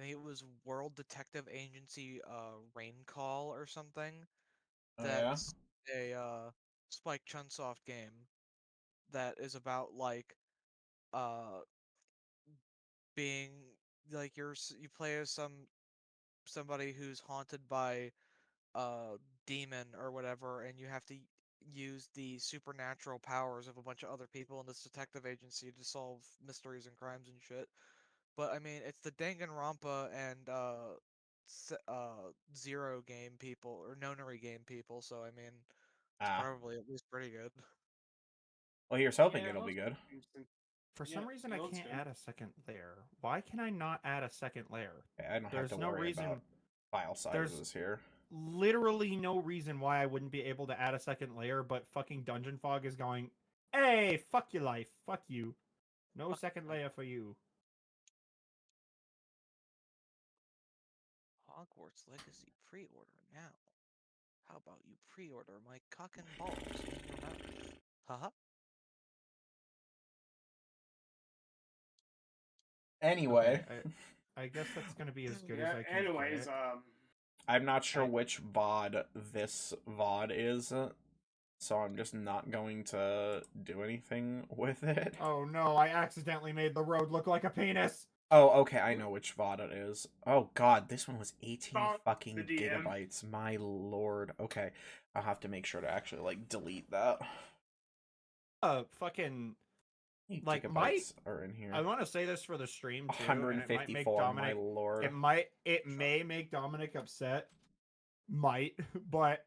I think it was World Detective Agency Rain Call or something. Oh yeah. That's a Spike Chunsoft game that is about like uh being like you play as somebody who's haunted by a demon or whatever, and you have to use the supernatural powers of a bunch of other people in this detective agency to solve mysteries and crimes and shit. But I mean, it's the Danganronpa and Zero game people or Nonary game people, so I mean, it's Ah. probably at least pretty good. Well, here's hoping Yeah, it it'll be looks good. interesting. For Yeah, some reason, it I looks can't good. add a second layer. Why can I not add a second layer? Okay, I don't have to There's no worry about reason. file There's sizes here. literally no reason why I wouldn't be able to add a second layer, but fucking Dungeon Fog is going, hey, fuck your life. Fuck you. No second layer for you. Hogwarts Legacy pre-order now. How about you pre-order my cock and balls in your mouth? Haha. Anyway, Okay, I guess that's gonna be as good as Yeah. I can Anyways, get. I'm not sure I- which VOD this VOD is, so I'm just not going to do anything with it. Oh no, I accidentally made the road look like a penis. Oh, okay, I know which VOD it is. Oh god, this one was 18 Fuck the fucking DM. gigabytes. My lord. Okay, I'll have to make sure to actually, like, delete that. Fucking Like, gigabytes are in here. I want to say this for the stream too, and it might make 154, Dominic. my lord. It may make Dominic upset. Might, but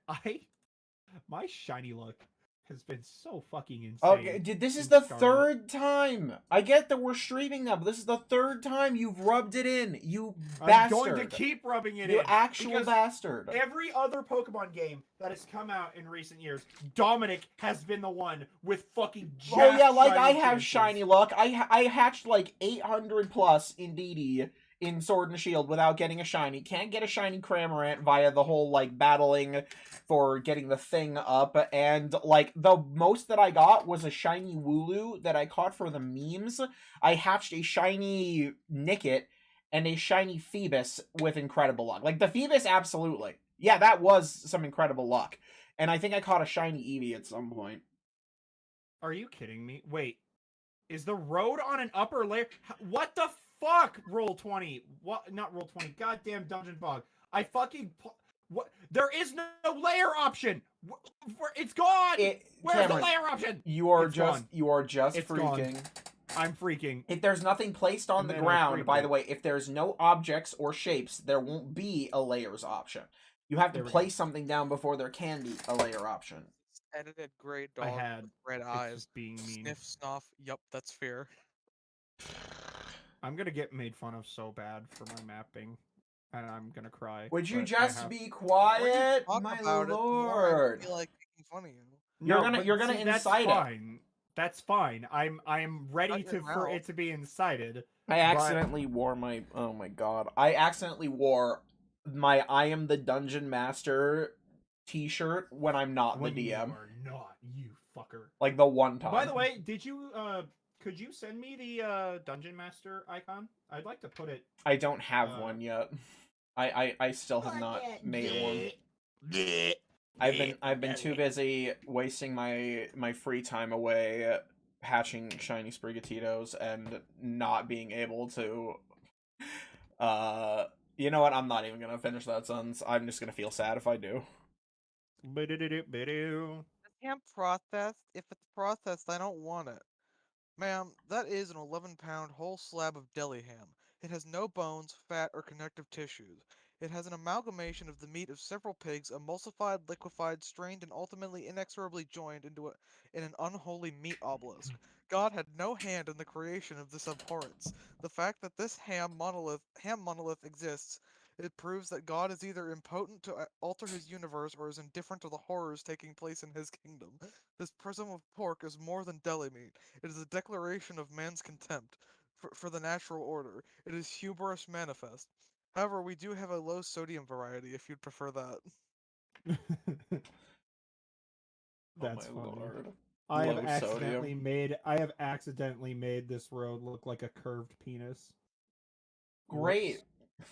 my shiny look has been so fucking insane. Okay, dude, this is the third time. I get that we're streaming now, but this is the third time you've rubbed it in. You bastard. I'm going to keep rubbing it in. You actual bastard. Every other Pokemon game that has come out in recent years, Dominic has been the one with fucking jack. Oh yeah, like I shiny have chances. shiny luck. I hatched like 800 plus in DD in Sword and Shield without getting a shiny. Can't get a shiny Cramorant via the whole like battling for getting the thing up, and like the most that I got was a shiny Wooloo that I caught for the memes. I hatched a shiny Nickit and a shiny Phoebus with incredible luck. Like the Phoebus, absolutely. Yeah, that was some incredible luck. And I think I caught a shiny Eevee at some point. Are you kidding me? Wait, is the road on an upper layer? What the fuck? Roll 20. What? Not roll 20. Goddamn Dungeon Fog. I fucking. What? There is no layer option. It's gone. Where's Cameron, the layer option? You are It's just gone. you are just It's freaking. gone. I'm freaking. If there's nothing placed on And the then I ground, by freaked the it. way, if there's no objects or shapes, there won't be a layers option. You have to There we place go. something down before there can be a layer option. Edited gray I dog had. with red It's eyes. just being mean. Sniff, snuff. Yup, that's fear. I'm gonna get made fun of so bad for my mapping, and I'm gonna cry. Would you but just be The more you quiet, talk my about it, the more lord? I feel like making fun of you. You're No, gonna but you're gonna see, that's incite it. fine. That's fine. I'm ready Shut your for mouth. it to be incited. I accidentally wore my oh my god. I accidentally wore my I am the dungeon master t-shirt when I'm not When the you DM. are not, you fucker. Like the one time. By the way, did you could you send me the dungeon master icon? I'd like to put it. I don't have one yet. I still have not made one. I've been too busy wasting my free time away hatching shiny Sprigatitos and not being able to you know what, I'm not even gonna finish that sentence. I'm just gonna feel sad if I do. I can't process. If it's processed, I don't want it. Ma'am, that is an 11-pound whole slab of deli ham. It has no bones, fat, or connective tissues. It has an amalgamation of the meat of several pigs, emulsified, liquefied, strained, and ultimately inexorably joined in an unholy meat obelisk. God had no hand in the creation of this abhorrence. The fact that this ham monolith exists, it proves that God is either impotent to alter his universe or is indifferent to the horrors taking place in his kingdom. This prism of pork is more than deli meat. It is a declaration of man's contempt for the natural order. It is hubris manifest. However, we do have a low sodium variety if you'd prefer that. That's Oh my funny. lord. I Low sodium. have accidentally made this road look like a curved penis. Great. Whoops.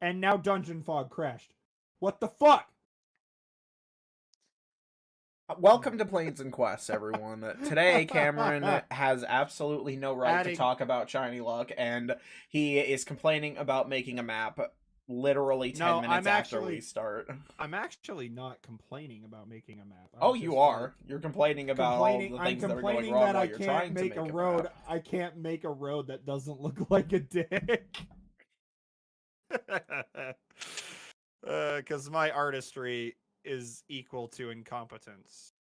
and now Dungeon Fog crashed. What the fuck? Welcome to Planes and Quests, everyone. Today, Cameron has absolutely no right to Adding- talk about Shiny Luck, and he is complaining about making a map literally 10 No, minutes after we start. I'm actually not complaining about making a map. Oh, you are. You're complaining about all the I'm things that are going complaining wrong that while I you're can't trying to make make a a road. map. I can't make a road that doesn't look like a dick. Because my artistry is equal to incompetence.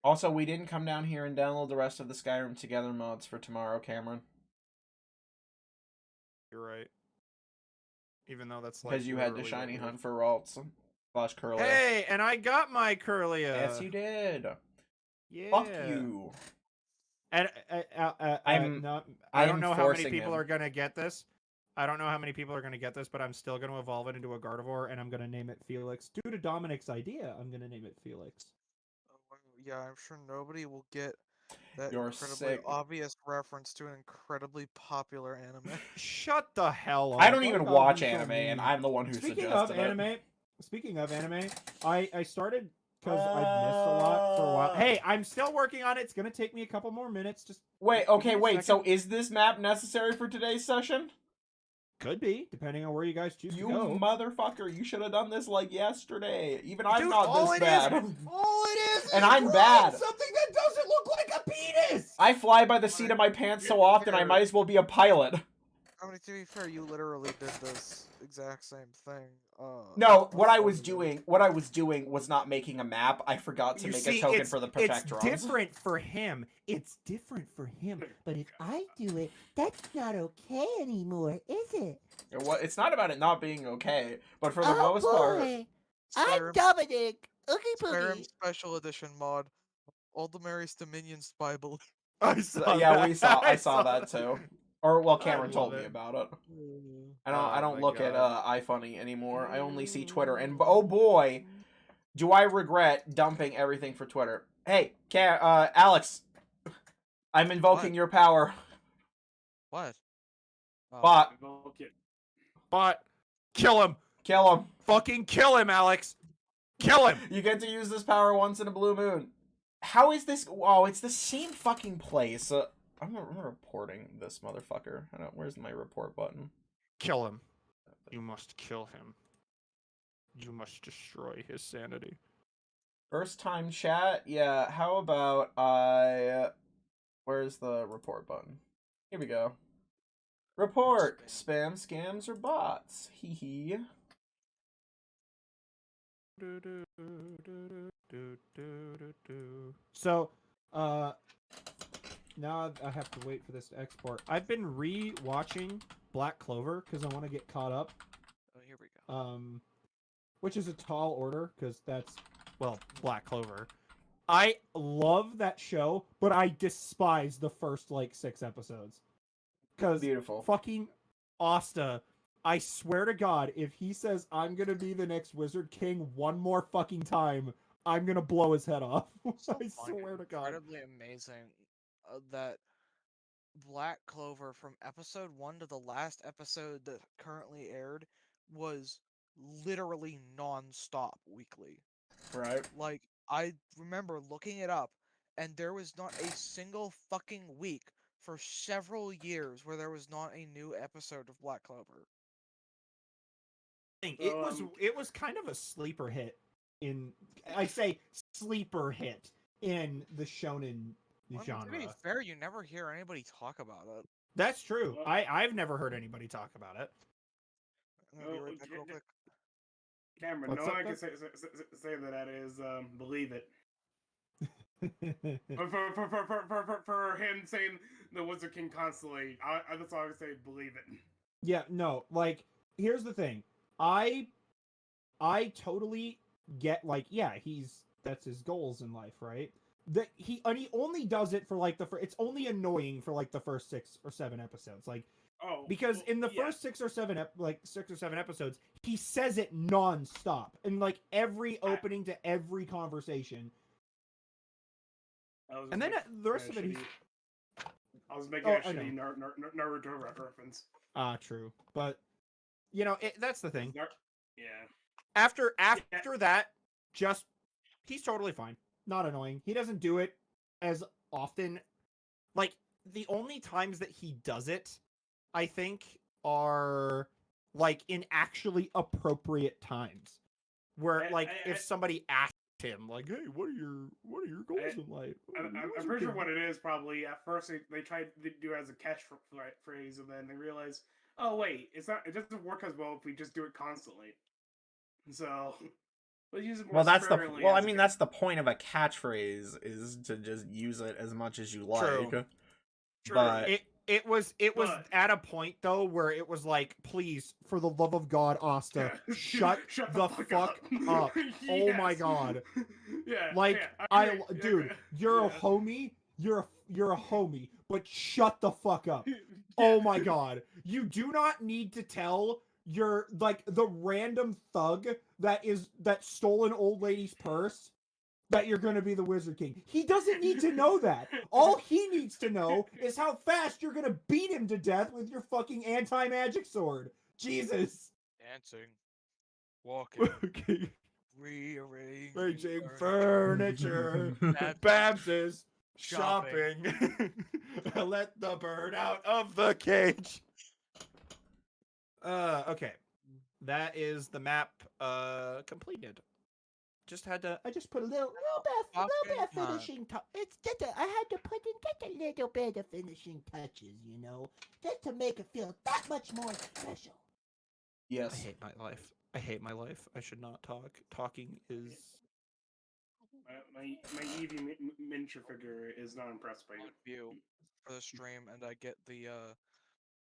Also, we didn't come down here and download the rest of the Skyrim Together mods for tomorrow, Cameron. You're right. Even though that's like Because you had to literally shiny what hunt for Ralts / Curlia. Hey, and I got my Curlia. Yes, you did. Yeah. Fuck you. And I'm I don't know how many forcing people him. are gonna get this. I don't know how many people are gonna get this, but I'm still gonna evolve it into a Gardevoir, and I'm gonna name it Felix. Due to Dominic's idea, I'm gonna name it Felix. Oh, yeah, I'm sure nobody will get that You're incredibly sick. obvious reference to an incredibly popular anime. Shut the hell up! I don't Why even you gotta watch be so anime, and mean? I'm the one who suggested it. Speaking of anime, I started because I've missed a lot for a while. Hey, I'm still working on it. It's gonna take me a couple more minutes. Just Wait, give okay, me a wait. So second. is this map necessary for today's session? Could be, depending on where you guys choose You to go. motherfucker! You should have done this like yesterday. Even I'm Dude, not all this it bad. all it is And I'm drawing bad. something that doesn't look like a penis. I fly by the seat of my pants so often I might as well be a pilot. I mean, to be fair, you literally did this exact same thing. No, what I before was me. doing was not making a map. I forgot to You make see, a token for the it's Protectrons. different for him. It's different for him. But if I do it, that's not okay anymore, is it? It's not about it not being okay, but for the Oh most part, boy, I'm Skyrim, Dominic. Oogie Skyrim boogie. Special Edition mod. Ultimary's Dominion Spy Balloon. I saw yeah, that. I saw that too. Or well, I Cameron love told me it. about it. I Oh don't my look at God. iFunny anymore. I only see Twitter, and oh boy, do I regret dumping everything for Twitter. Hey, Alex, I'm invoking What? your power. What? Oh. But But kill him. kill him. Fucking kill him, Alex. Kill him. You get to use this power once in a blue moon. How is this? Oh, it's the same fucking place. I'm reporting this motherfucker. Where's my report button? Kill him. You must kill him. You must destroy his sanity. First time chat? Yeah, how about where's the report button? Here we go. Report. Spam, scams, or bots. Hee hee. So, now I have to wait for this to export. I've been re-watching Black Clover because I want to get caught up. Oh, here we go. Which is a tall order because that's, well, Black Clover. I love that show, but I despise the first like 6 episodes. Because Beautiful. fucking Asta, I swear to God, if he says I'm gonna be the next Wizard King one more fucking time, I'm gonna blow his head off. I swear to God. Incredibly amazing that Black Clover from episode 1 to the last episode that currently aired was literally non-stop weekly. Right. Like, I remember looking it up, and there was not a single fucking week for several years where there was not a new episode of Black Clover. It was kind of a sleeper hit in, I say sleeper hit in the shonen genre. To be fair, you never hear anybody talk about it. That's true. I've never heard anybody talk about it. I'm gonna be right back real quick. Cameron, What's no up, one can bud? say that is believe it. For him saying the Wizard King constantly, that's all I can say. Believe it. Yeah, no, like here's the thing. I totally get like, yeah, that's his goals in life, right? That he only does it for like it's only annoying for like the first 6 or 7 episodes. Like because in the first 6 or 7 episodes, he says it non-stop in like every opening to every conversation. And then the rest of it, I was making a shitty Naruto reference. True, but You know, that's the thing. Yeah. After that, just he's totally fine. Not annoying. He doesn't do it as often. Like the only times that he does it, I think, are like in actually appropriate times. Where like if somebody asked him, like, "Hey, what are your goals in life?" I'm pretty sure what it is probably at first they tried to do it as a catchphrase and then they realized, oh wait, it doesn't work as well if we just do it constantly. So let's use it more Well, sparingly I as mean, that's the point of a catchphrase is to just use it as much as you like. True. True. But It was But- at a point though where it was like, please, for the love of God, Asta, shut the fuck up. Oh my Yes. God. Yeah. Like yeah, agree, dude, you're a yeah. homie. You're a homie, but shut the fuck up. Yeah. Oh my God. You do not need to tell your like the random thug that stole an old lady's purse that you're going to be the Wizard King. He doesn't need to know that. All he needs to know is how fast you're going to beat him to death with your fucking anti-magic sword. Jesus. Dancing, walking, Okay. rearranging Furniture. Babs is shopping. shopping. Let the bird out of the cage. Okay. That is the map completed. I just put a little bit Fucking of finishing touch. I had to put in just a little bit of finishing touches, you know, just to make it feel that much more special. I yes, hate my life. I hate my life. I should not talk. Talking is My Eevee miniature figure is not impressed by you. view for the stream, and I get the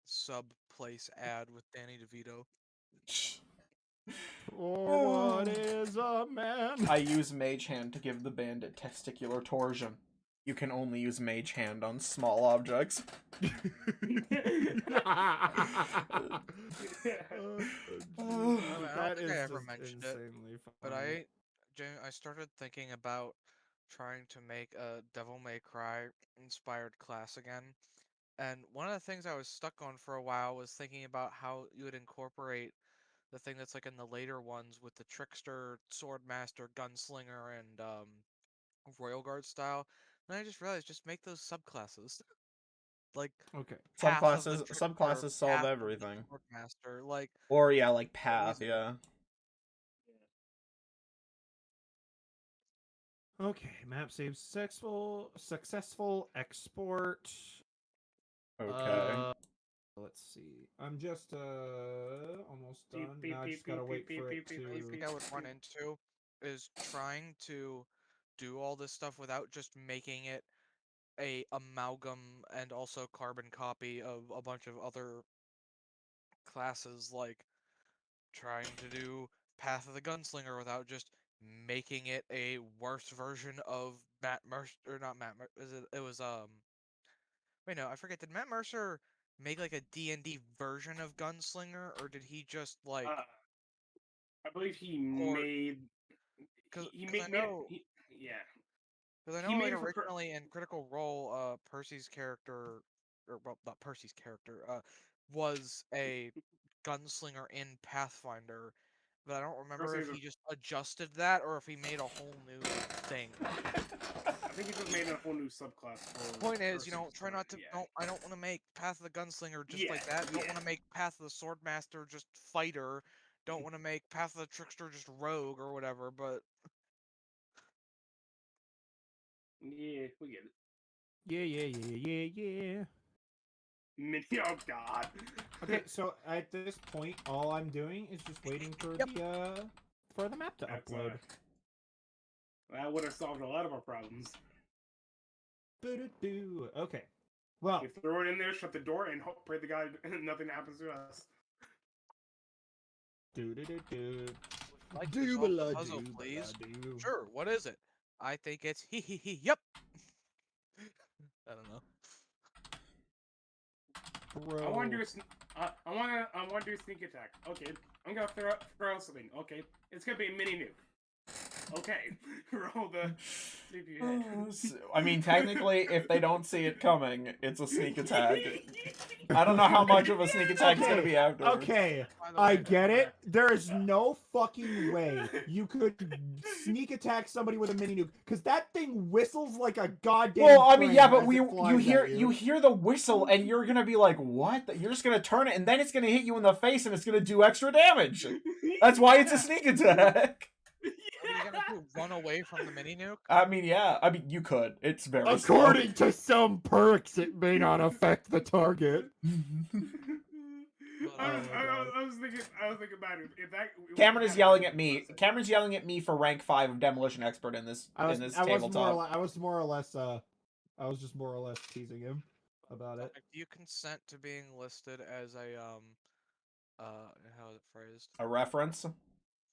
sub place ad with Danny DeVito. or what is a man? I use Mage Hand to give the bandit testicular torsion. You can only use Mage Hand on small objects. I don't think I ever just mentioned it, insanely but funny. I started thinking about trying to make a Devil May Cry inspired class again. And one of the things I was stuck on for a while was thinking about how you would incorporate the thing that's like in the later ones with the trickster, swordmaster, gunslinger, and royal guard style. And I just realized just make those subclasses. Like Okay. Path of the Trickster, Subclasses solve Path of the everything. Swordmaster, like Or yeah, like so Path, easy. yeah. Okay, map save successful export. Okay. Let's see. I'm just almost done. Now I just gotta wait for it The only thing I would run into is trying to do all this stuff without just making it a amalgam and also carbon copy of a bunch of other classes, like trying to do Path of the Gunslinger without just making it a worse version of Matt Mercer, or not Matt Mercer, it was wait, no, I forget, did Matt Mercer make like a D&D version of Gunslinger, or did he just like I believe he port, made cuz he cuz I made it. know Yeah, Because I he know, like, made it for. originally in Critical Role, Percy's character, or well, not Percy's character, was a gunslinger in Pathfinder, but I don't remember Percy if is a, he just adjusted that or if he made a whole new thing. I think he just made a whole new subclass for Point is, Percy. try not to. Yeah. I don't want to make Path of the Gunslinger just Yeah. like that. Don't Yeah. want to make Path of the Swordmaster just fighter. Don't want to make Path of the Trickster just rogue or whatever. But Yeah, we get it. Yeah. Oh God. Okay, so at this point, all I'm doing is just waiting for Yep. the map to That's, upload. that would have solved a lot of our problems. Okay. Well, We throw it in there, shut the door, and hope pray the guy nothing happens to us. like to solve the puzzle, please. Sure. What is it? I think it's he. Yep. I don't know. Bro. I want to do I want to do a sneak attack. Okay, I'm gonna throw something. Okay, it's gonna be a mini nuke. Okay, roll the. See if you hit. I mean, technically, if they don't see it coming, it's a sneak attack. I don't know how much of a sneak attack it's gonna be afterwards. Okay, By the I way, get it. okay. There is no fucking way you could sneak attack somebody with a mini nuke because that thing whistles like a goddamn. Well, I mean, yeah, train but as it you flies hear at you hear the whistle, and you're gonna be like, "What?" You're just gonna turn it, and then it's gonna hit you in the face, and it's gonna do extra damage. That's why it's a sneak attack. What are you gonna do? Run away from the mini nuke? I mean, yeah. I mean, you could. It's very According to some perks, it may not affect the target. I was thinking about it. If that Cameron is yelling at me. Cameron's yelling at me for rank 5 of demolition expert in this I was tabletop. I was just more or less teasing him about it. Do you consent to being listed as a how is it phrased? A reference?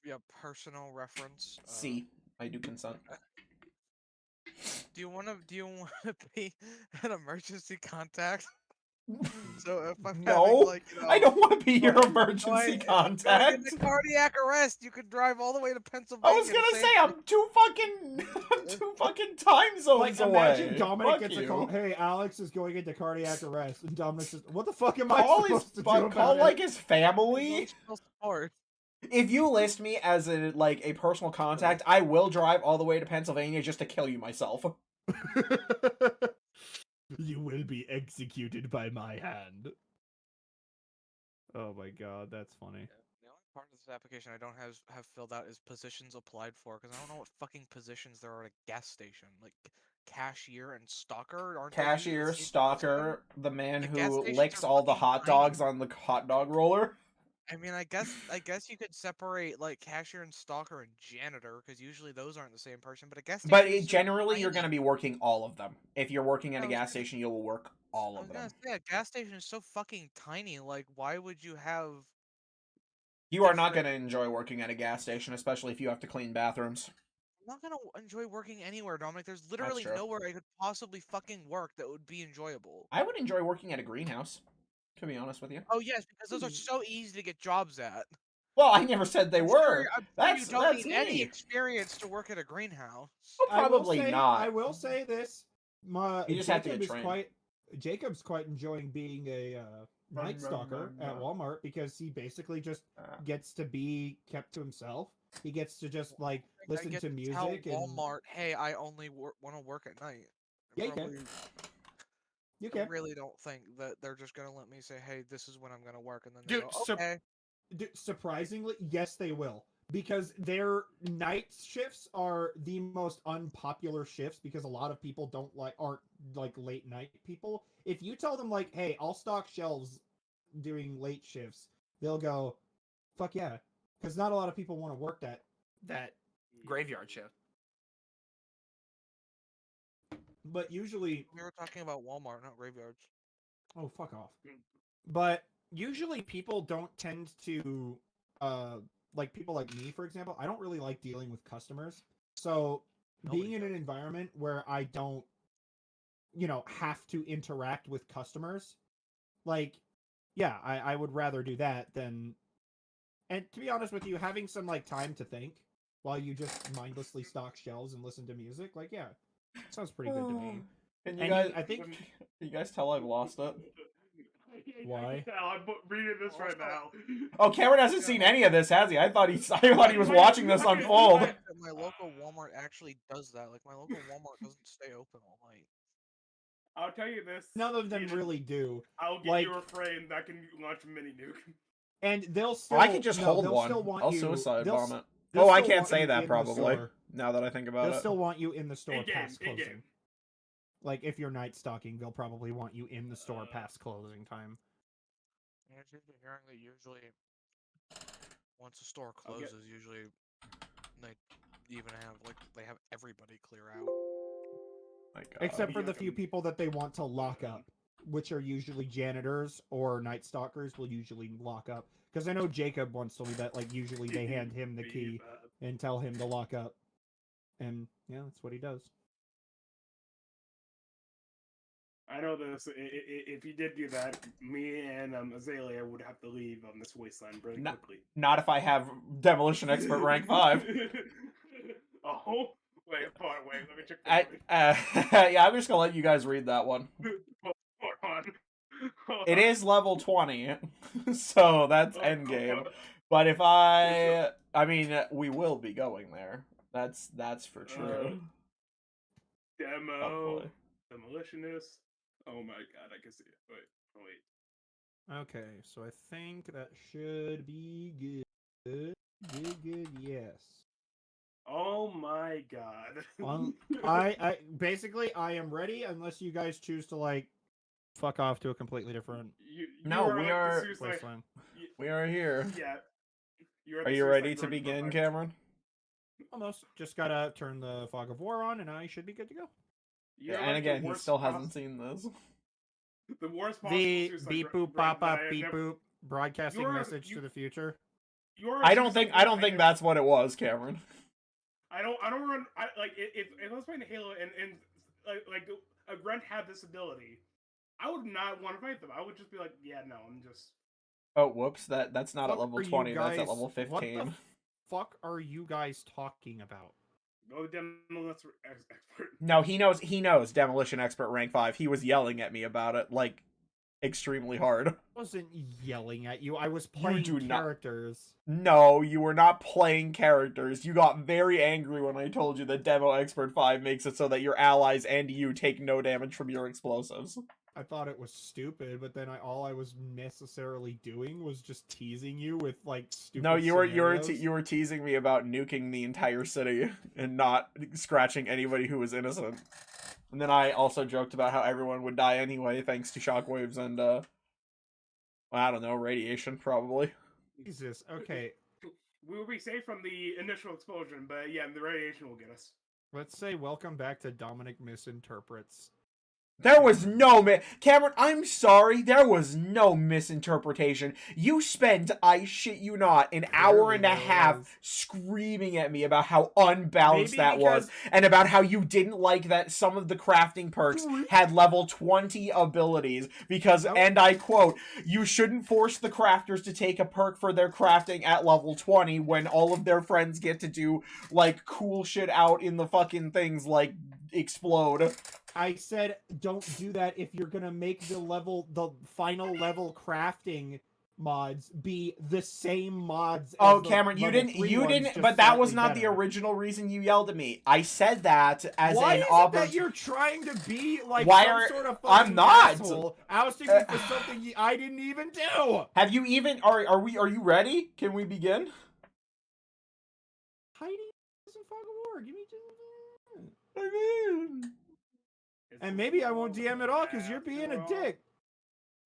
Yeah, personal reference. C. I do consent. Do you wanna be an emergency contact? So if I'm No, having, like, I don't want to be your going emergency going contact. into cardiac arrest, you could drive all the way to I Pennsylvania. was gonna to say I'm two fucking time zones Like, away. imagine Dominic Fuck gets you. a call. Hey, Alex is going into cardiac arrest, and Dominic says, "What the fuck am I Call his supposed to do about call it?" like his family. Emotional support. If you list me as a personal contact, I will drive all the way to Pennsylvania just to kill you myself. You will be executed by my hand. Oh my god, that's funny. The only part of this application I don't have filled out is positions applied for, because I don't know what fucking positions there are at a gas station. Like cashier and stalker, aren't those usually Cashier, the same person? stalker, the man The gas who stations licks are all the fucking hot tiny. dogs on the hot dog roller. I mean, I guess you could separate like cashier and stalker and janitor, because usually those aren't the same person. But a gas station But is so generally, you're tiny. going to be working all of them. If you're working at I a was gas gonna- station, you will work all I of was gonna them. say a gas station is so fucking tiny. Like, why would you have? You are not going different- to enjoy working at a gas station, especially if you have to clean bathrooms. I'm not gonna enjoy working anywhere, Dominic. There's literally true. nowhere I could possibly fucking work that would be enjoyable. I would enjoy working at a greenhouse, to be honest with you. Oh yes, because those are so easy to get jobs at. Well, I never said they were. I'm sure you That's don't need any me. experience to work at a greenhouse. Well, probably not. I will say this. You just have to get trained. Jacob's quite enjoying being a night stalker at Walmart because he basically just gets to be kept to himself. He gets to just like listen to music tell and Walmart, hey, I only want to work at night. Yeah, you can. You can. I really don't think that they're just gonna let me say, hey, this is when I'm gonna work, and then they Dude, go, okay. Surprisingly, yes, they will. Because their night shifts are the most unpopular shifts because a lot of people aren't like late night people. If you tell them like, hey, I'll stock shelves doing late shifts, they'll go, fuck yeah. Because not a lot of people want to work that graveyard shift. But usually We were talking about Walmart, not graveyards. Oh, fuck off. But usually people don't tend to like people like me, for example, I don't really like dealing with customers. So being in an environment where I don't, have to interact with customers, like, yeah, I would rather do that than. And to be honest with you, having some like time to think while you just mindlessly stock shelves and listen to music, like, yeah, sounds pretty good to me. And I think you guys tell I've lost it. Why? I'm reading this right now. Oh, Cameron hasn't seen any of this, has he? I thought he was watching this unfold. My local Walmart actually does that. Like, my local Walmart doesn't stay open all night. I'll tell you this. None of them really do. I'll give you a frame that can launch a mini nuke. And they'll still. I can just hold they'll one. Still want I'll you, suicide bomb it. they'll Oh, I still can't want say you that in the probably. store. Now that I think about They'll it. still want you in the store In-game, past closing. in-game. Like if you're night stalking, they'll probably want you in the store past closing time. Yeah, it's usually hearing that usually once a store closes, usually they even they have everybody clear out. Except for the few people that they want to lock up, which are usually janitors or night stalkers will usually lock up. Because I know Jacob once told me that like usually they hand him the key and tell him to lock up. And yeah, that's what he does. I know this. If you did do that, me and Azalea would have to leave this wasteland very quickly. Not if I have demolition expert rank 5. Oh, Wait, hold on, wait. Let me check the I, word. yeah, I'm just gonna let you guys read that one. Hold on. Hold It on. is level 20, so that's endgame. But if I mean, we will be going there. That's for true. Demo. Hopefully. Demolitionist. Oh my god, I can see it. Wait. Okay, so I think that should be good. Good, yes. Oh my god. I basically I am ready unless you guys choose to like fuck off to a completely different you No, are we like are- the suicide. wasteland. We are here. Yeah. You're Are the you suicide ready to road begin, front. Cameron? Almost. Just gotta turn the fog of war on and I should be good to go. You're And like again, the he worst still hasn't seen this. the worst possible The suicide beep boop brain pop that up I have beep never. boop broadcasting You're message you to the future. you're a I don't suicide think brain I that's what it was, Cameron. I don't run. I like if I was playing Halo and like a grunt had this ability, I would not want to fight them. I would just be like, yeah, no, I'm just. Oh, whoops, that's not at Fuck level are you 20, that's at guys? level What the 15. fuck are you guys talking about? Go to demo expert. No, he knows Demolition Expert rank 5. He was yelling at me about it, like, extremely hard. I wasn't yelling at you. I was You playing do not- characters. No, you were not playing characters. You got very angry when I told you that Demo Expert 5 makes it so that your allies and you take no damage from your explosives. I thought it was stupid, but then all I was necessarily doing was just teasing you with like stupid. No, you were scenarios. you were teasing me about nuking the entire city and not scratching anybody who was innocent. And then I also joked about how everyone would die anyway thanks to shockwaves and I don't know, radiation probably. Jesus. Okay. We will be safe from the initial explosion, but yeah, the radiation will get us. Let's say welcome back to Dominic Misinterprets. There was Cameron, I'm sorry, there was no misinterpretation. You spent, I shit you not, an hour and a Clearly there half was. screaming at me about how unbalanced Maybe that was, because- and about how you didn't like that some of the crafting perks had level 20 abilities, because, Oh. and I quote, you shouldn't force the crafters to take a perk for their crafting at level 20 when all of their friends get to do, like, cool shit out in the fucking things, like, explode. I said don't do that if you're gonna make the final level crafting mods be the same mods Oh, as the Cameron, you level 3 ones, didn't, just but that was slightly not the better. original reason you yelled at me. I said that as Why an is it opportunity. that you're trying to be like Why some are- sort of I'm fucking not. asshole, ousting me for something I didn't even do? Have you even? Are you ready? Can we begin? Hiding isn't fog of war. Give me just. I mean, It's And maybe I won't all DM at all because you're being a after all. dick.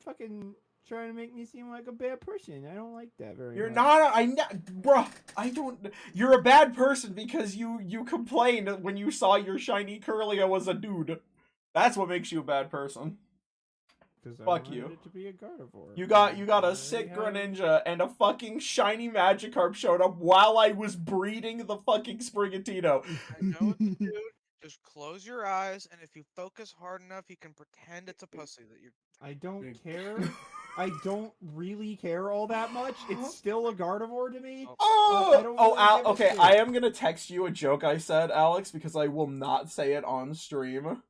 Fucking trying to make me seem like a bad person. I don't like that very you're much. not. Bruh. I don't. You're a bad person because you complained when you saw your shiny Curlia was a dude. That's what makes you a bad person. Because I Fuck wanted you. it to be a Gardevoir. You got a already sick have- Greninja and a fucking shiny Magikarp showed up while I was breeding the fucking Sprigatito. I know what to do. Just close your eyes, and if you focus hard enough, you can pretend it's a pussy that you're. I don't care. I don't really care all that much. It's still a Gardevoir to me. Oh, I don't really give a okay. shit. I am gonna text you a joke I said, Alex, because I will not say it on stream.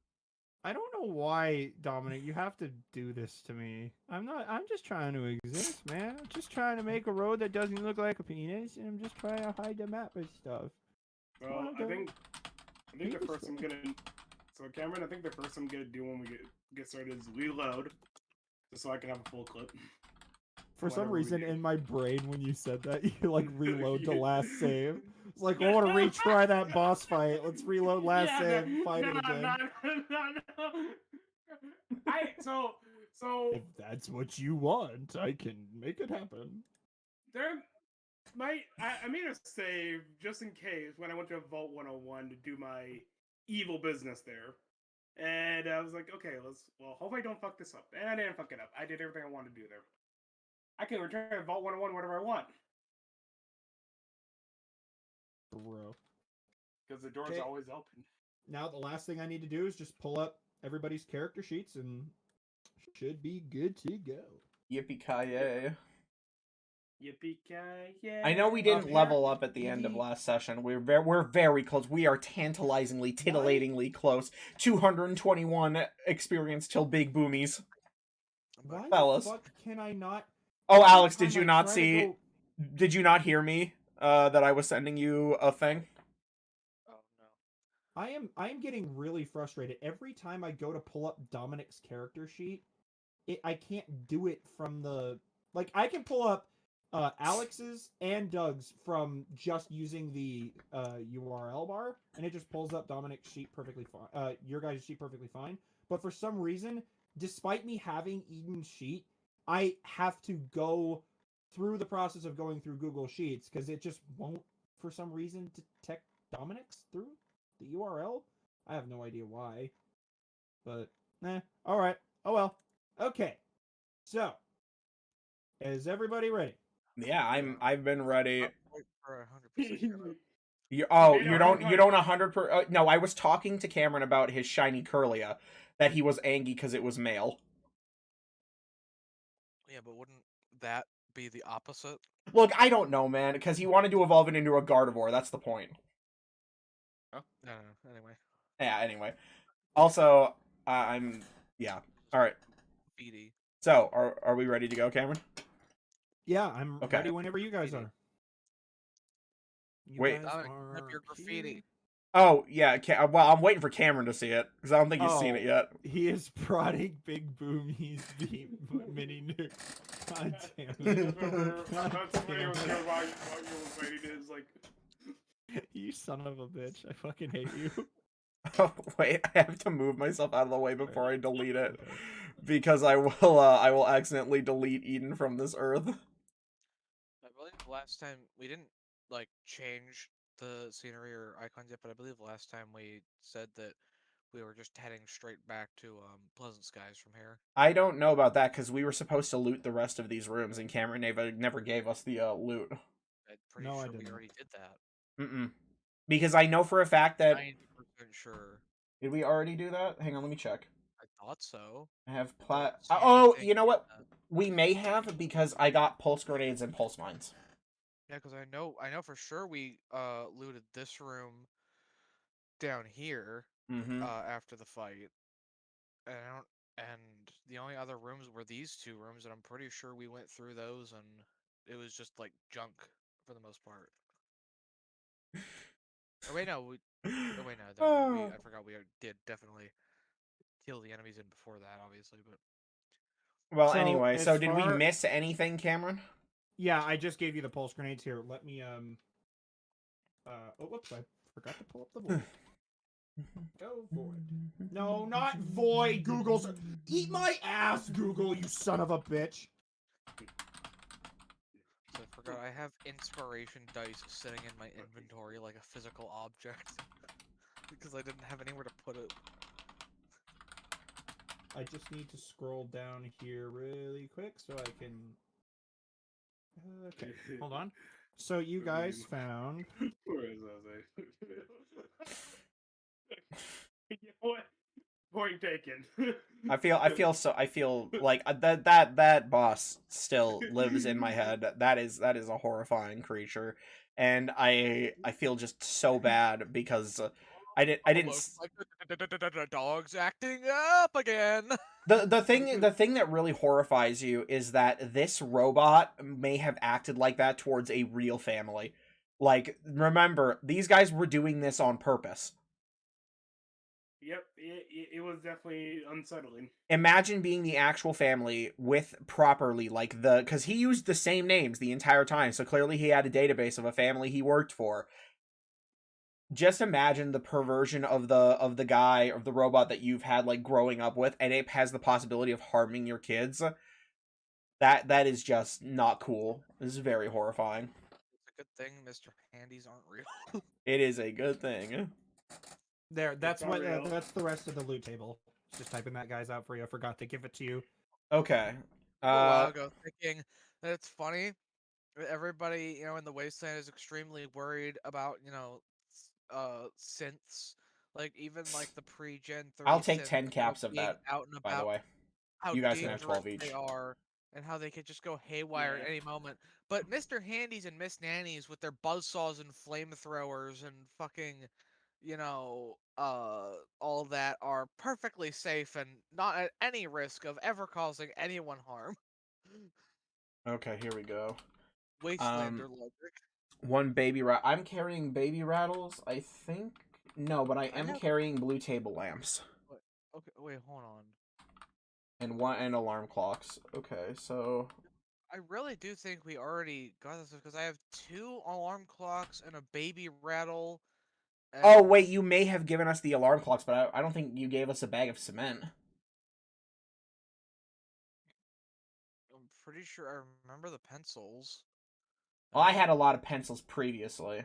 I don't know why, Dominic, you have to do this to me. I'm just trying to exist, man. I'm just trying to make a road that doesn't look like a penis, and I'm just trying to hide the map and stuff. Well, I think the Penis first I'm gonna. So Cameron, I think the first I'm gonna do when we get started is reload, just so I can have a full clip. For some Whatever we reason, do. in my brain, when you said that, you like reload to last save. It's like, I want to retry that boss fight. Let's reload last save, and fight it again. No. So If that's what you want, I can make it happen. there I made a save just in case when I went to Vault 101 to do my evil business there. And I was like, okay, hope I don't fuck this up. And I didn't fuck it up. I did everything I wanted to do there. I can return Vault 101 whatever I want. Bro. Because the door's Okay. always open. Now the last thing I need to do is just pull up everybody's character sheets and should be good to go. Yippee ki yay! Yippee-ki-yay! I know we didn't level up at the end of Apparently- last session. We're very close. We are tantalizingly, titillatingly close. 221 experience till big boomies. Why Fellas. the fuck can I not? Oh, Every Alex, did time you I not try to see? go- Did you not hear me? That I was sending you a thing. Oh no. I am getting really frustrated every time I go to pull up Dominic's character sheet. I can't do it from the I can pull up Alex's and Doug's from just using the URL bar, and it just pulls up Dominic's sheet perfectly fine. Your guys' sheet perfectly fine. But for some reason, despite me having Eden's sheet, I have to go through the process of going through Google Sheets because it just won't, for some reason, detect Dominic's through the URL. I have no idea why, but all right. Oh well. Okay. So, is everybody ready? Yeah, I've been ready. I'm waiting for 100% Europe. You don't 100%. No, I was talking to Cameron about his shiny Curlia, that he was angry because it was male. Yeah, but wouldn't that be the opposite? Look, I don't know, man, because he wanted to evolve it into a Gardevoir. That's the point. Oh, no, no. Anyway, Yeah. Anyway, also, yeah. All right. BD. So, are we ready to go, Cameron? Yeah, I'm Okay. ready whenever you guys are. You Wait. guys Dominic, are up your graffiti. here. Oh yeah. Well, I'm waiting for Cameron to see it because I don't think he's seen it Oh. yet. He is prodding Big Boomy's mini nuke. God damn it. That's funny when you're while you're waiting is like. You son of a bitch. I fucking hate you. Oh, wait, I have to move myself out of the way before I delete it because I will accidentally delete Eden from this earth. I believe last time we didn't change the scenery or icons yet, but I believe last time we said that we were just heading straight back to Pleasant Skies from here. I don't know about that because we were supposed to loot the rest of these rooms, and Cameron never gave us the loot. I'm pretty No, I sure we didn't. already did that. Because I know for a fact that 90% sure. did we already do that? Hang on, let me check. I thought so. I have I don't see Oh, anything you know in what? that. We may have because I got pulse grenades and pulse mines. Yeah, because I know for sure we looted this room down here Mm-hmm. after the fight, and I don't. And the only other rooms were these two rooms, and I'm pretty sure we went through those, and it was just like junk for the most part. Or wait, no, oh wait, no, I forgot we did definitely kill the enemies in before that, obviously, but Well, So, anyway, as so did we far- miss anything, Cameron? Yeah, I just gave you the pulse grenades here. Let me oh whoops, I forgot to pull up the void. Go void. No, not void, Google's eat my ass, Google, you son of a bitch. so I forgot I have inspiration dice sitting in my inventory like a physical object because I didn't have anywhere to put it. I just need to scroll down here really quick so I can. Okay, hold on. So you guys found. Where is that? What? Point taken. I feel like that boss still lives in my head. That is a horrifying creature, and I feel just so bad because I didn't Almost like the dogs acting up again. the thing that really horrifies you is that this robot may have acted like that towards a real family. Like, remember, these guys were doing this on purpose. Yep, it was definitely unsettling. Imagine being the actual family with properly because he used the same names the entire time, so clearly he had a database of a family he worked for. Just imagine the perversion of the guy or the robot that you've had growing up with, and it has the possibility of harming your kids. That is just not cool. This is very horrifying. It's a good thing Mr. Handies aren't real. It is a good thing. There, that's not what. real. That's the rest of the loot table. Just typing that guy's out for you. I forgot to give it to you. Okay. A while ago, thinking that it's funny. Everybody, in the wasteland is extremely worried about, synths. Like even the pre-Gen 3 I'll take synths, 10 caps of being that, out and by the about. way. How You guys can have dangerous 12 each. they are. and how they could just go haywire Yeah. at any moment. But Mr. Handies and Miss Nannies with their buzzsaws and flamethrowers and fucking, all that are perfectly safe and not at any risk of ever causing anyone harm. Okay, here we go. Wastelander logic. One baby I'm carrying baby rattles, I think. No, but I I am have. carrying blue table lamps Okay, wait, hold on. and alarm clocks. Okay, so I really do think we already got this because I have 2 alarm clocks and a baby rattle. oh And wait, you may have given us the alarm clocks, but I don't think you gave us a bag of cement. I'm pretty sure I remember the pencils. Well, I Uh, had a lot of pencils previously.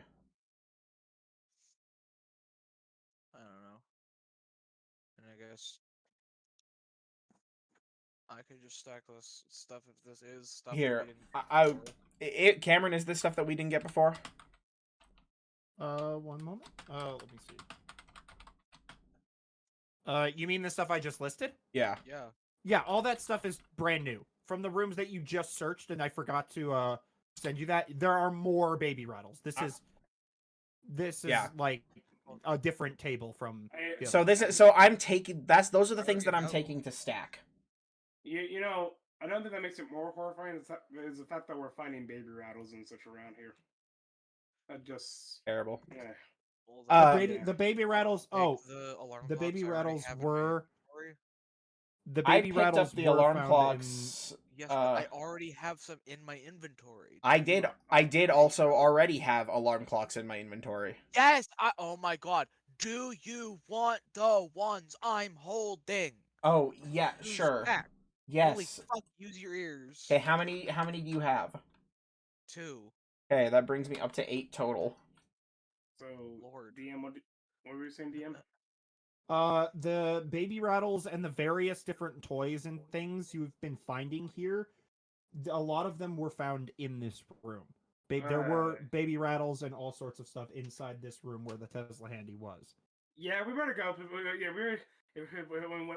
I don't know. And I guess I could just stack this stuff if this is stuff that we Here, didn't I before. Cameron, is this stuff that we didn't get before? One moment. Let me see. You mean the stuff I just listed? Yeah. Yeah. Yeah, all that stuff is brand new from the rooms that you just searched, and I forgot to send you that. There are more baby rattles. This is Yeah. like a different table from the So other this one. is so I'm taking those are the I things that already I'm have taking them. to stack. You know, another thing that makes it more horrifying is the fact that we're finding baby rattles and such around here. That just, Terrible. yeah. Well, The then baby Yeah. the baby rattles. take Oh, the alarm the clocks baby I already rattles have in my were inventory. the I baby picked up rattles the were alarm found in. clocks. Yes, but I already have some in my inventory. I Do you did want I did baby also rattle? already have alarm clocks in my inventory. Yes! Oh my god. Do you want the ones I'm holding? Oh, yeah, Who's sure. back? Holy Yes. fuck, use your ears. Okay, how many do you have? 2. Okay, that brings me up to 8 total. So, Lord. DM, what were you saying, DM? The baby rattles and the various different toys and things you've been finding here, a lot of them were found in this room. There were baby rattles and all sorts of stuff inside this room where the Tesla Handy was. Yeah, we better go. Yeah,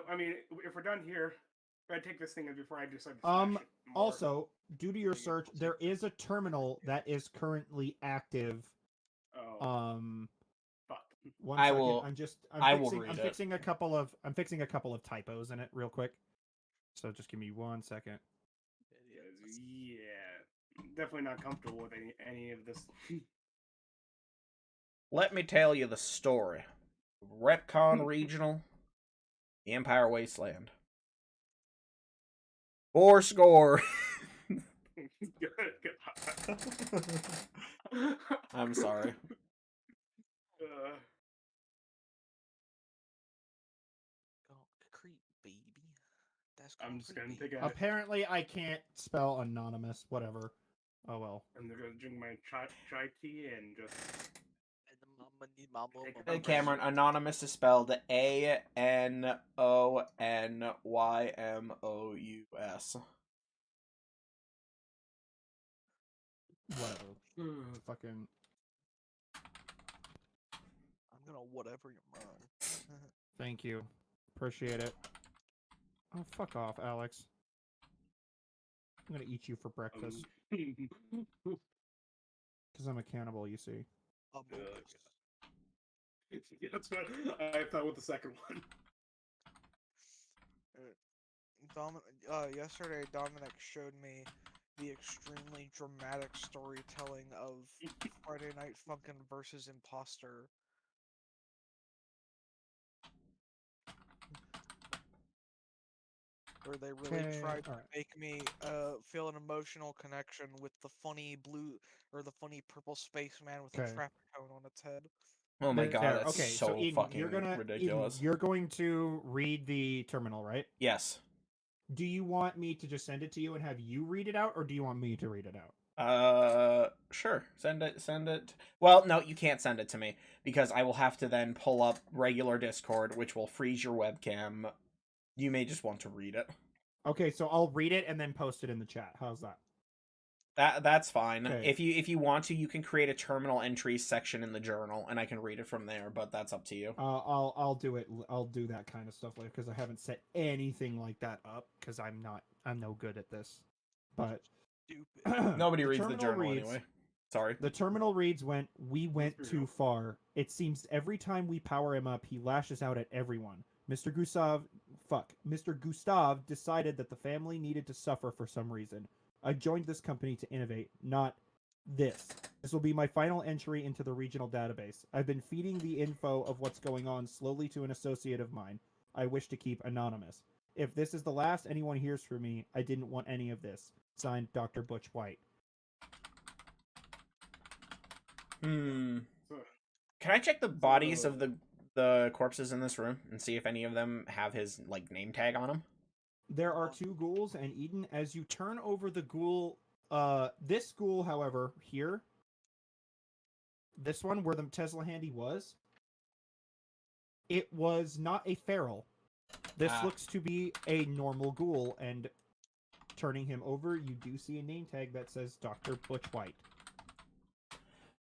I mean, if we're done here, I gotta take this thing before I decide to smash it. More. Also, due to your search, there is a terminal that is currently active. Oh, fuck. One I second. will I will read it. I'm fixing a couple of typos in it real quick. So just give me 1 second. Yeah, definitely not comfortable with any of this. Let me tell you the story. REPCONN Regional, the Empire Wasteland. 4 score. I'm sorry. Creep, baby. That's I'm just gonna creepy. take a. Apparently, I can't spell anonymous. Whatever. Oh well. I'm gonna drink my chai tea and just. Cameron, anonymous is spelled ANONYMOUS. Whatever. Fucking. I'm gonna whatever your mom. Thank you. Appreciate it. Oh, fuck off, Alex. I'm gonna eat you for breakfast. Because I'm a cannibal, you see. Yeah, that's what I thought with the second one. Yesterday Dominic showed me the extremely dramatic storytelling of Friday Night Funkin' versus Imposter. Where they really tried to make me feel an emotional connection with the funny blue or the funny purple spaceman with a trapper cone on its head. Oh my god, that's Okay, so so Eden, fucking ridiculous. Eden, you're going to read the terminal, right? Yes. Do you want me to just send it to you and have you read it out, or do you want me to read it out? Sure. Send it. Well, no, you can't send it to me because I will have to then pull up regular Discord, which will freeze your webcam. You may just want to read it. Okay, so I'll read it and then post it in the chat. How's that? That's fine. Okay. If you want to, you can create a terminal entries section in the journal, and I can read it from there. But that's up to you. I'll do it. I'll do that kind of stuff later because I haven't set anything like that up because I'm no good at this. but Stupid. Nobody the reads the terminal journal reads, anyway. Sorry. The terminal reads we went pretty too real. far. It seems every time we power him up, he lashes out at everyone. Mr. Gustav decided that the family needed to suffer for some reason. I joined this company to innovate, not this. This will be my final entry into the regional database. I've been feeding the info of what's going on slowly to an associate of mine. I wish to keep anonymous. If this is the last anyone hears from me, I didn't want any of this. Signed, Dr. Butch White. Hmm. So, Can I check the bodies of the corpses in this room and see if any of them have his like name tag on them? There are 2 ghouls, and Eden, as you turn over the ghoul, this ghoul, however, here, this one where the Tesla handy was, it was not a feral. This Ah. looks to be a normal ghoul, and turning him over, you do see a name tag that says Dr. Butch White.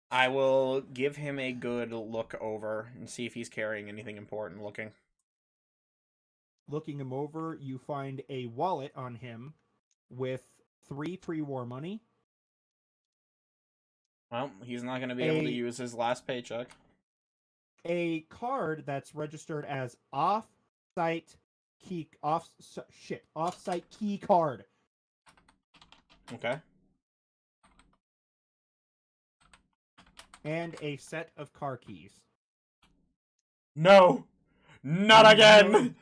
I will give him a good look over and see if he's carrying anything important looking. Looking him over, you find a wallet on him with 3 pre-war money, Well, he's not going to be able to A- use his last paycheck. a card that's registered as off-site key card. Okay. And a set of car keys. No! Not again!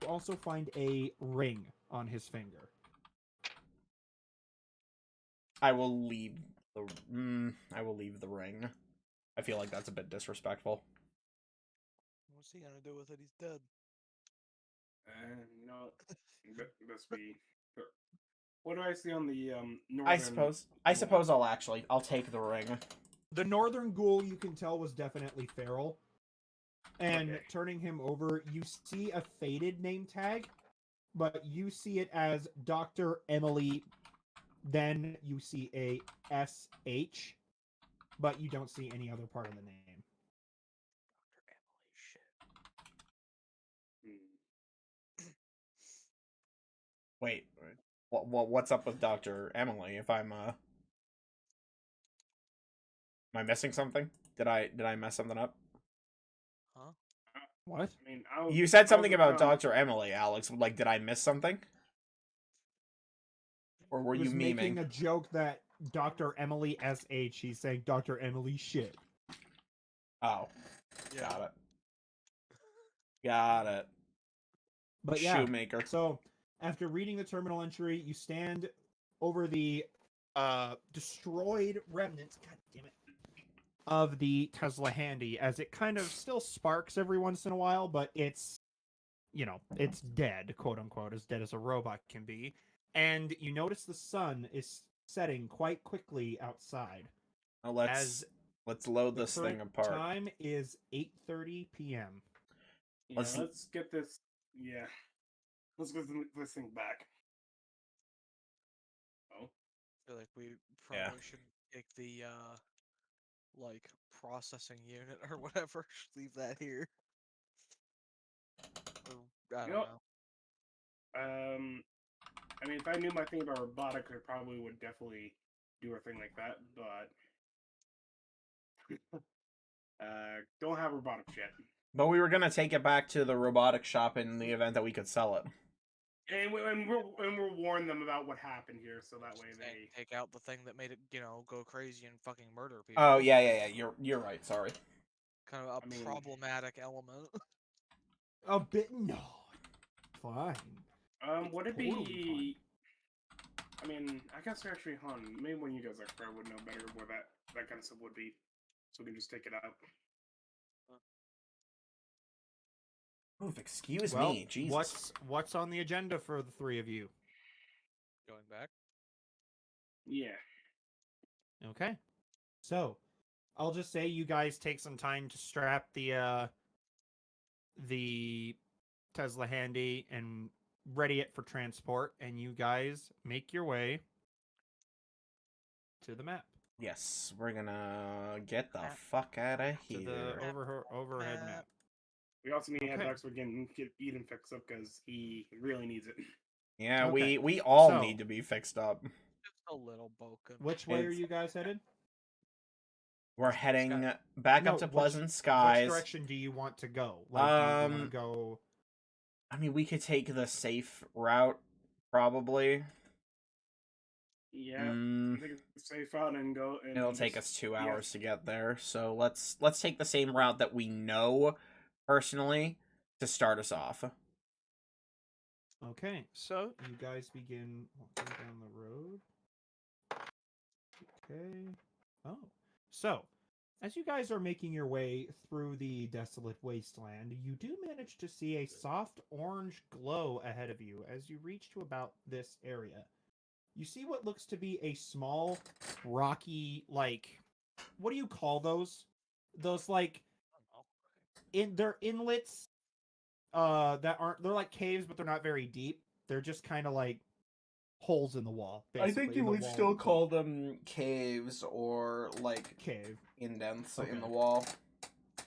You also find a ring on his finger. I will leave the I will leave the ring. I feel like that's a bit disrespectful. What's he gonna do with it? He's dead. you know, must be. What do I see on the northern? I suppose I'll take the ring. The northern ghoul, you can tell, was definitely feral. And Okay. turning him over, you see a faded name tag, but you see it as Dr. Emily. Then you see a SH, but you don't see any other part of the name. Dr. Emily, shit. Hmm. Wait, what's up with Dr. Emily? If I'm am I missing something? Did I mess something up? Huh? What? I mean, You said I something was about done. Dr. Emily, Alex. Like, did I miss something? Or were He you was making memeing? a joke that Dr. Emily SH, he's saying Dr. Emily shit. Oh, Yeah. got it. Got it. But yeah, Shoemaker. so after reading the terminal entry, you stand over the destroyed remnants, god damn it, of the Tesla handy, as it kind of still sparks every once in a while, but it's, you know, it's dead, quote unquote, as dead as a robot can be. And you notice the sun is setting quite quickly outside. Now As let's load the this current thing apart. time is 8:30 p.m. Yeah, let's get this. Yeah, let's get this thing back. Oh, I feel like we Yeah. probably should take the like processing unit or whatever. Just leave that here. Or I you don't know, know. I mean, if I knew my thing about robotics, I probably would definitely do a thing like that. But don't have robotics yet. But we were gonna take it back to the robotic shop in the event that we could sell it. And we'll warn them about what happened here, so that way And they. take out the thing that made it, go crazy and fucking murder people. Oh yeah. You're right. Sorry. Kind of a I mean- problematic element. A bit, no. Fine. Would it Totally be? I mean, I guess actually, maybe when you guys probably would know better where that kind of stuff would be, so we can just take it out. Oof, excuse Well, me, Jesus. what's on the agenda for the 3 of you? Going back. Yeah. Okay. So, I'll just say you guys take some time to strap the Tesla handy and ready it for transport, and you guys make your way to the map, Yes, we're gonna get the Map. fuck out of to here. the overhead map. Map. We also need to head Okay. back so we can get Eden fixed up because he really needs it. Yeah, Okay, we all so- need to be fixed up. Just a little broken. Which way are It's- you guys headed? We're heading back up to Pleasant Which Skies. direction do you want to go? Like, do you want to go? I mean, we could take the safe route, probably. Yeah, Mm, I think it's safe out and go. And it'll take just- us 2 yeah. hours to get there, so let's take the same route that we know personally to start us off. Okay, So, you guys begin walking down the road. Okay. Oh, so as you guys are making your way through the desolate wasteland, you do manage to see a soft orange glow ahead of you as you reach to about this area. You see what looks to be a small, rocky, like, what do you call those? Those like they're inlets that aren't, they're like caves, but they're not very deep. They're just kind of like holes in the wall. Basically, I think you in the would wall still of the call them caves or like cave. indents Okay. in the wall.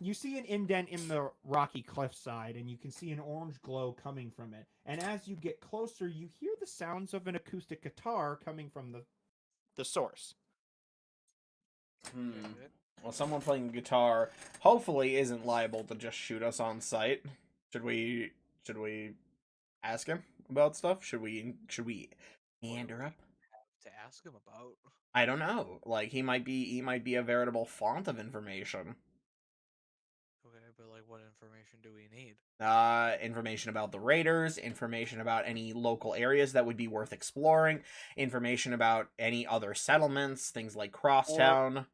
You see an indent in the rocky cliffside, and you can see an orange glow coming from it. And as you get closer, you hear the sounds of an acoustic guitar coming from the source. Okay. Well, someone playing guitar hopefully isn't liable to just shoot us on sight. Should we ask him about stuff? Should we meander up? To ask him about. I don't know. Like he might be a veritable font of information. Okay, but like, what information do we need? Information about the raiders, information about any local areas that would be worth exploring, information about any other settlements, things like Crosstown.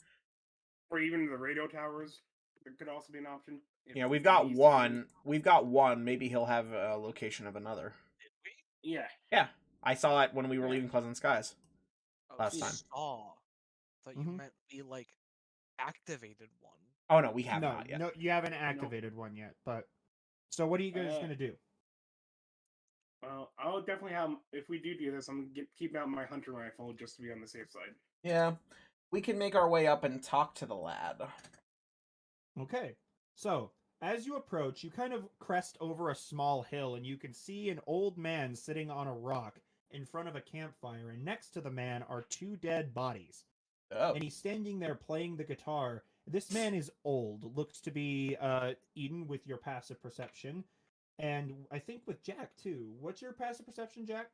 Or even the radio towers. That could also be an option. if- You know, we've if got he needs to one. We've got one. Maybe he'll have a location of another. Did we? Yeah. Yeah, I saw it when we were Yeah. leaving Pleasant Skies. Oh, Last you time. saw. Thought you Mhm. meant we like activated one. Oh no, we have no, not yet. no, you haven't activated one yet. But so, what are you guys gonna do? Well, I'll definitely have. If we do this, I'm gonna keep out my hunter rifle just to be on the safe side. Yeah, we can make our way up and talk to the lad. Okay, so as you approach, you kind of crest over a small hill, and you can see an old man sitting on a rock in front of a campfire, and next to the man are two dead bodies. Oh, And he's standing there playing the guitar. This man is old, looks to be Eden with your passive perception, and I think with Jack too. What's your passive perception, Jack?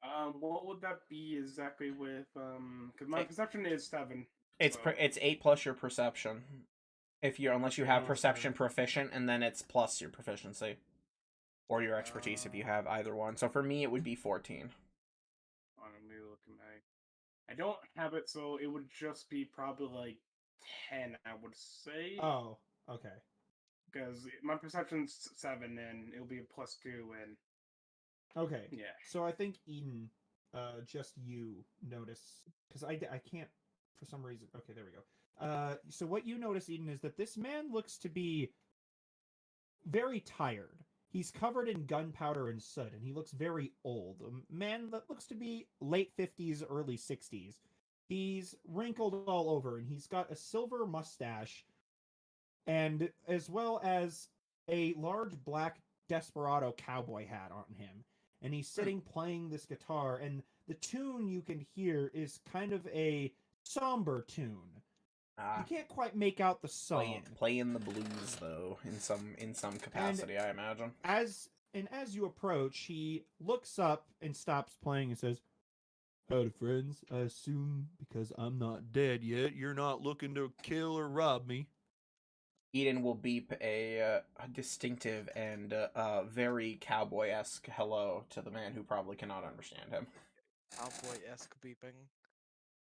What would that be exactly with Because my It- perception is 7. it's so- it's 8 plus your perception. Unless you have Oh, perception okay. proficient, and then it's plus your proficiency or your expertise if you have either one. So for me, it would be 14. Let me look at my. I don't have it, so it would just be probably like 10. I would say. Oh, okay. Because my perception's 7, and it'll be a +2, and Okay. yeah. So I think Eden, just you notice, because I can't for some reason. Okay, there we go. So what you notice, Eden, is that this man looks to be very tired. He's covered in gunpowder and soot, and he looks very old. A man that looks to be late 50s, early 60s. He's wrinkled all over, and he's got a silver mustache, and as well as a large black desperado cowboy hat on him. And he's sitting playing this guitar, and the tune you can hear is kind of a somber tune. You can't quite make out the song. Playing the blues though in some capacity, I imagine. As you approach, he looks up and stops playing and says, "Howdy, friends. I assume because I'm not dead yet, you're not looking to kill or rob me." Eden will beep a distinctive and very cowboy-esque hello to the man who probably cannot understand him. Cowboy-esque beeping.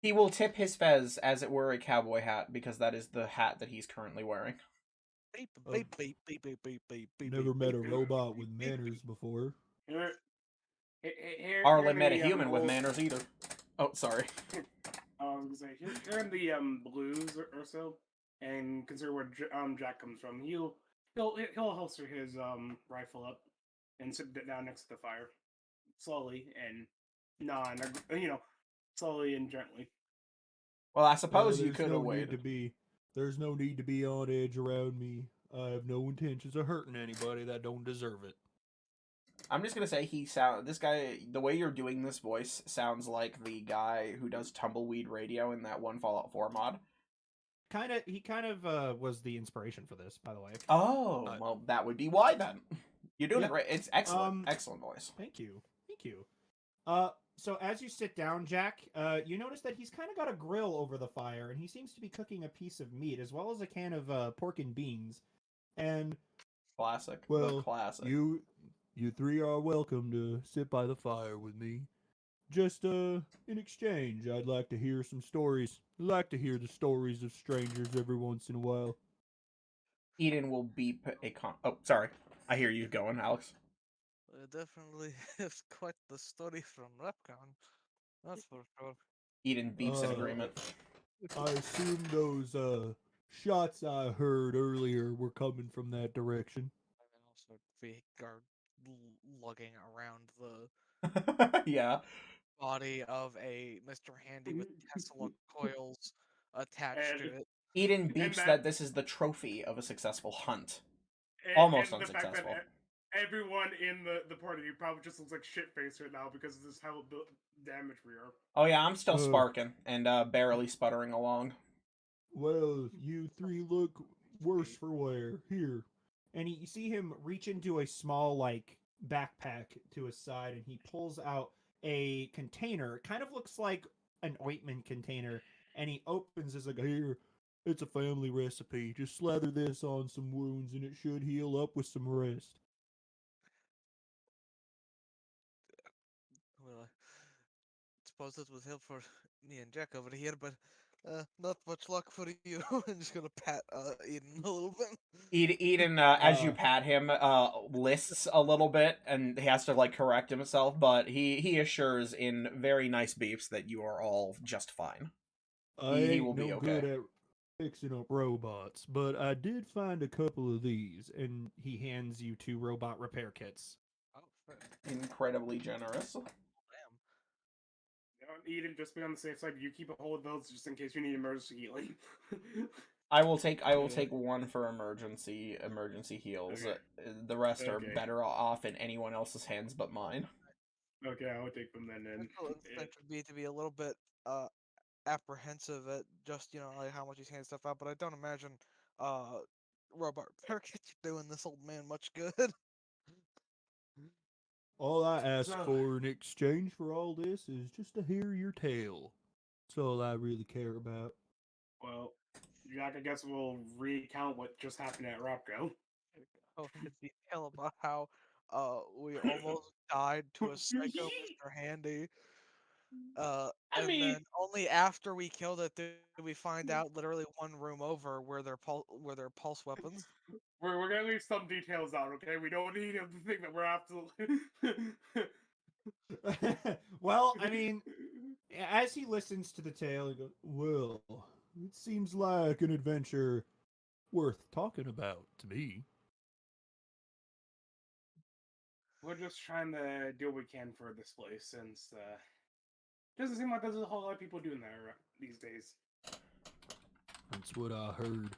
He will tip his fez as it were a cowboy hat because that is the hat that he's currently wearing. Beep, Oh. beep, beep, beep, beep, beep, beep, beep. Never beep, met a beep, robot beep, with beep, beep. manners before. Hardly met a human with manners either. Oh, sorry. I was gonna say here in the blues or so, and consider where Jack comes from. He'll holster his rifle up and sit down next to the fire, slowly and slowly and gently. Well, I suppose you could have waited. There's no need to be on edge around me. I have no intentions of hurting anybody that don't deserve it. I'm just gonna say this guy, the way you're doing this voice sounds like the guy who does Tumbleweed Radio in that one Fallout 4 mod. He kind of was the inspiration for this, by the way. Oh, well, that would be why then. You're doing Yep. great. It's excellent. Excellent voice. Thank you. So as you sit down, Jack, you notice that he's kind of got a grill over the fire, and he seems to be cooking a piece of meat as well as a can of pork and beans. And Classic. well, The classic. you three are welcome to sit by the fire with me. Just in exchange, I'd like to hear some stories. I like to hear the stories of strangers every once in a while. Eden will beep a Oh, sorry. I hear you going, Alex. Definitely is quite the story from REPCONN. That's for sure. Eden beeps in agreement. I assume those shots I heard earlier were coming from that direction. And also, we are lugging around the Yeah. body of a Mr. Handy with Tesla coils attached to And it. Eden and beeps that that this is the trophy of a successful hunt. and, Almost and the fact that unsuccessful. everyone in the party probably just looks like shit face right now because of this how damage we are. Oh yeah, I'm still sparking and barely sputtering along. Well, you three look worse for wear. Here. And you see him reach into a small, like, backpack to his side, and he pulls out a container. It kind of looks like an ointment container, and he opens it like, here, it's a family recipe. Just slather this on some wounds, and it should heal up with some rest. Well, I suppose it would help for me and Jack over here, but not much luck for you. I'm just gonna pat Eden a little bit. Eden, as you pat him, lists a little bit, and he has to like correct himself, but he assures in very nice beeps that you are all just fine. I He ain't will be no okay. good at fixing up robots, but I did find a couple of these, and he hands you 2 robot repair kits. Oh, fair. Incredibly generous. Damn. Eden, just be on the safe side. You keep a hold of those just in case you need emergency healing. I will take one for emergency heals. Okay. The rest are Okay. better off in anyone else's hands but mine. Okay, I will take them then. Initial instinct would be to be a little bit apprehensive at just like how much he's handing stuff out, but I don't imagine robot repair kits are doing this old man much good. All I ask So- for in exchange for all this is just to hear your tale. That's all I really care about. Well, Jack, I guess we'll recount what just happened at Rapco. Go into detail about how we almost died to a psycho Mr. Handy. And then only after we killed it did we find out literally one room over where they're pulse weapons. We're gonna leave some details out, okay? We don't need him to think that we're absolutely. Well, I mean, as he listens to the tale, he goes, well, it seems like an adventure worth talking about to me. We're just trying to do what we can for this place, since doesn't seem like there's a whole lot of people doing that these days. That's what I heard.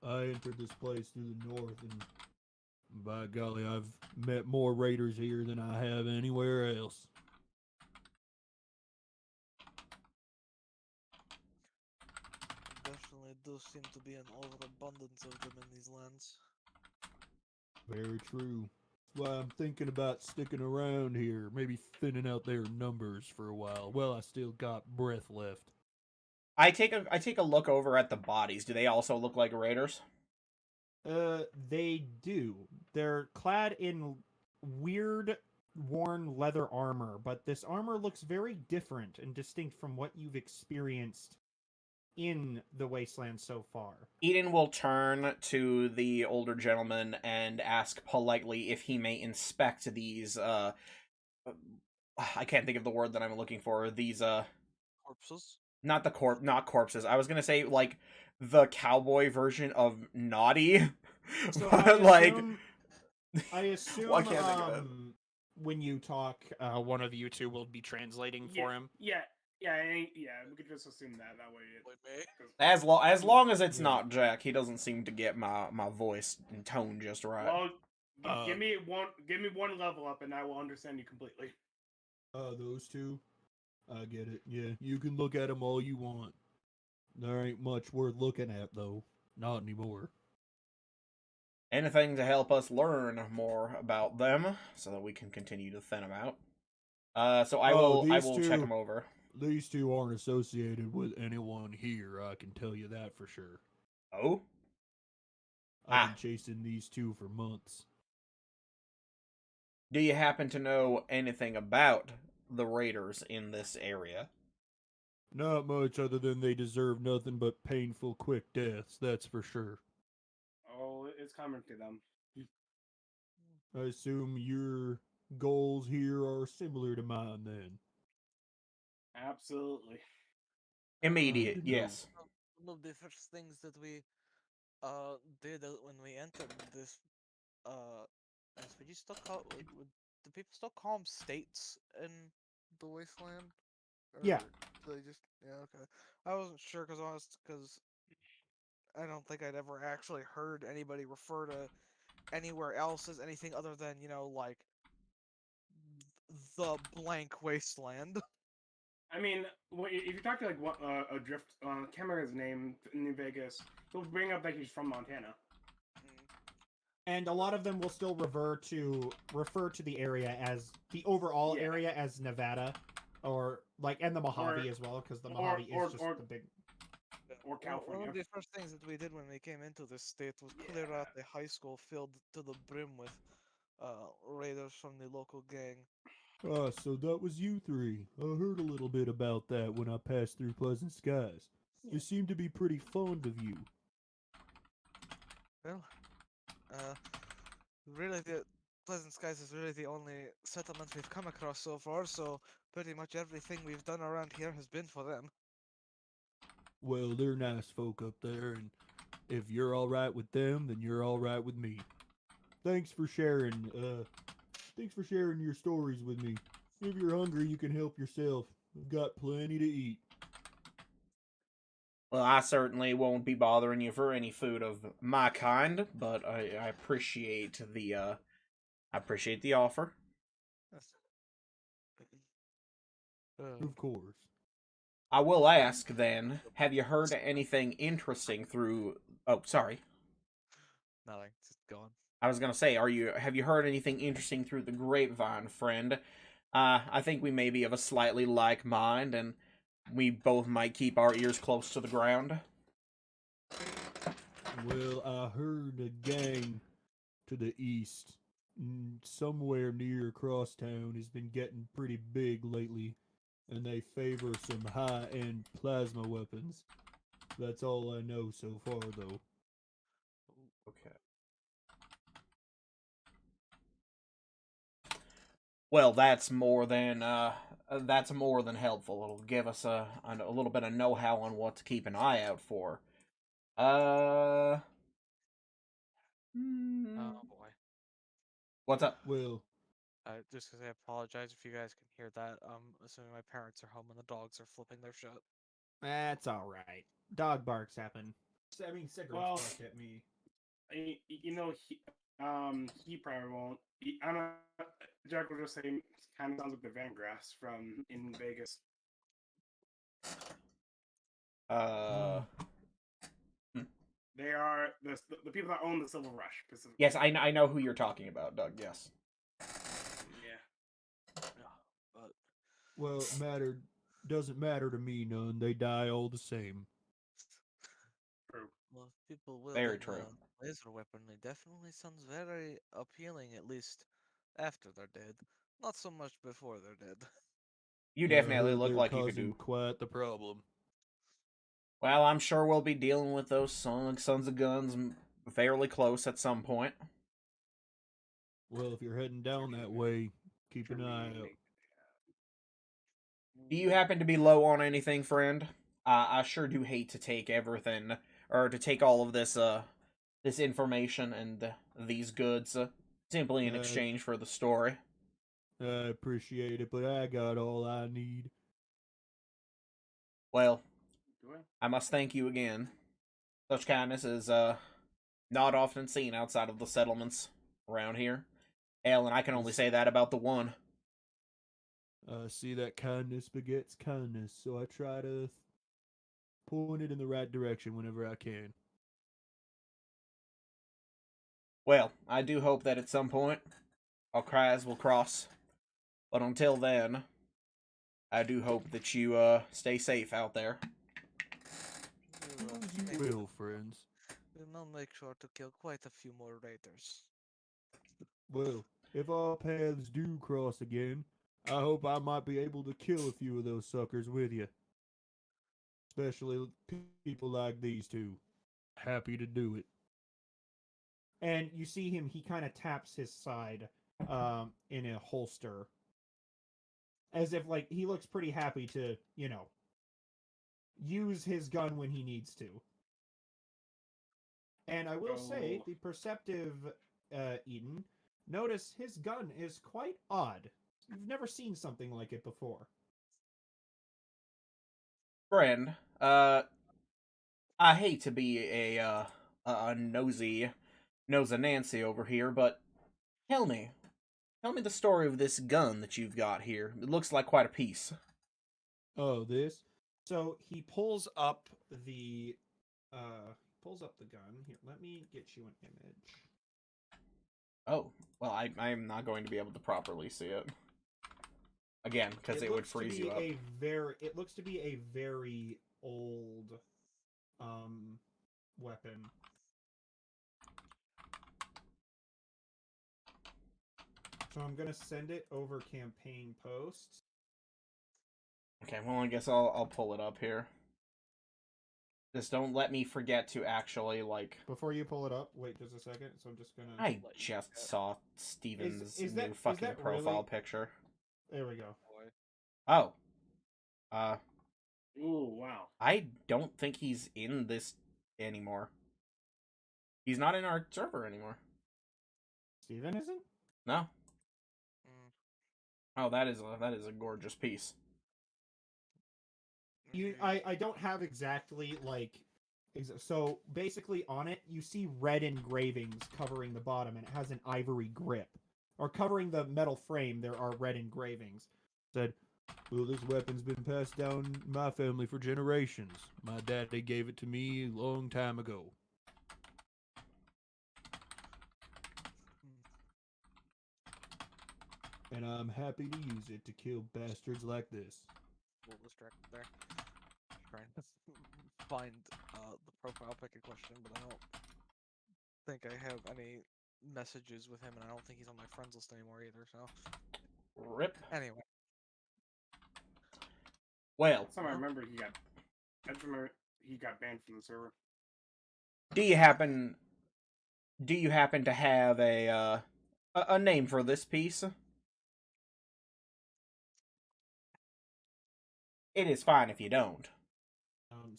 I entered this place through the north, and by golly, I've met more raiders here than I have anywhere else. Definitely does seem to be an overabundance of them in these lands. Very true. That's why I'm thinking about sticking around here, maybe thinning out their numbers for a while. Well, I still got breath left. I take a look over at the bodies. Do they also look like raiders? They do. They're clad in weird, worn leather armor, but this armor looks very different and distinct from what you've experienced in the wasteland so far. Eden will turn to the older gentleman and ask politely if he may inspect these I can't think of the word that I'm looking for. These Corpses? not corpses. I was going to say like the cowboy version of naughty. So But, I assume Why can't I think of it? when you talk, one of you two will be translating for him. Yeah, Yeah, we could just assume that way. Probably me. As long as it's Yeah. not Jack, he doesn't seem to get my voice and tone just right. Well, Uh, give me one level up, and I will understand you completely. those two. I get it. Yeah, you can look at them all you want. There ain't much worth looking at, though. Not anymore. Anything to help us learn more about them, so that we can continue to thin them out. So I will check them over. These two aren't associated with anyone here. I can tell you that for sure. Oh, I've ah. been chasing these two for months. Do you happen to know anything about the raiders in this area? Not much other than they deserve nothing but painful, quick deaths, that's for sure. Oh, it's coming to them. I assume your goals here are similar to mine then. Absolutely. Immediate, Good to know. yes. One of the first things that we did when we entered this would you still call would do people still call them states in the wasteland? Or Yeah. do they just okay. I wasn't sure because I don't think I'd ever actually heard anybody refer to anywhere else as anything other than, like the blank wasteland. I mean, if you talk to like a drift, can't remember his name in New Vegas, he'll bring up that he's from Montana. And a lot of them will still refer to the area as the overall Yeah. area as Nevada, or like and the Mojave as well, because the Mojave is just the big. Or One California. of the first things that we did when we came into this state was clear out the high school filled to the brim with raiders from the local gang. Ah, so that was you three. I heard a little bit about that when I passed through Pleasant Skies. They seem to be pretty fond of you. Well, uh, really the Pleasant Skies is really the only settlement we've come across so far, so pretty much everything we've done around here has been for them. Well, they're nice folk up there, and if you're all right with them, then you're all right with me. Thanks for sharing. Thanks for sharing your stories with me. If you're hungry, you can help yourself. I've got plenty to eat. Well, I certainly won't be bothering you for any food of my kind, but I appreciate the offer. Of course. I will ask then, have you heard anything interesting through oh, sorry. Nothing, just going. I was gonna say, have you heard anything interesting through the grapevine, friend? I think we may be of a slightly like mind, and we both might keep our ears close to the ground. Well, I heard a gang to the east, somewhere near Crosstown, has been getting pretty big lately, and they favor some high-end plasma weapons. That's all I know so far, though. Okay. Well, that's more than helpful. It'll give us a little bit of know-how on what to keep an eye out for. Uh, hmm, Oh boy. what's up? Well, Just because I apologize if you guys can hear that. Assuming my parents are home and the dogs are flipping their shit. that's all right. Dog barks happen. I mean, cigarettes Well, bark at me. He probably won't. I'm not. Jack will just say, kind of sounds like the Van Grass from in Vegas. Uh, hmm. They are the people that own the Silver Rush specifically. Yes, I know who you're talking about, Doug. Yes. Yeah. But Well, doesn't matter to me none. They die all the same. True. well, if people wielding Very true. a laser weapon, it definitely sounds very appealing. At least after they're dead, not so much before they're dead. You Yeah, I definitely heard look they're like you could causing do. quite the problem. Well, I'm sure we'll be dealing with those sons of guns fairly close at some point. Well, if you're heading down that way, keep an eye out. Do you happen to be low on anything, friend? I sure do hate to take everything, or to take all of this information and these goods simply in I, exchange for the story. I appreciate it, but I got all I need. Well, Do I? I must thank you again. Such kindness is not often seen outside of the settlements around here. Hell, and I can only say that about the one. See that kindness begets kindness, so I try to point it in the right direction whenever I can. Well, I do hope that at some point our cries will cross. But until then, I do hope that you stay safe out there. We'll, You make, will, friends. we'll now make sure to kill quite a few more raiders. Well, if our paths do cross again, I hope I might be able to kill a few of those suckers with you. Especially people like these two. Happy to do it. And you see him, he kind of taps his side in a holster. As if, like, he looks pretty happy to, use his gun when he needs to. And I will say, Oh. the perceptive Eden, notice his gun is quite odd. You've never seen something like it before. Friend, I hate to be a nosy Nancy over here, but tell me, tell me the story of this gun that you've got here. It looks like quite a piece. Oh, this? So he pulls up the gun. Here, let me get you an image. Oh, well, I'm not going to be able to properly see it. Again, because it would freeze you up. It looks to be a very old weapon. So I'm gonna send it over campaign posts. Okay, well, I guess I'll pull it up here. Just don't let me forget to actually, like... Before you pull it up, wait just a second. So I'm just gonna. I just saw Steven's Is new that fucking profile really? picture. There we go. Boy. Oh. Uh, Ooh, wow. I don't think he's in this anymore. He's not in our server anymore. Steven isn't? No. Mm, Oh, that is a gorgeous piece. I don't have exactly like. So basically, on it you see red engravings covering the bottom, and it has an ivory grip. Or covering the metal frame, there are red engravings. Said, well, this weapon's been passed down in my family for generations. My daddy gave it to me a long time ago. mm. And I'm happy to use it to kill bastards like this. A little distracted there. Trying to find the profile pic in question, but I don't think I have any messages with him, and I don't think he's on my friends list anymore either. So Rip. anyway, Well, Last time I remember I just remember he got banned from the server. do you happen to have a name for this piece? It is fine if you don't.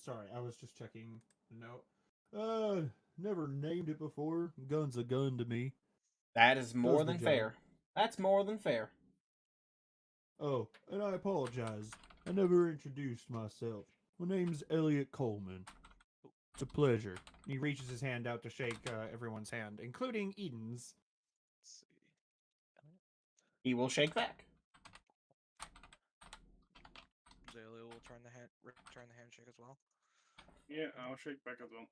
Sorry, I was just checking the note. Never named it before. Gun's a gun to me. That is more Does the than job. fair. That's more than fair. Oh, and I apologize. I never introduced myself. My name's Elliot Coleman. It's a pleasure. He reaches his hand out to shake everyone's hand, including Eden's. let's see. He will shake back. Zalea will return the handshake as well. Yeah, I'll shake back as well.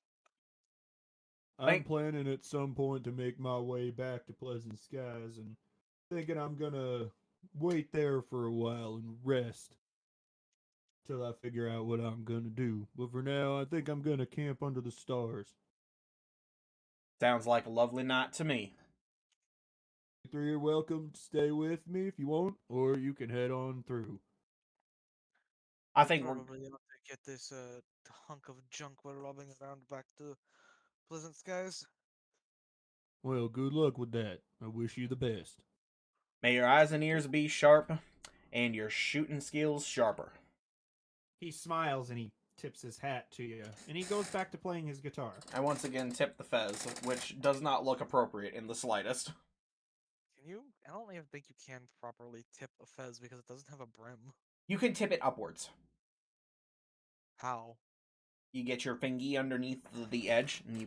I'm planning at some point to make my way back to Pleasant Skies and thinking I'm gonna wait there for a while and rest till I figure out what I'm gonna do. But for now, I think I'm gonna camp under the stars. Sounds like a lovely night to me. You three are welcome to stay with me if you want, or you can head on through. I think we're Probably have to get this hunk of junk we're robbing around back to Pleasant Skies. Well, good luck with that. I wish you the best. may your eyes and ears be sharp, and your shooting skills sharper. He smiles and he tips his hat to you, and he goes back to playing his guitar. I once again tip the fez, which does not look appropriate in the slightest. Can you? I don't even think you can properly tip a fez because it doesn't have a brim. You can tip it upwards. How? You get your fingy underneath the edge, and you Yeah,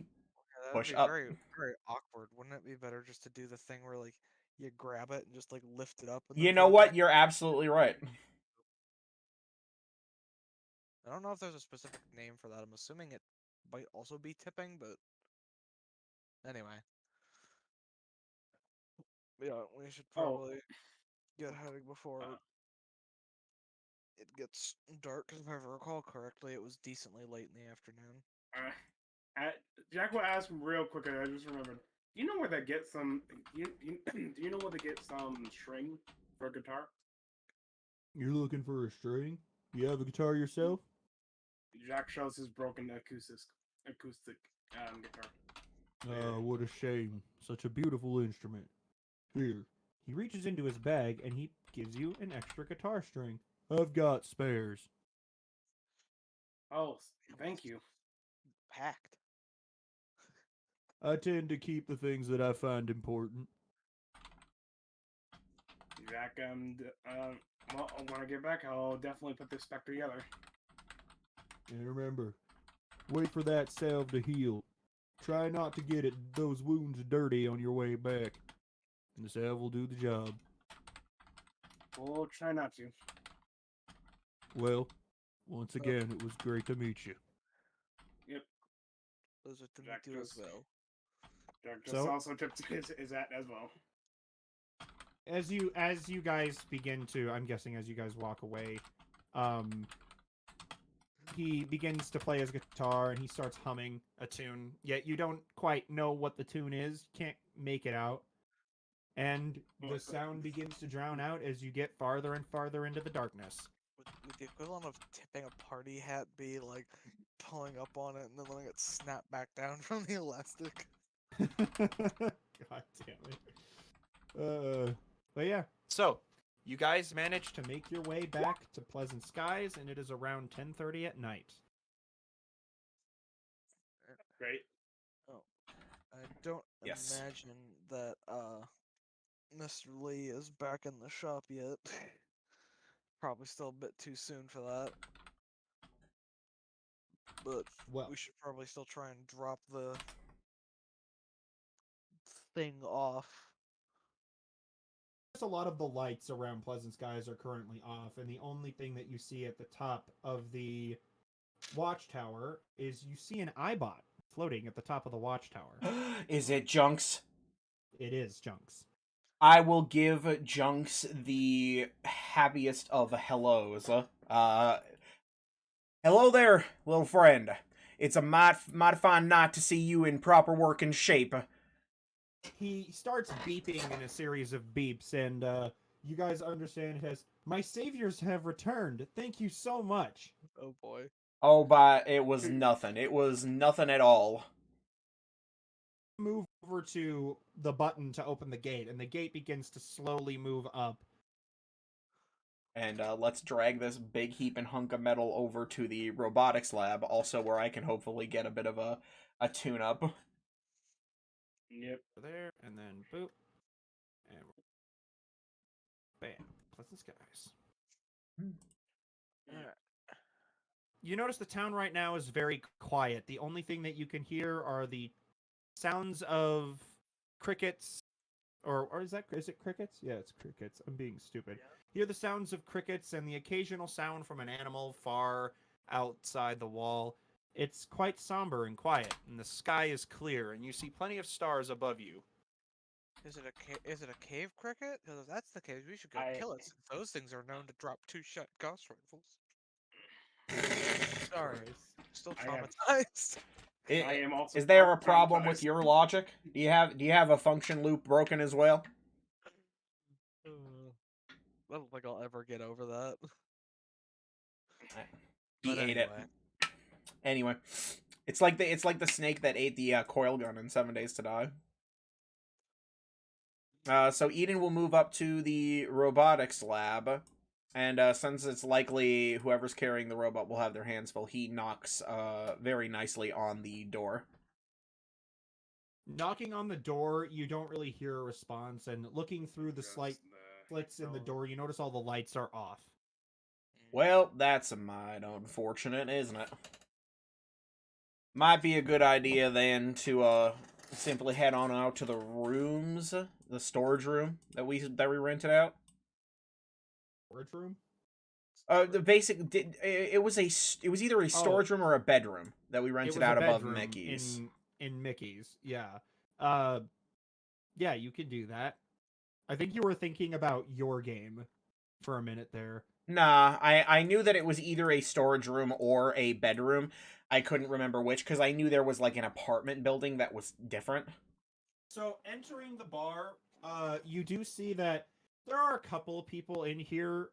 that would push be up. very, very awkward. Wouldn't it be better just to do the thing where like you grab it and just like lift it up and then You know drop it? what? You're absolutely right. I don't know if there's a specific name for that. I'm assuming it might also be tipping, but anyway. Yeah, we should Oh, probably get heading before uh, it gets dark. Because if I recall correctly, it was decently late in the afternoon. Jack will ask real quick. I just remembered. Do you know where they get some? Do you know where they get some string for a guitar? You're looking for a string? You have a guitar yourself? Jack shows his broken acoustic guitar. Oh, what a shame. Such a beautiful instrument. Here. He reaches into his bag and he gives you an extra guitar string. I've got spares. Oh, thank you. Packed. I tend to keep the things that I find important. Jack, well, when I get back, I'll definitely put this back together. And remember, wait for that salve to heal. Try not to get those wounds dirty on your way back. And the salve will do the job. We'll try not to. Well, once again, it was great to meet you. Yep. Those are to Jack meet you as just- well. Jack just So- also tipped his hat as well. As you guys begin to, I'm guessing as you guys walk away, he begins to play his guitar and he starts humming a tune. Yet you don't quite know what the tune is, can't make it out. And the sound begins to drown out as you get farther and farther into the darkness. Would the equivalent of tipping a party hat be like pulling up on it and then letting it snap back down from the elastic? God damn it. But yeah. So, you guys manage to make your way back to Pleasant Skies, and it is around 10:30 at night. Great. Oh, I don't Yes. imagine that Mr. Lee is back in the shop yet. Probably still a bit too soon for that. But Well, we should probably still try and drop the thing off. a lot of the lights around Pleasant Skies are currently off, and the only thing that you see at the top of the watchtower is you see an iBot floating at the top of the watchtower. Is it Junks? It is Junks. I will give Junks the happiest of hellos. Hello there, little friend. It's a mighty fine night to see you in proper working shape. He starts beeping in a series of beeps, and you guys understand it as, "My saviors have returned. Thank you so much." Oh boy. Oh, but it was nothing. It was nothing at all. Move over to the button to open the gate, and the gate begins to slowly move up. And let's drag this big heaping hunk of metal over to the robotics lab, also where I can hopefully get a bit of a tune-up. Yep. There, and then boop, and bam, Pleasant Skies. Alright. You notice the town right now is very quiet. The only thing that you can hear are the sounds of crickets, or is it crickets? Yeah, it's crickets. I'm being stupid. You hear the sounds of crickets and the occasional sound from an animal far outside the wall. It's quite somber and quiet, and the sky is clear, and you see plenty of stars above you. Is it a cave cricket? Because if that's the case, we should go kill it. Since those things are known to drop 2-shot gauss rifles. Sorry, still I have- traumatized. I am also Is there a problem traumatized. with your logic? Do you have a function loop broken as well? I don't think I'll ever get over that. He But ate anyway. it. Anyway, it's like the snake that ate the coil gun in 7 Days to Die. So Eden will move up to the robotics lab, and since it's likely whoever's carrying the robot will have their hands full, he knocks very nicely on the door. Knocking on the door, you don't really hear a response, and looking through the slight slits in the door, you notice all the lights are off. Well, that's a mite unfortunate, isn't it? Might be a good idea then to simply head on out to the rooms, the storage room that we rented out. Storage room? The basic it was either a storage room or a bedroom that we It rented was a out above bedroom Mickey's. in Mickey's. Yeah. Uh, yeah, you can do that. I think you were thinking about your game for a minute there. Nah, I knew that it was either a storage room or a bedroom. I couldn't remember which because I knew there was like an apartment building that was different. So entering the bar, you do see that there are a couple of people in here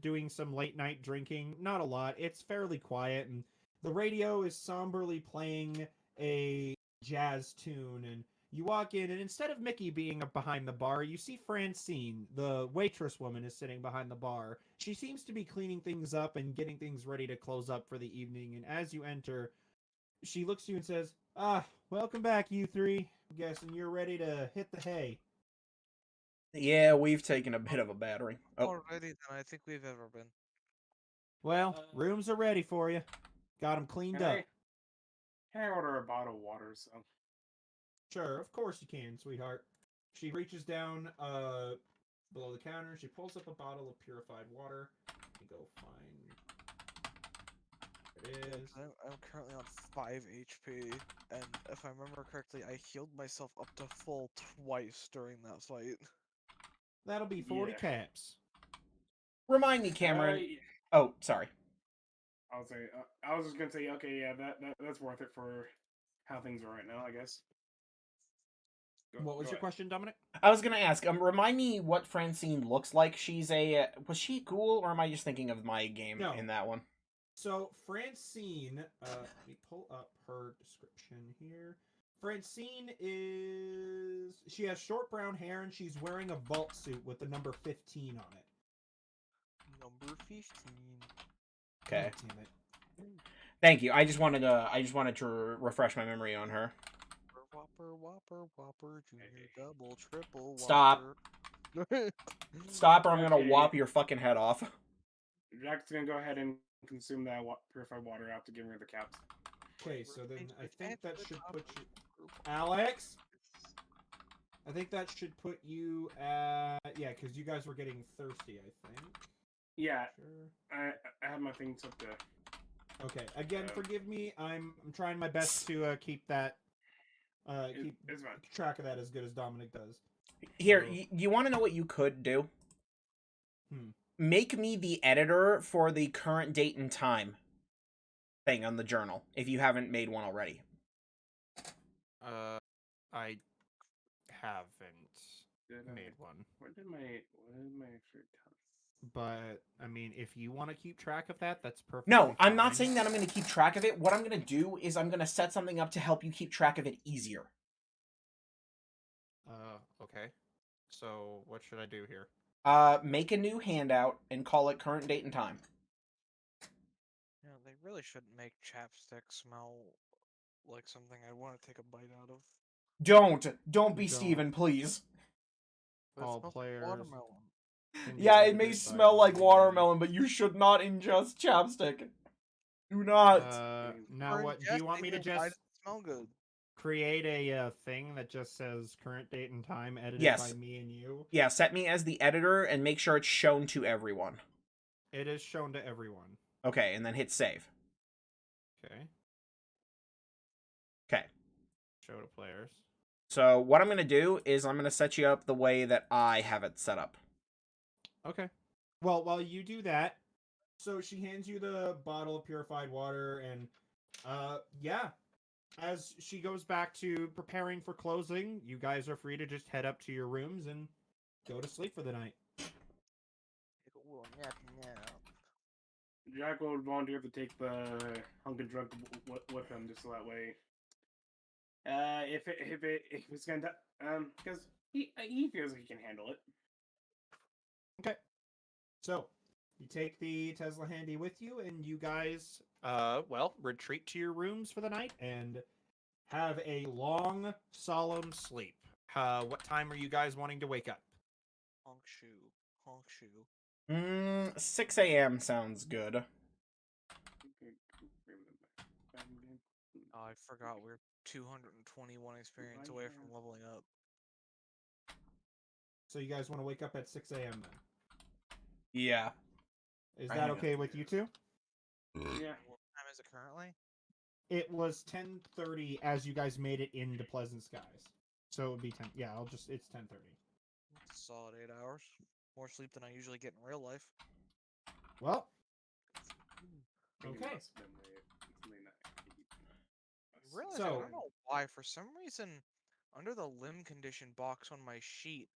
doing some late night drinking. Not a lot. It's fairly quiet, and the radio is somberly playing a jazz tune. And you walk in, and instead of Mickey being behind the bar, you see Francine, the waitress woman, is sitting behind the bar. She seems to be cleaning things up and getting things ready to close up for the evening. And as you enter, she looks at you and says, "Ah, welcome back, you three. I'm guessing you're ready to hit the hay." Yeah, we've taken a bit of a battering. Oh, More ready than I think we've ever been. Well, rooms are ready for you. Got them cleaned Can up. I order a bottle of water? So Sure, of course you can, sweetheart. She reaches down below the counter. She pulls up a bottle of purified water. Let me go find. It is. I'm currently on 5 HP, and if I remember correctly, I healed myself up to full twice during that fight. That'll be 40 Yeah. caps. remind me, Cameron. Oh, sorry. I was just gonna say, okay, yeah, that's worth it for how things are right now, I guess. What was your question, Dominic? I was gonna ask. Remind me what Francine looks like. She's a was she a ghoul, or am I just thinking of my game No. in that one? So Francine, let me pull up her description here. Francine she has short brown hair and she's wearing a vault suit with the number 15 on it. Number 15. Okay. Oh, damn it. Thank you. I just wanted to refresh my memory on her. Whopper, junior, double, triple, Stop. Whopper. Stop, or I'm gonna Okay. whop your fucking head off. Jack's gonna go ahead and consume that purified water after giving her the caps. Okay, so then I think that should put you... Alex? I think that should put you at... Yeah, because you guys were getting thirsty, I think. Yeah, Sure. I have my things up there. Okay, again, forgive me. I'm trying my best to keep that... keep It's fine. track of that as good as Dominic does. Here, So- you want to know what you could do? Hmm. Make me the editor for the current date and time thing on the journal, if you haven't made one already. I haven't Did I- made one. What did my extra time? But, I mean, if you want to keep track of that, that's perfect. No, I'm not saying that I'm going to keep track of it. What I'm going to do is I'm going to set something up to help you keep track of it easier. Okay. So, what should I do here? Make a new handout and call it current date and time. Yeah, they really shouldn't make chapstick smell like something I want to take a bite out of. Don't be Don't. Steven, please. But it All smells like players. watermelon. Can be Yeah, it may edited by smell like me. watermelon, but you should not ingest chapstick. Do not. Now For what? Do you want me to ingesting, why just does it smell good? create a thing that just says current date and time edited Yes. by me and you? Yeah, set me as the editor and make sure it's shown to everyone. It is shown to everyone. Okay, and then hit save. Okay. Okay. Show to players. So what I'm going to do is I'm going to set you up the way that I have it set up. Okay. Well, while you do that, so she hands you the bottle of purified water, and yeah. As she goes back to preparing for closing, you guys are free to just head up to your rooms and go to sleep for the night. Take a little nappy nap. Jack will volunteer to take the hunk and drunk with him, just so that way. If it's gonna because he feels he can handle it. Okay. So, you take the Tesla Handy with you, and you guys, well, retreat to your rooms for the night and have a long, solemn sleep. What time are you guys wanting to wake up? Honk shoe. Honk shoe. 6 a.m. sounds good. Okay, back again. Oh, I forgot we're 221 experience away from leveling up. So you guys want to wake up at 6 a.m. then? Yeah. Is I that think okay with you two? Yeah. What time is it currently? It was 10:30 as you guys made it into Pleasant Skies. So it would be 10. Yeah, it's 10:30. It's a solid 8 hours. More sleep than I usually get in real life. Well, I think it okay. must have been late. It's late night. I realize I So- don't know why. For some reason, under the limb condition box on my sheet,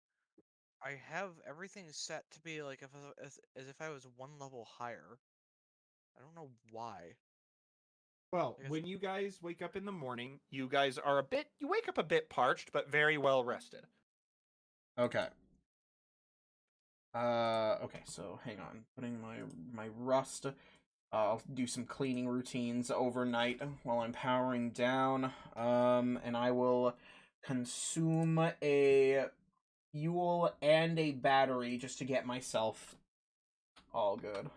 I have everything set to be like as if I was one level higher. I don't know why. Well, I guess When you guys wake up in the morning, you guys are you wake up a bit parched, but very well rested. Okay. Okay, so hang on. Putting my rust. I'll do some cleaning routines overnight while I'm powering down. And I will consume a fuel and a battery just to get myself all good.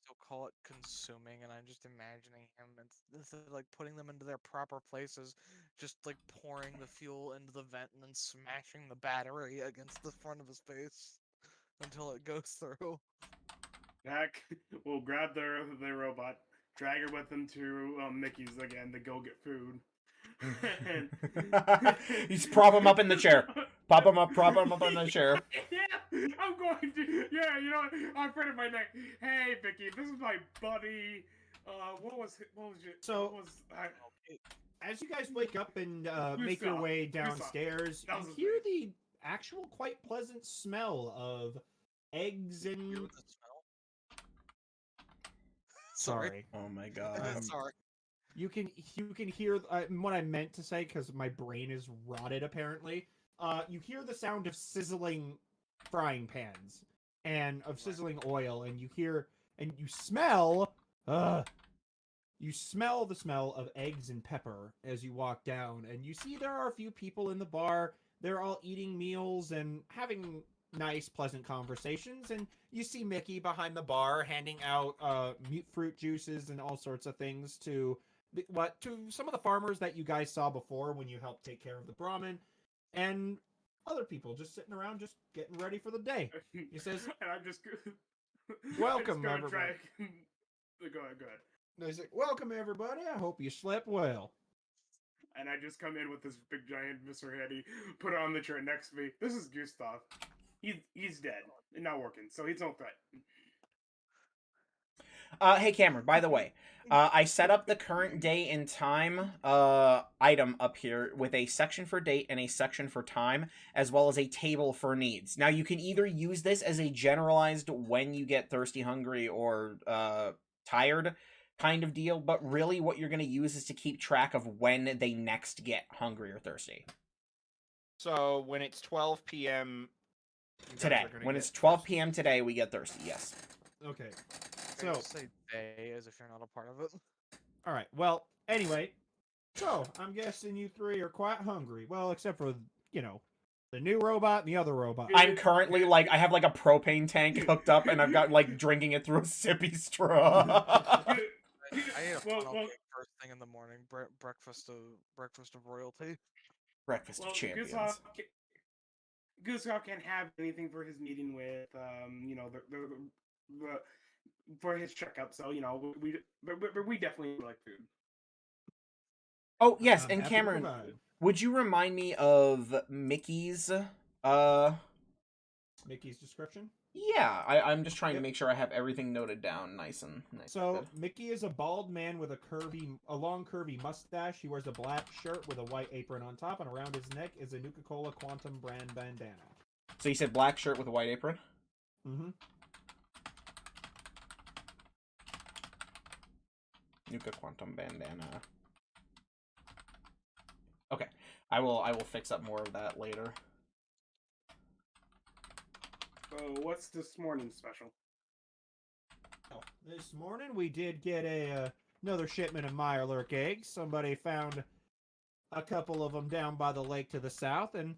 still call it consuming, and I'm just imagining him instead of like putting them into their proper places, just like pouring the fuel into the vent and then smashing the battery against the front of his face until it goes through. Jack will grab their robot, drag her with them to Mickey's again to go get food. And You just prop him up in the chair. Prop him up in the chair. Yeah, I'm going to. Yeah, you know, I'm afraid of my neck. Hey, Vicky, this is my buddy. What was it? So- what was I? As you guys wake up and You make your suck. way You suck. downstairs, That you was his hear the actual quite pleasant smell of eggs You and. with the smell? Sorry. Oh my god. Sorry. You can hear what I meant to say because my brain is rotted apparently. You hear the sound of sizzling frying pans and of sizzling oil, and you smell. You smell the smell of eggs and pepper as you walk down, and you see there are a few people in the bar. They're all eating meals and having nice, pleasant conversations, and you see Mickey behind the bar handing out mute fruit juices and all sorts of things to some of the farmers that you guys saw before when you helped take care of the Brahmin, and other people just sitting around, just getting ready for the day. He says, and I'm just. "Welcome, I just everybody." Go ahead, go ahead. He's like, "Welcome, everybody. I hope you slept well." And I just come in with this big giant Mr. Hetty, put it on the chair next to me. This is Gustav. He's dead and not working, so he's no threat. Hey Cameron, by the way, I set up the current day and time item up here with a section for date and a section for time, as well as a table for needs. Now you can either use this as a generalized when you get thirsty, hungry, or tired kind of deal, but really what you're going to use is to keep track of when they next get hungry or thirsty. So when it's 12 p.m. you guys Today. are gonna When get it's 12 thirsty. p.m. today, we get thirsty, yes. Okay. So So, say they as if you're not a part of it. all right. Well, anyway, so I'm guessing you three are quite hungry. Well, except for the new robot and the other robot. I'm currently I have like a propane tank hooked up and I've got like drinking it through a sippy straw. I ate a Well, funnel well- cake first thing in the morning. Breakfast of royalty. Breakfast Well, of champions. Gustav can't have anything for his meeting with, the for his checkup. So but we definitely like food. Oh yes, I'm and happy to Cameron, provide. would you remind me of Mickey's Mickey's description. yeah, I'm just trying to Yep. make sure I have everything noted down nice and So good. Mickey is a bald man with a long curvy mustache. He wears a black shirt with a white apron on top, and around his neck is a Nuka-Cola Quantum brand bandana. So you said black shirt with a white apron? Mm-hmm. Nuka Quantum bandana. Okay. I will fix up more of that later. So what's this morning's special? This morning we did get another shipment of Mirelurk eggs. Somebody found a couple of them down by the lake to the south, and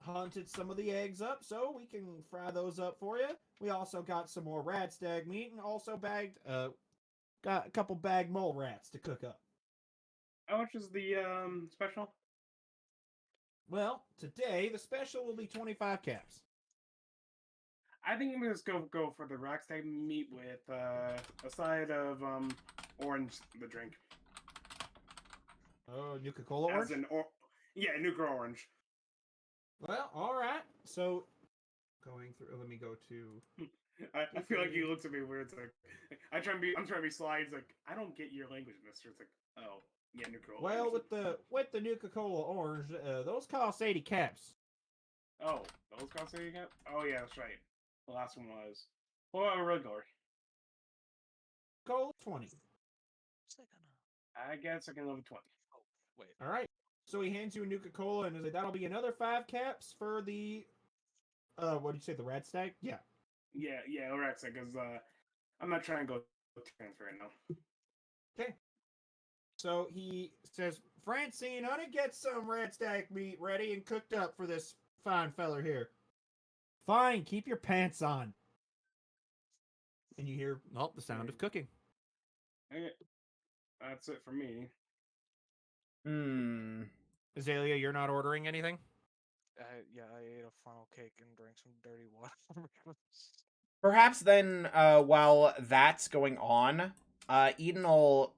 hunted some of the eggs up, so we can fry those up for you. We also got some more rat stag meat, and also got a couple bagged mole rats to cook up. How much is the special? Well, today the special will be 25 caps. I think I'm gonna just go for the rock stag meat with a side of orange, the drink. Oh, Nuka-Cola As orange? in yeah, Nuka orange. Well, all right. So, going through, let me go to. I feel like he looks at me weird. It's like I'm trying to be sly. It's like I don't get your language, Mister. It's like, oh yeah, Nuka Well, orange. with the Nuka-Cola orange, those cost 80 caps. Oh, those cost you got? Oh yeah, that's right. The last one was. What about a regular? Cola 20. I guess I can live with 20. Oh, wait. All right. So he hands you a Nuka-Cola and is like, that'll be another 5 caps for the. What did you say? The rat stag? Yeah. Yeah, Alexa, because I'm not trying to go transfer right now. Okay. So he says, Francine, honey, get some rat stag meat ready and cooked up for this fine feller here. Fine, keep your pants on. And you hear, well, the sound of cooking. Okay. That's it for me. Azalea, you're not ordering anything? Yeah, I ate a funnel cake and drank some dirty water. Perhaps then, while that's going on, Eden will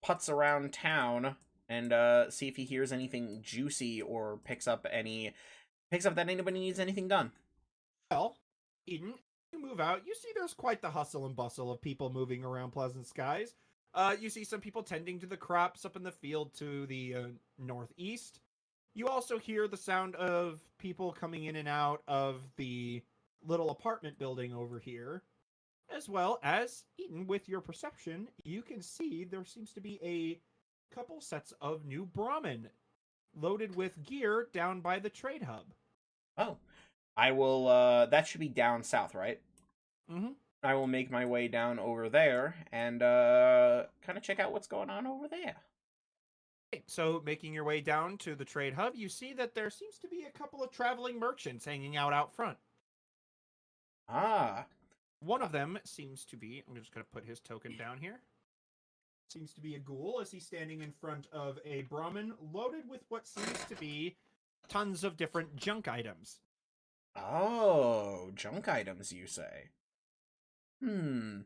putz around town and see if he hears anything juicy or picks up that anybody needs anything done. Well, Eden, you move out. You see there's quite the hustle and bustle of people moving around Pleasant Skies. You see some people tending to the crops up in the field to the northeast. You also hear the sound of people coming in and out of the little apartment building over here. As well as, Eden, with your perception, you can see there seems to be a couple sets of new Brahmin loaded with gear down by the trade hub. Oh, I will, that should be down south, right? Mm-hmm. I will make my way down over there and, kind of check out what's going on over there. So, making your way down to the trade hub, you see that there seems to be a couple of traveling merchants hanging out front. Ah, One of them seems to be, I'm just going to put his token down here. Seems to be a ghoul as he's standing in front of a Brahmin loaded with what seems to be Tons of different junk items. oh, junk items, you say? Eden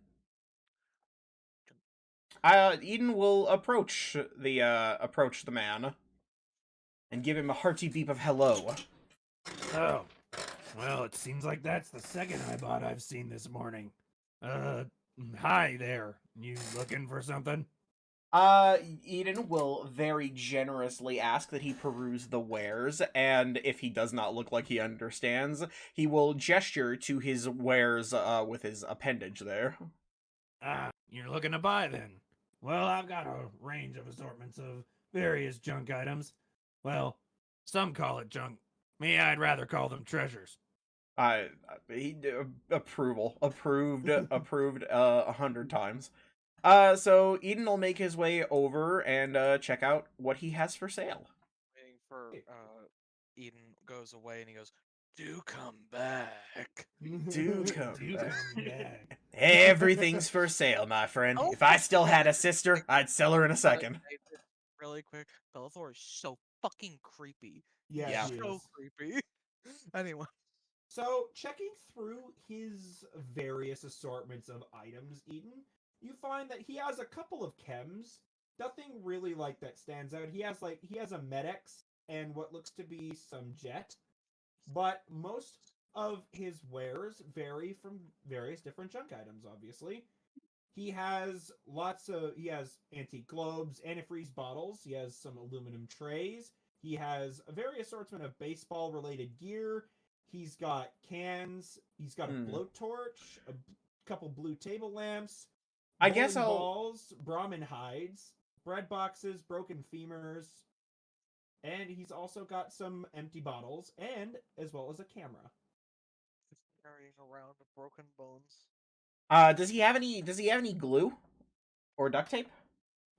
will approach the man and give him a hearty beep of hello. Oh, well, it seems like that's the second Ibot I've seen this morning. Hi there. You looking for something? Eden will very generously ask that he peruse the wares, and if he does not look like he understands, he will gesture to his wares, with his appendage there. Ah, you're looking to buy then. Well, I've got a range of assortments of various junk items. Well, some call it junk. Me, I'd rather call them treasures. Approved 100 times. So Eden will make his way over and check out what he has for sale. Waiting for Eden goes away and he goes, "Do come back." Do come back. back. Everything's for sale, my friend. Oh If I my still God. had a sister, I'd sell her in a second. Really quick, Bellathor is so fucking creepy. Yeah, Yeah. he So is. creepy. Anyway, So, checking through his various assortments of items, Eden, you find that he has a couple of chems. Nothing really like that stands out. He has a Medex and what looks to be some jet, but most of his wares vary from various different junk items, obviously. He has antique globes, antifreeze bottles, he has some aluminum trays, he has a very assortment of baseball related gear, he's got cans, he's got a blowtorch, a couple blue table lamps, I bowling guess I'll. balls, Brahmin hides, bread boxes, broken femurs, and he's also got some empty bottles and as well as a camera. just carrying around broken bones. Does he have any? Does he have any glue or duct tape?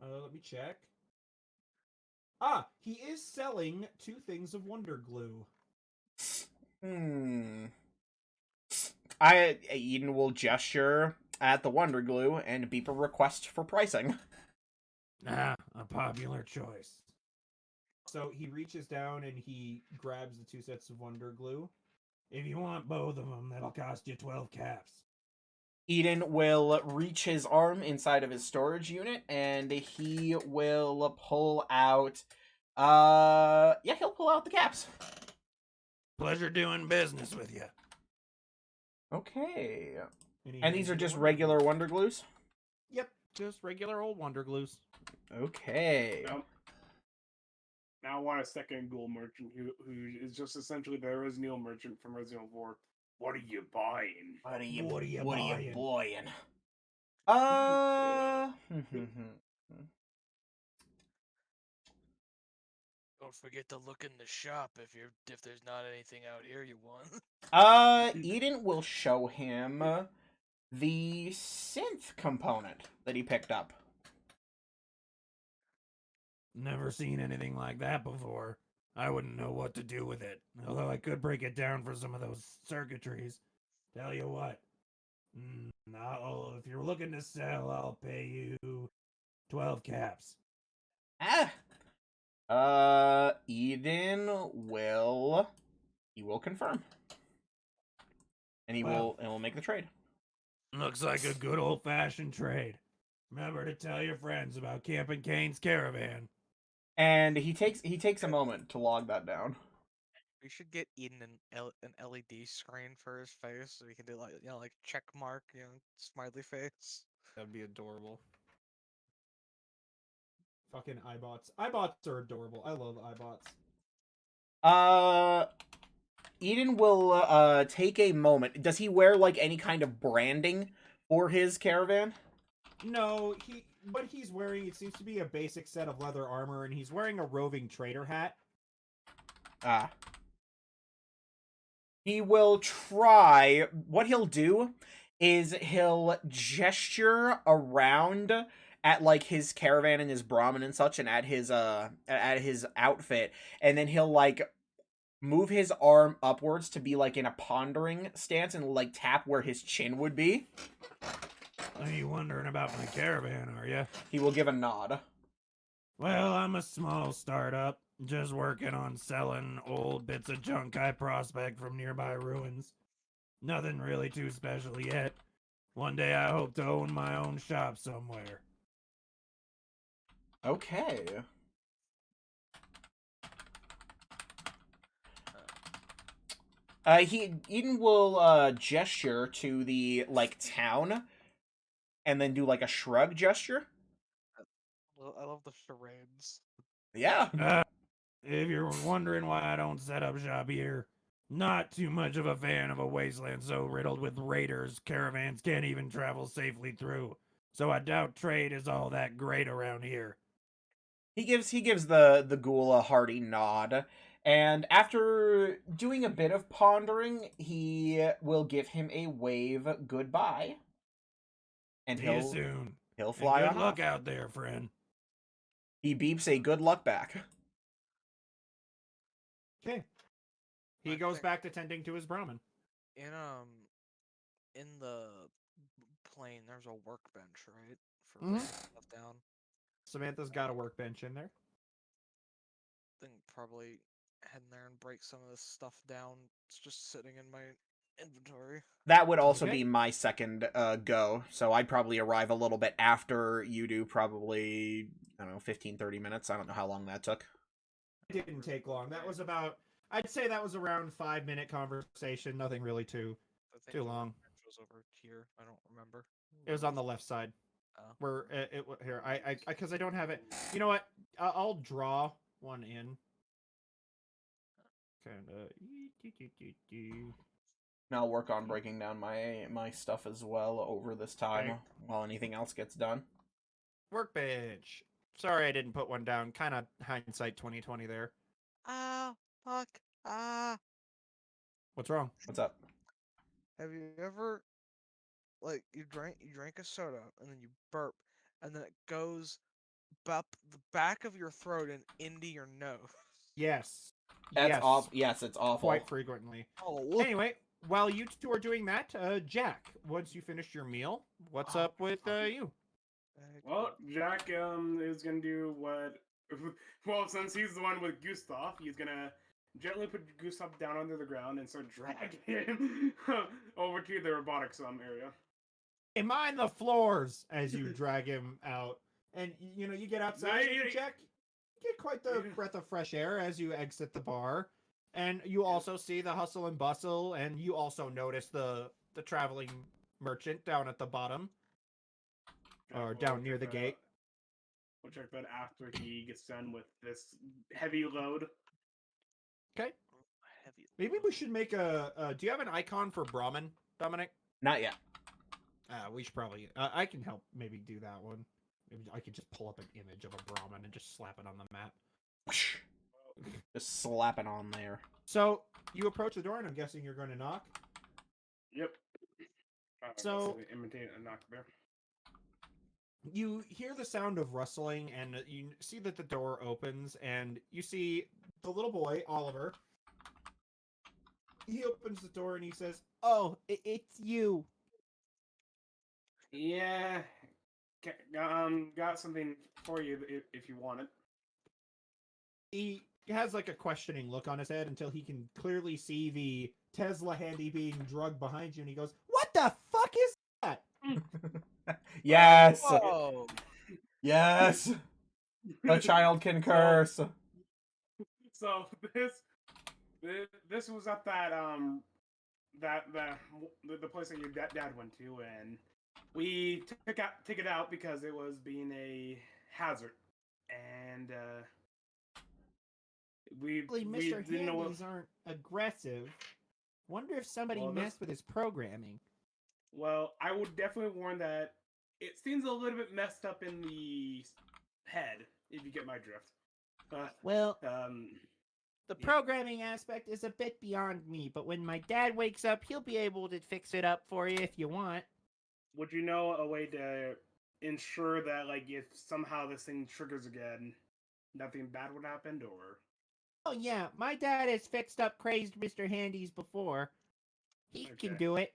Let me check. Ah, he is selling 2 things of wonder glue. Eden will gesture at the Wonder Glue and beep a request for pricing. Ah, a popular choice. So he reaches down and he grabs the 2 sets of Wonder Glue. If you want both of them, that'll cost you 12 caps. Eden will reach his arm inside of his storage unit and he will pull out he'll pull out the caps. Pleasure doing business with you. Okay. he And hands these are you the just Wonder regular Glues. Wonder Glues? Yep, just regular old Wonder Glues. Okay. Now, now I want a second ghoul merchant who is just essentially the Resident Evil merchant from Resident Evil 4. What are you buying? What are you buying? buying? Don't forget to look in the shop if there's not anything out here you want. Eden will show him the synth component that he picked up. Never seen anything like that before. I wouldn't know what to do with it, although I could break it down for some of those circuitries. Tell you what, if you're looking to sell, I'll pay you 12 caps. Eden will confirm. And he will make the trade. Looks like a good old-fashioned trade. Remember to tell your friends about Campin' Kane's caravan. And he takes a moment to log that down. We should get Eden an LED screen for his face so he can do like check mark, smiley face. That'd be adorable. Fucking iBots. iBots are adorable. I love iBots. Eden will take a moment. Does he wear like any kind of branding for his caravan? No, what he's wearing, it seems to be a basic set of leather armor, and he's wearing a roving trader hat. He will try. What he'll do is he'll gesture around at like his caravan and his Brahmin and such, and at his outfit, and then he'll like move his arm upwards to be like in a pondering stance and like tap where his chin would be. Are you wondering about my caravan, are you? He will give a nod. Well, I'm a small startup, just working on selling old bits of junk I prospect from nearby ruins. Nothing really too special yet. One day I hope to own my own shop somewhere. Okay. Eden will gesture to the like town, and then do like a shrug gesture. I love the charades. Yeah. If you're wondering why I don't set up shop here, not too much of a fan of a wasteland so riddled with raiders caravans can't even travel safely through. So I doubt trade is all that great around here. He gives the ghoul a hearty nod, and after doing a bit of pondering, he will give him a wave goodbye. And See you soon. He'll fly and on good luck off. out there, friend. He beeps a good luck back. Okay. He goes back to tending to his Brahmin. In the plane, there's a workbench, right, for Mhm. laying stuff down. Samantha's got a workbench in there. Then probably head in there and break some of this stuff down. It's just sitting in my inventory. That would also Okay. be my second go, so I'd probably arrive a little bit after you do, probably, I don't know, 15, 30 minutes. I don't know how long that took. It didn't take long. That was about, I'd say that was around 5-minute conversation. Nothing really too long. It was over here. I don't remember. It was on the left side. Oh. Where here I because I don't have it. You know what? I'll draw one in. Kinda. And I'll work on breaking down my stuff as well over this time, Okay. while anything else gets done. Workbench. Sorry, I didn't put one down. Kind of hindsight 2020 there. Ah, fuck. Ah. What's wrong? What's up? Have you ever, like, you drank a soda and then you burp, and then it goes up the back of your throat and into your nose? Yes. That's Yes, awful. Yes, it's awful. quite frequently. Oh, look. Anyway, while you two are doing that, Jack, once you finish your meal, what's Oh, up with you? Well, Jack is gonna do what. Well, since he's the one with Gustav, he's gonna gently put Gustav down under the ground and start dragging him over to the robotics area. Hey, mind the floors as you drag him out. And you get outside and Jack, you get quite the breath of fresh air as you exit the bar. And you also see the hustle and bustle, and you also notice the traveling merchant down at the bottom. Or down near the gate. We'll check that after he gets done with this heavy load. Okay. Heavy. Maybe we should make a do you have an icon for Brahmin, Dominic? Not yet. We should probably I can help maybe do that one. Maybe I could just pull up an image of a Brahmin and just slap it on the map. Just slap it on there. So you approach the door, and I'm guessing you're going to knock. Yep. So imitate a knock there. you hear the sound of rustling, and you see that the door opens, and you see the little boy Oliver. He opens the door and he says, "Oh, it's you." Yeah. Got something for you if you want it. He has like a questioning look on his head until he can clearly see the Tesla handy being drugged behind you, and he goes, "What the fuck is that?" Yes. Whoa. Yes. The child can curse. So this was at that the place that your dad went to, and we took it out because it was being a hazard, and Really, we Mr. didn't know what. Handies aren't aggressive. Wonder if somebody Well, messed with his programming. Well, I would definitely warn that it seems a little bit messed up in the head, if you get my drift. Well, yeah. the programming aspect is a bit beyond me, but when my dad wakes up, he'll be able to fix it up for you if you want. Would you know a way to ensure that, like, if somehow this thing triggers again, nothing bad would happen, or? Oh yeah, my dad has fixed up crazed Mr. Handies before. He can Okay. do it.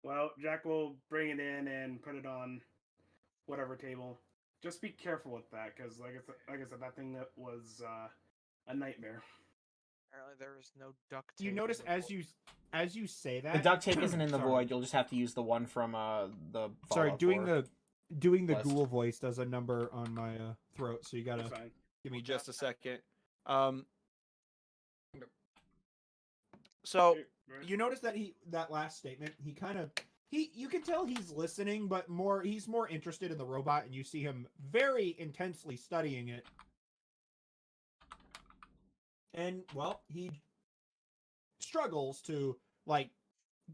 Well, Jack will bring it in and put it on whatever table. Just be careful with that, because like I said, that thing that was a nightmare. Apparently there is no duct tape. You notice as you say that The duct tape isn't in the sorry. void. You'll just have to use the one from the. Sorry, Fallout doing 4. the list. ghoul voice does a number on my throat, so you gotta That's fine. Give me just a second. So you notice that that last statement, you can tell he's listening, but he's more interested in the robot, and you see him very intensely studying it. And well, he struggles to like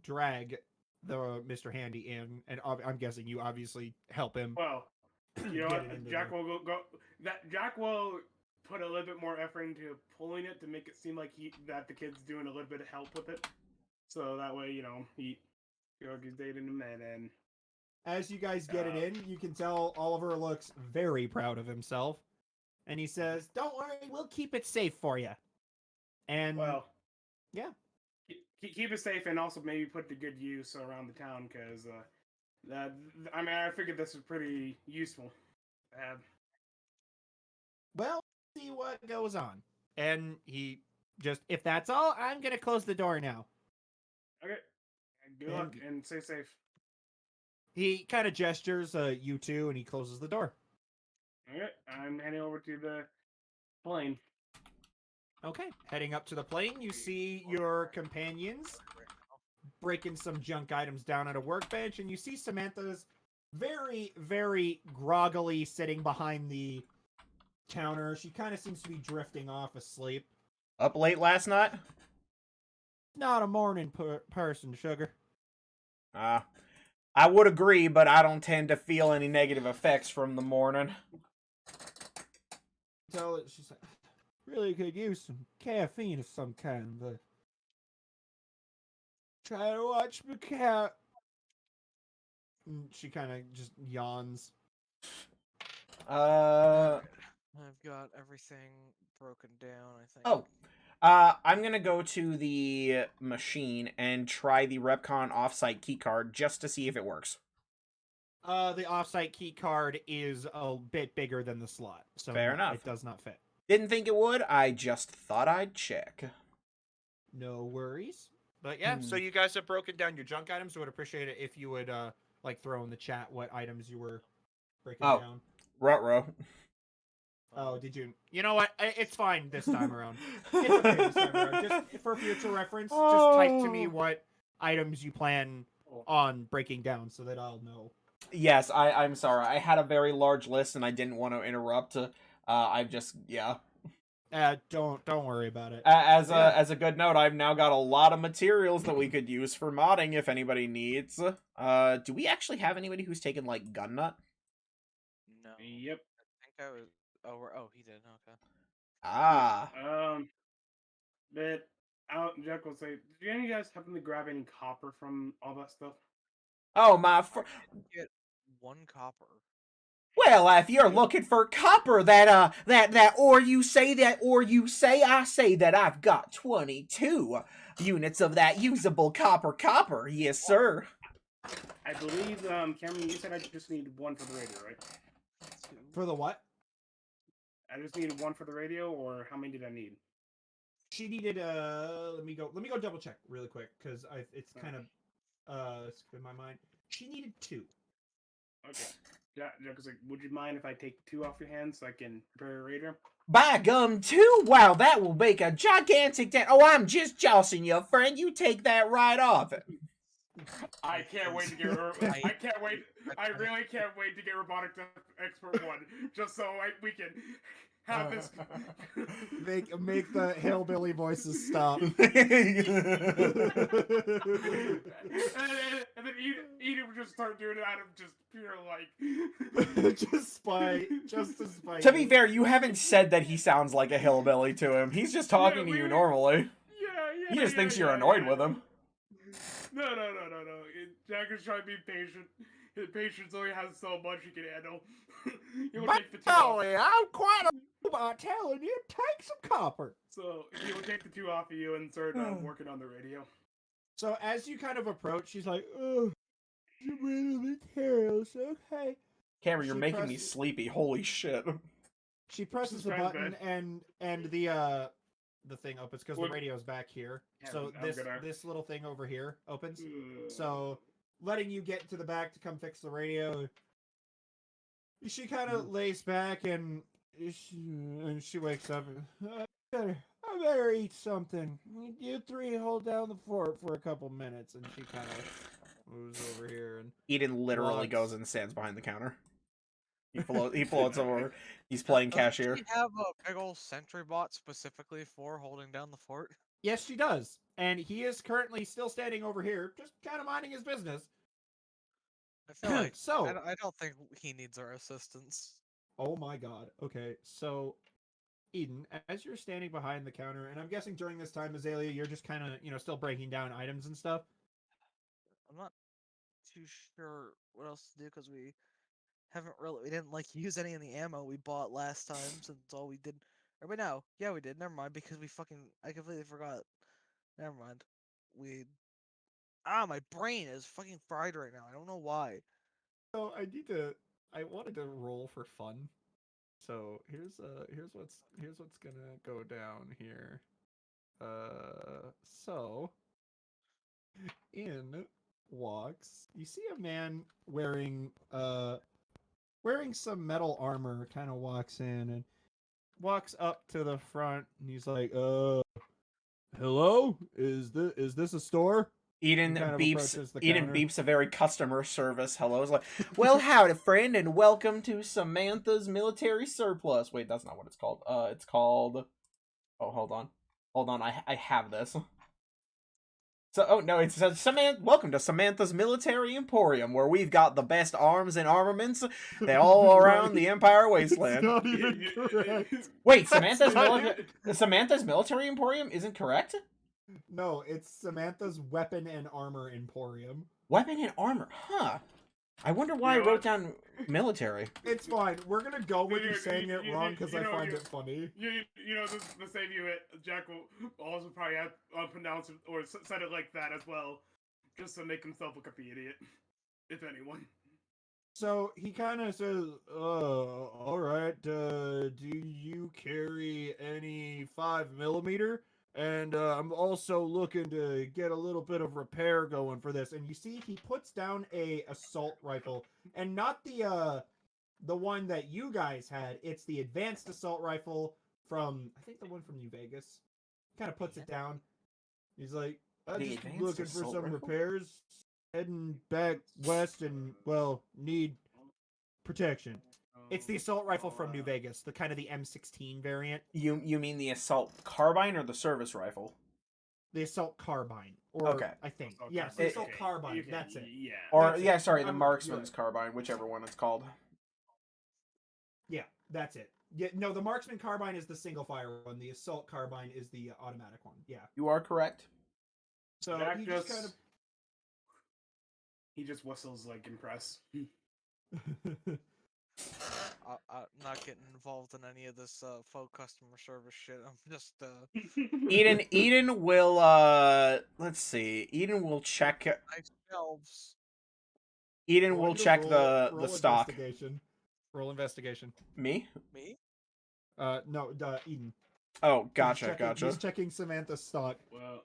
drag the Mr. Handy in, and I'm guessing you obviously help him. Well, you know get what? it into Jack there. will go. That Jack will put a little bit more effort into pulling it to make it seem like that the kid's doing a little bit of help with it. So that way, he's dating him, and As you guys get it in, you can tell Oliver looks very proud of himself, and he says, "Don't worry, we'll keep it safe for you." And well, yeah, keep it safe, and also maybe put to good use around the town, because I figured this was pretty useful. well, see what goes on. And he just, if that's all, I'm gonna close the door now. Okay, good luck and stay safe. He kind of gestures you two, and he closes the door. Okay, I'm heading over to the plane. Okay, heading up to the plane, you see your companions breaking some junk items down at a workbench, and you see Samantha's very, very groggily sitting behind the counter. She kind of seems to be drifting off asleep. Up late last night? Not a morning person, sugar. I would agree, but I don't tend to feel any negative effects from the morning. Tell it, she's like, really could use some caffeine of some kind, but try to watch my cat. And she kind of just yawns. I've got everything broken down, I think. Oh, I'm gonna go to the machine and try the REPCONN offsite keycard just to see if it works. The offsite key card is a bit bigger than the slot, so Fair no, enough. it does not fit. Didn't think it would. I just thought I'd check. No worries. But yeah, so you guys have broken down your junk items. I would appreciate it if you would like throw in the chat what items you were breaking Oh. down. Ruh-roh. Oh, did you? You know what? It's fine this time around. It's okay this time around. Just for future reference, just type to me what items you plan on breaking down so that I'll know. Yes, I'm sorry. I had a very large list and I didn't want to interrupt. I've just Don't worry about it. As a good note, I've now got a lot of materials that we could use for modding if anybody needs. Do we actually have anybody who's taken like gun nut? No. Yep. I think I was. Oh, he did. Okay. Ah. But Jack will say, did any of you guys happen to grab any copper from all that stuff? Oh my. Get 1 copper. Well, if you're looking for copper, that or you say I say that I've got 22 units of that usable copper. Yes, sir. I believe, Cameron, you said I just need 1 for the radio, right? For the what? I just needed 1 for the radio, or how many did I need? She needed let me go double check really quick because it's kind of in my mind. She needed 2. Okay. Jack was like, would you mind if I take 2 off your hands so I can prepare a radio? By gum, 2? Wow, that will make a gigantic dent. Oh, I'm just jossing you, friend. You take that right off. I can't wait to get. I can't wait. I really can't wait to get robotic expert 1, just so we can have this. Make the hillbilly voices stop. and then Edie would just start doing it out of just pure like. just to spite. To be fair, you haven't said that he sounds like a hillbilly to him. He's just talking to you normally. Yeah. He just thinks you're annoyed with him. No. Jack is trying to be patient. His patience only has so much he can handle. He'll take the 2 off. I'm quite about telling you, take some copper. So he will take the 2 off of you and start working on the radio. So as you kind of approach, she's like, "Oh, you made the materials, okay." Cameron, you're She making me presses- sleepy. Holy shit. She presses is the kind of button and the thing opens because the Well, radio's back here. yeah, So I'm gonna- this little thing over here opens. So letting you get to the back to come fix the radio. She kind of lays back and she wakes up. I better eat something. You 3 hold down the fort for a couple minutes, and she kind of moves over here and Eden literally Lots. goes and stands behind the counter. He floats over. He's playing cashier. Does she have a big old sentry bot specifically for holding down the fort? yes, she does. And he is currently still standing over here, just kind of minding his business. I feel like So- I don't think he needs our assistance. Oh my god. Okay, so Eden, as you're standing behind the counter, and I'm guessing during this time, Azalea, you're just kind of, still breaking down items and stuff. I'm not too sure what else to do because we didn't like use any of the ammo we bought last time since all we did. Or wait, no, yeah, we did. Never mind because I completely forgot. Never mind. My brain is fucking fried right now. I don't know why. So I wanted to roll for fun. So here's what's gonna go down here. So in walks, you see a man wearing some metal armor, kind of walks in and walks up to the front, and he's like, hello? Is this a store?" Eden kind of beeps. approaches the Eden counter. beeps a very customer service hello. It's like, well, howdy, friend, and welcome to Samantha's Military Surplus. Wait, that's not what it's called. It's called. Oh, hold on. I have this. So, oh no, it says welcome to Samantha's Military Emporium, where we've got the best arms and armaments. They're all around the Empire Wasteland. It's not even correct. Wait, not Samantha's Military Emporium isn't correct? No, it's Samantha's Weapon and Armor Emporium. Weapon and armor, huh? I wonder why I wrote down military. It's fine. We're gonna go with you You- saying it you- wrong you- because you I know, find you- it funny. You know, the same you Jack will also probably have pronounced it or said it like that as well, just to make himself look like the idiot, if anyone. So he kind of says, all right, do you carry any 5mm? And I'm also looking to get a little bit of repair going for this." And you see he puts down a assault rifle, and not the one that you guys had. It's the advanced assault rifle from, I think, the one from New Vegas. Kind of puts it down. He's like, "I'm The just advanced looking for assault some rifle? repairs. Heading back west and, well, need protection." It's the assault rifle from New Vegas, the kind of the M16 variant. You mean the assault carbine or the service rifle? The assault carbine, or Okay. I think, Assault yes, carbine. the It- assault carbine. That's it. Yeah. Or That's it. yeah, sorry, the You're marksman's right. carbine, whichever one it's called. Yeah, that's it. Yeah, no, the marksman carbine is the single fire one. The assault carbine is the automatic one. Yeah. You are correct. So Jack he just kind of. he just whistles like impressed. I'm not getting involved in any of this faux customer service shit. I'm just Eden will let's see. Eden will check nice shelves. Eden I will want you to check roll the stock. investigation. Roll investigation. Me? Me? No, Eden. Oh, He's gotcha, checking, gotcha. He's checking Samantha's stock. Well,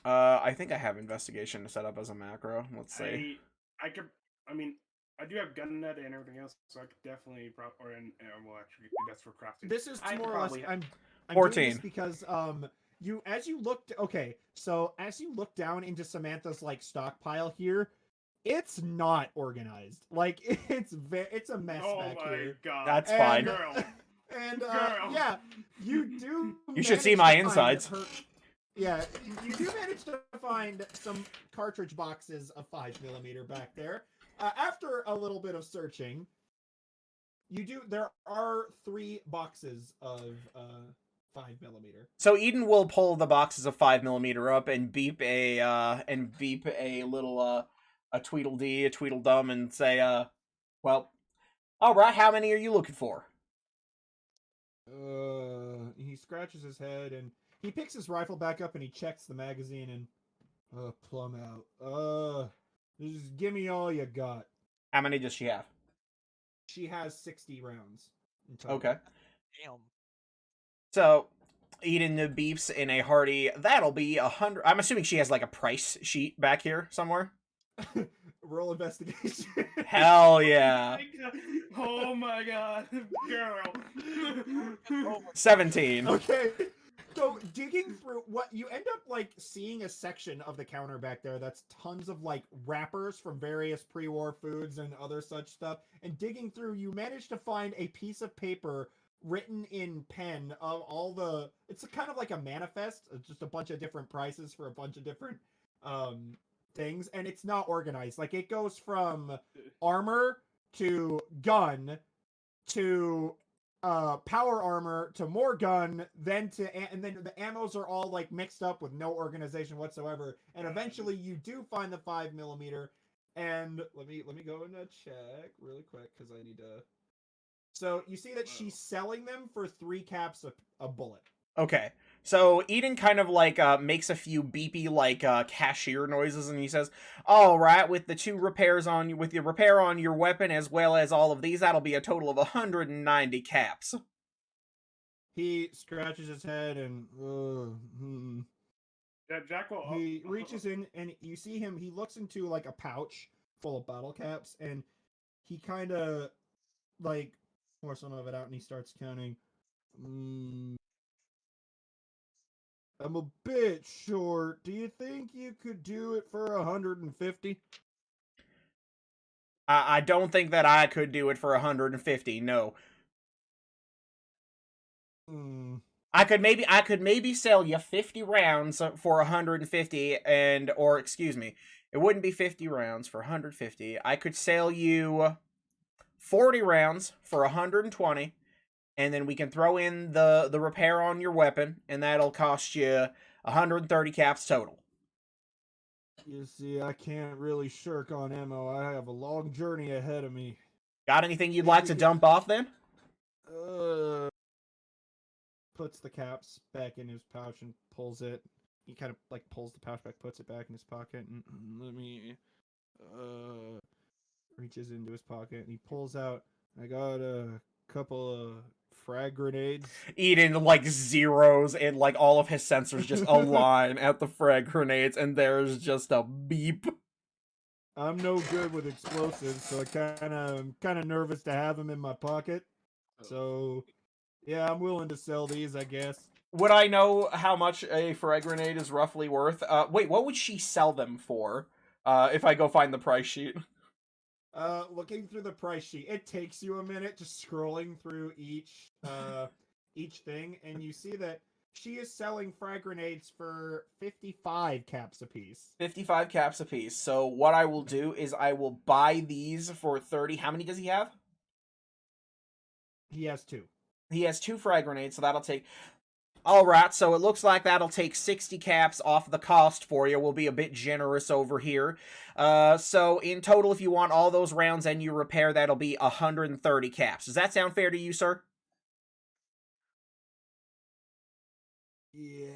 I think I have investigation to set up as a macro. Let's see. I could. I mean, I do have gun net and everything else, so I could definitely well, actually, that's for crafting. This is I could more or less. probably- I'm 14. doing this because as you looked. Okay, so as you look down into Samantha's like stockpile here, it's not organized. Like it's a mess Oh back my here. god. That's And- fine. Girl. And Girl. yeah, you do. You should see manage my to find insides. Yeah, you do manage to find some cartridge boxes of 5mm back there. After a little bit of searching, there are 3 boxes of 5mm. So Eden will pull the boxes of 5mm up and beep a little a Tweedledee, a Tweedledum, and say, well, all right, how many are you looking for? He scratches his head and he picks his rifle back up and he checks the magazine and plumb out. Just give me all you got. How many does she have? She has 60 rounds in total. Okay. Damn. So Eden beeps in a hearty, that'll be 100. I'm assuming she has like a price sheet back here somewhere. Roll investigation. Hell yeah. Oh my god, girl. 17. Okay. So digging through what you end up like seeing a section of the counter back there that's tons of like wrappers from various pre-war foods and other such stuff. And digging through, you manage to find a piece of paper written in pen of all the. It's kind of like a manifest, just a bunch of different prices for a bunch of different things, and it's not organized. Like it goes from armor to gun to power armor to more gun, then and then the ammos are all like mixed up with no organization whatsoever. And eventually you do find the 5mm. And let me go and check really quick because I need to. So you see that she's selling them for 3 caps a bullet. Okay. So Eden kind of like makes a few beepy like cashier noises, and he says, "All right, with the 2 repairs with your repair on your weapon as well as all of these, that'll be a total of 190 caps." He scratches his head and Jack will. he reaches in and you see him. He looks into like a pouch full of bottle caps, and he kind of like pours some of it out, and he starts counting. I'm a bit short. Do you think you could do it for 150? I don't think that I could do it for 150. No. I could maybe sell you 50 rounds for 150, or excuse me, it wouldn't be 50 rounds for 150. I could sell you 40 rounds for 120, and then we can throw in the repair on your weapon, and that'll cost you 130 caps total. You see, I can't really shirk on ammo. I have a long journey ahead of me. Got anything you'd Think like we to could- dump off then? Puts the caps back in his pouch and pulls it. He kind of like pulls the pouch back, puts it back in his pocket, and let me reaches into his pocket and he pulls out. I got a couple of frag grenades. Eden like zeros and like all of his sensors just align at the frag grenades, and there's just a beep. I'm no good with explosives, so I'm kind of nervous to have them in my pocket. So, yeah, I'm willing to sell these, I guess. Would I know how much a frag grenade is roughly worth? Wait, what would she sell them for? If I go find the price sheet. Looking through the price sheet, it takes you a minute just scrolling through each thing, and you see that she is selling frag grenades for 55 caps apiece. 55 caps apiece. So what I will do is I will buy these for 30. How many does he have? He has 2. He has 2 frag grenades, so that'll take... Alright, so it looks like that'll take 60 caps off the cost for you. We'll be a bit generous over here. So in total, if you want all those rounds and you repair, that'll be 130 caps. Does that sound fair to you, sir? Yeah,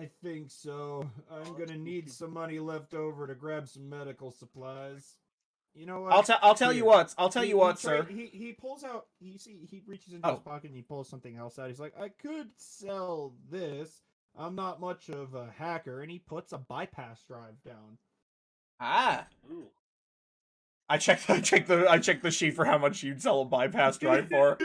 I think so. I'm gonna need some money left over to grab some medical supplies. You know what? I'll tell you Here. what. I'll tell you what, sir. He pulls out. You see, he reaches into his pocket and he pulls something else out. He's like, I could sell this. I'm not much of a hacker, and he puts a bypass drive down. Ah. Ooh. I checked the sheet for how much you'd sell a bypass drive for.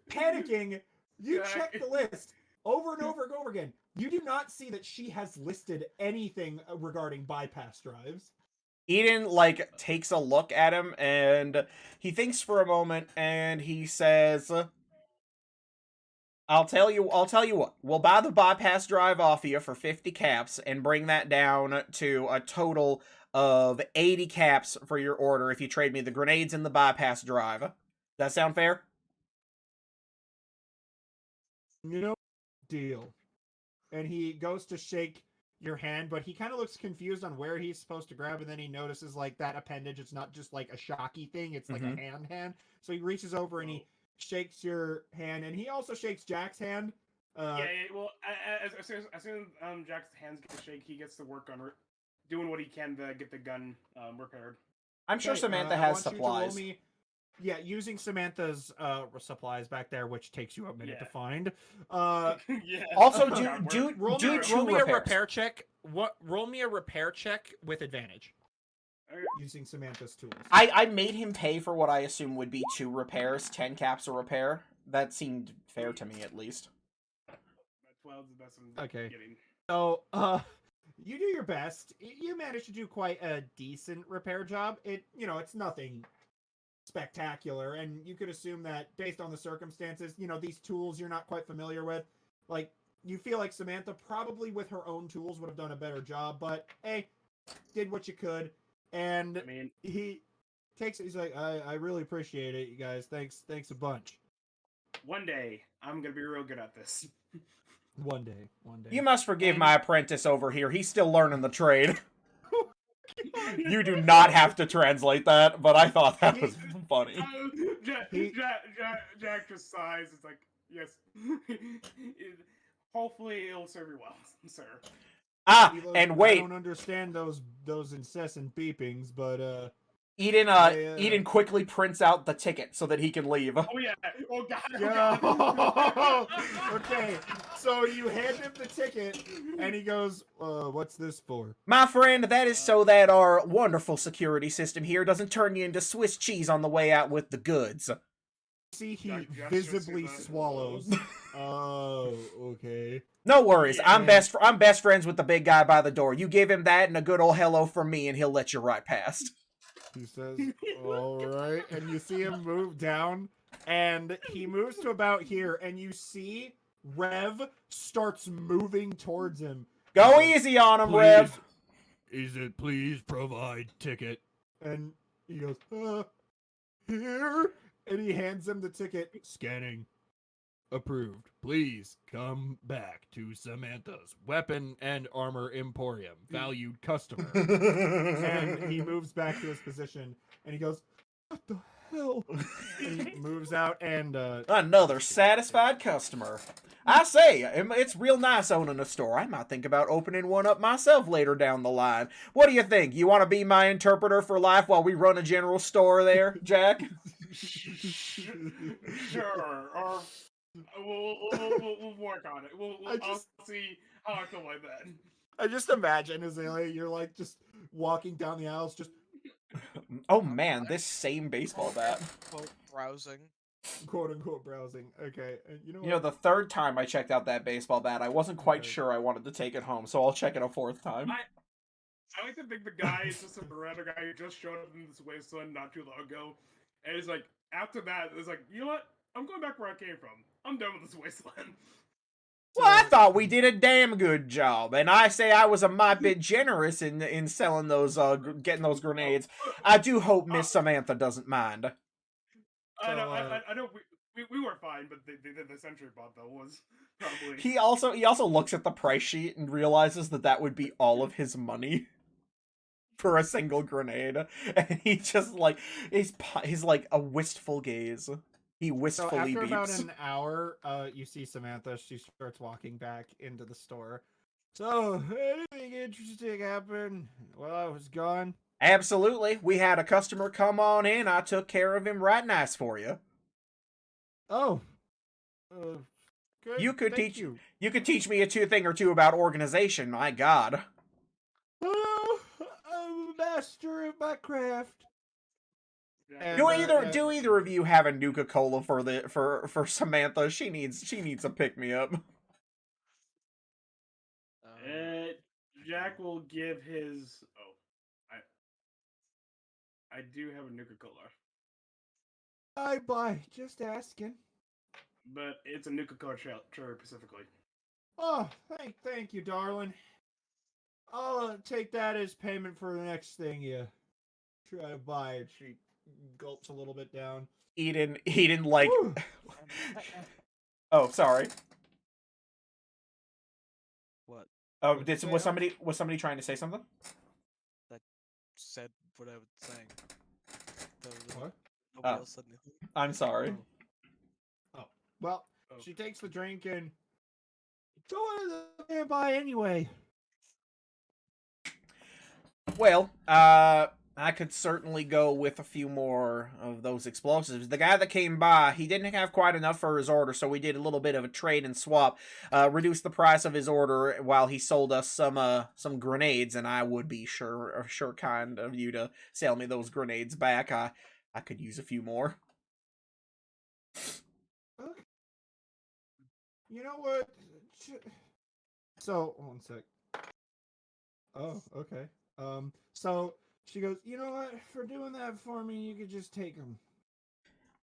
Panicking, you check the list over and over and over again. You do not see that she has listed anything regarding bypass drives. Eden, like, takes a look at him, and he thinks for a moment, and he says, I'll tell you what. We'll buy the bypass drive off of you for 50 caps, and bring that down to a total of 80 caps for your order if you trade me the grenades and the bypass drive. Does that sound fair? You know, deal. And he goes to shake your hand, but he kind of looks confused on where he's supposed to grab, and then he notices like that appendage. It's not just like a shocky thing; it's like a hand. So he reaches over and he shakes your hand, and he also shakes Jack's hand. Yeah. Well, as soon as Jack's hands get to shake, he gets to work on doing what he can to get the gun repaired. I'm sure Samantha has supplies. Using Samantha's supplies back there, which takes you a minute to find. Yeah. Also, roll me a repair check. Roll me a repair check with advantage. Using Samantha's tools. I made him pay for what I assume would be 2 repairs, 10 caps a repair. That seemed fair to me, at least. 12 is the best I'm getting. So, you do your best. You manage to do quite a decent repair job. It's nothing spectacular, and you could assume that based on the circumstances, these tools you're not quite familiar with, like, you feel like Samantha probably with her own tools would have done a better job, but hey, did what you could. And he takes it. He's like, I really appreciate it, you guys. Thanks a bunch. One day I'm gonna be real good at this. One day. You must forgive my apprentice over here. He's still learning the trade. You do not have to translate that, but I thought that was funny. Jack just sighs. It's like, yes. Hopefully it'll serve you well, sir. And wait. I don't understand those incessant beepings, but Eden quickly prints out the ticket so that he can leave. Oh yeah. Oh god. Okay. So you hand him the ticket, and he goes, what's this for? My friend, that is so that our wonderful security system here doesn't turn you into Swiss cheese on the way out with the goods. See, he visibly swallows. Oh, okay. No worries. Yeah. I'm best friends with the big guy by the door. You give him that and a good old hello from me, and he'll let you right past. He says, all right. And you see him move down, and he moves to about here, and you see Rev starts moving towards him. Go easy on him, Rev. Is it please provide ticket? And he goes, here. And he hands him the ticket. Scanning. Approved. Please come back to Samantha's Weapon and Armor Emporium. Valued customer. And he moves back to his position, and he goes, "What the hell?" And he moves out, and Another satisfied customer. I say, it's real nice owning a store. I might think about opening one up myself later down the line. What do you think? You want to be my interpreter for life while we run a general store there, Jack? Sure. Or we'll work on it. I'll see how I feel by then. I just imagine Azalea, you're like just walking down the aisles, just Oh man, this same baseball bat. Quote, browsing. quote unquote browsing. Okay, and you know You know, what? the third time I checked out that baseball bat, I wasn't quite Okay. sure I wanted to take it home, so I'll check it a fourth time. I like to think the guy is just a random guy who just showed up in this wasteland not too long ago, and he's like, after that, it's like, you know what? I'm going back where I came from. I'm done with this wasteland. Well, I thought we did a damn good job, and I say I was a mite bit generous in selling those, getting those grenades. I do hope Miss Samantha doesn't mind. I know, So, I know, we were fine, but the Century bot though was probably. He also looks at the price sheet and realizes that would be all of his money for a single grenade, and he just like he's like a wistful gaze. He So wistfully after about beeps. an hour, you see Samantha. She starts walking back into the store. So, anything interesting happen while I was gone? Absolutely, we had a customer come on in. I took care of him right nice for you. Oh, good. You could Thank teach you. you could teach me a thing or two about organization. My God. Oh, I'm a master of my craft. And, Do yeah. either of you have a Nuka Cola for Samantha? She needs a pick me up. Jack will give his. Oh, I do have a Nuka Cola, I buy. Just asking. but it's a Nuka Cola cherry specifically. Oh, thank you, darling. I'll take that as payment for the next thing you try to buy. And she gulps a little bit down. Eden like. Whew. Oh, sorry. What? Oh, What'd you say, was Alex? somebody trying to say something? Said what I was saying. What? Nobody else said anything. I'm sorry. Oh. Well, Oh. she takes the drink and go to the man buy anyway. Well, I could certainly go with a few more of those explosives. The guy that came by, he didn't have quite enough for his order, so we did a little bit of a trade and swap. Reduced the price of his order while he sold us some grenades, and I would be sure kind of you to sell me those grenades back. I could use a few more. Okay. You know what? So, one sec. Oh, okay. So she goes, you know what? For doing that for me, you could just take them.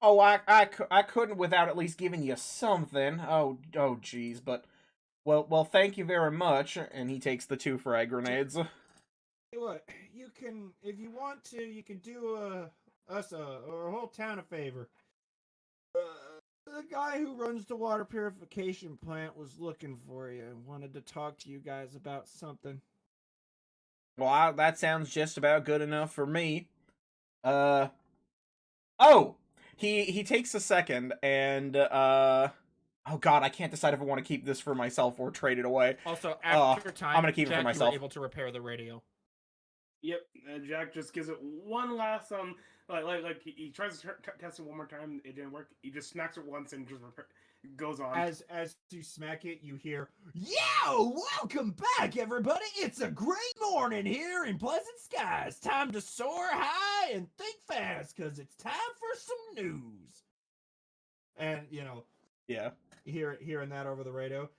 Oh, I couldn't without at least giving you something. Oh, jeez, but well, thank you very much. And he takes the 2 frag grenades. What? You can, if you want to, you can do us or a whole town a favor. The guy who runs the water purification plant was looking for you and wanted to talk to you guys about something. Well, that sounds just about good enough for me. Oh, he takes a second and oh god, I can't decide if I want to keep this for myself or trade it away. Also, after time, I'm gonna keep it for Jack, myself. you were able to repair the radio. Yep, Jack just gives it one last like he tries to test it one more time. It didn't work. He just smacks it once and just goes on. As you smack it, you hear, "Yo, welcome back, everybody! It's a great morning here in Pleasant Skies. Time to soar high and think fast, cause it's time for some news." And Yeah. hearing that over the radio,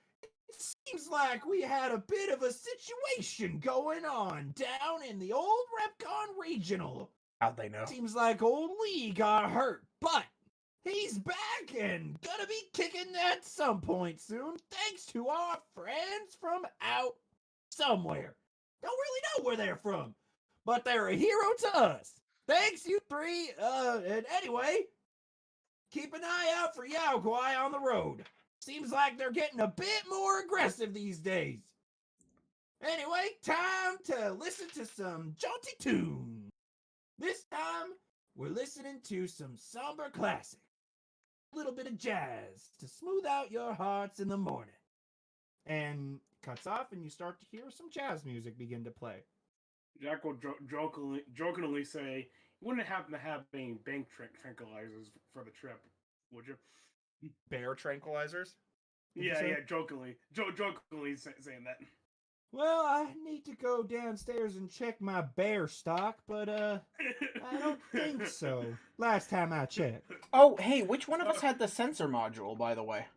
it seems like we had a bit of a situation going on down in the old REPCONN Regional. How'd they know? Seems like old Lee got hurt, but he's back and gonna be kicking at some point soon, thanks to our friends from out somewhere. Don't really know where they're from, but they're a hero to us. Thanks, you three. And anyway, keep an eye out for Yao Guai on the road. Seems like they're getting a bit more aggressive these days. Anyway, time to listen to some jaunty tunes. This time, we're listening to some somber classic. A little bit of jazz to smooth out your hearts in the morning. And cuts off, and you start to hear some jazz music begin to play. Jack will jokingly say, "You wouldn't happen to have any bank tranquilizers for the trip, would you?" Bear tranquilizers. Yeah, jokingly, jokingly saying that. Well, I need to go downstairs and check my bear stock, but I don't think so. Last time I checked. Oh, hey, which one of us had the sensor module, by the way?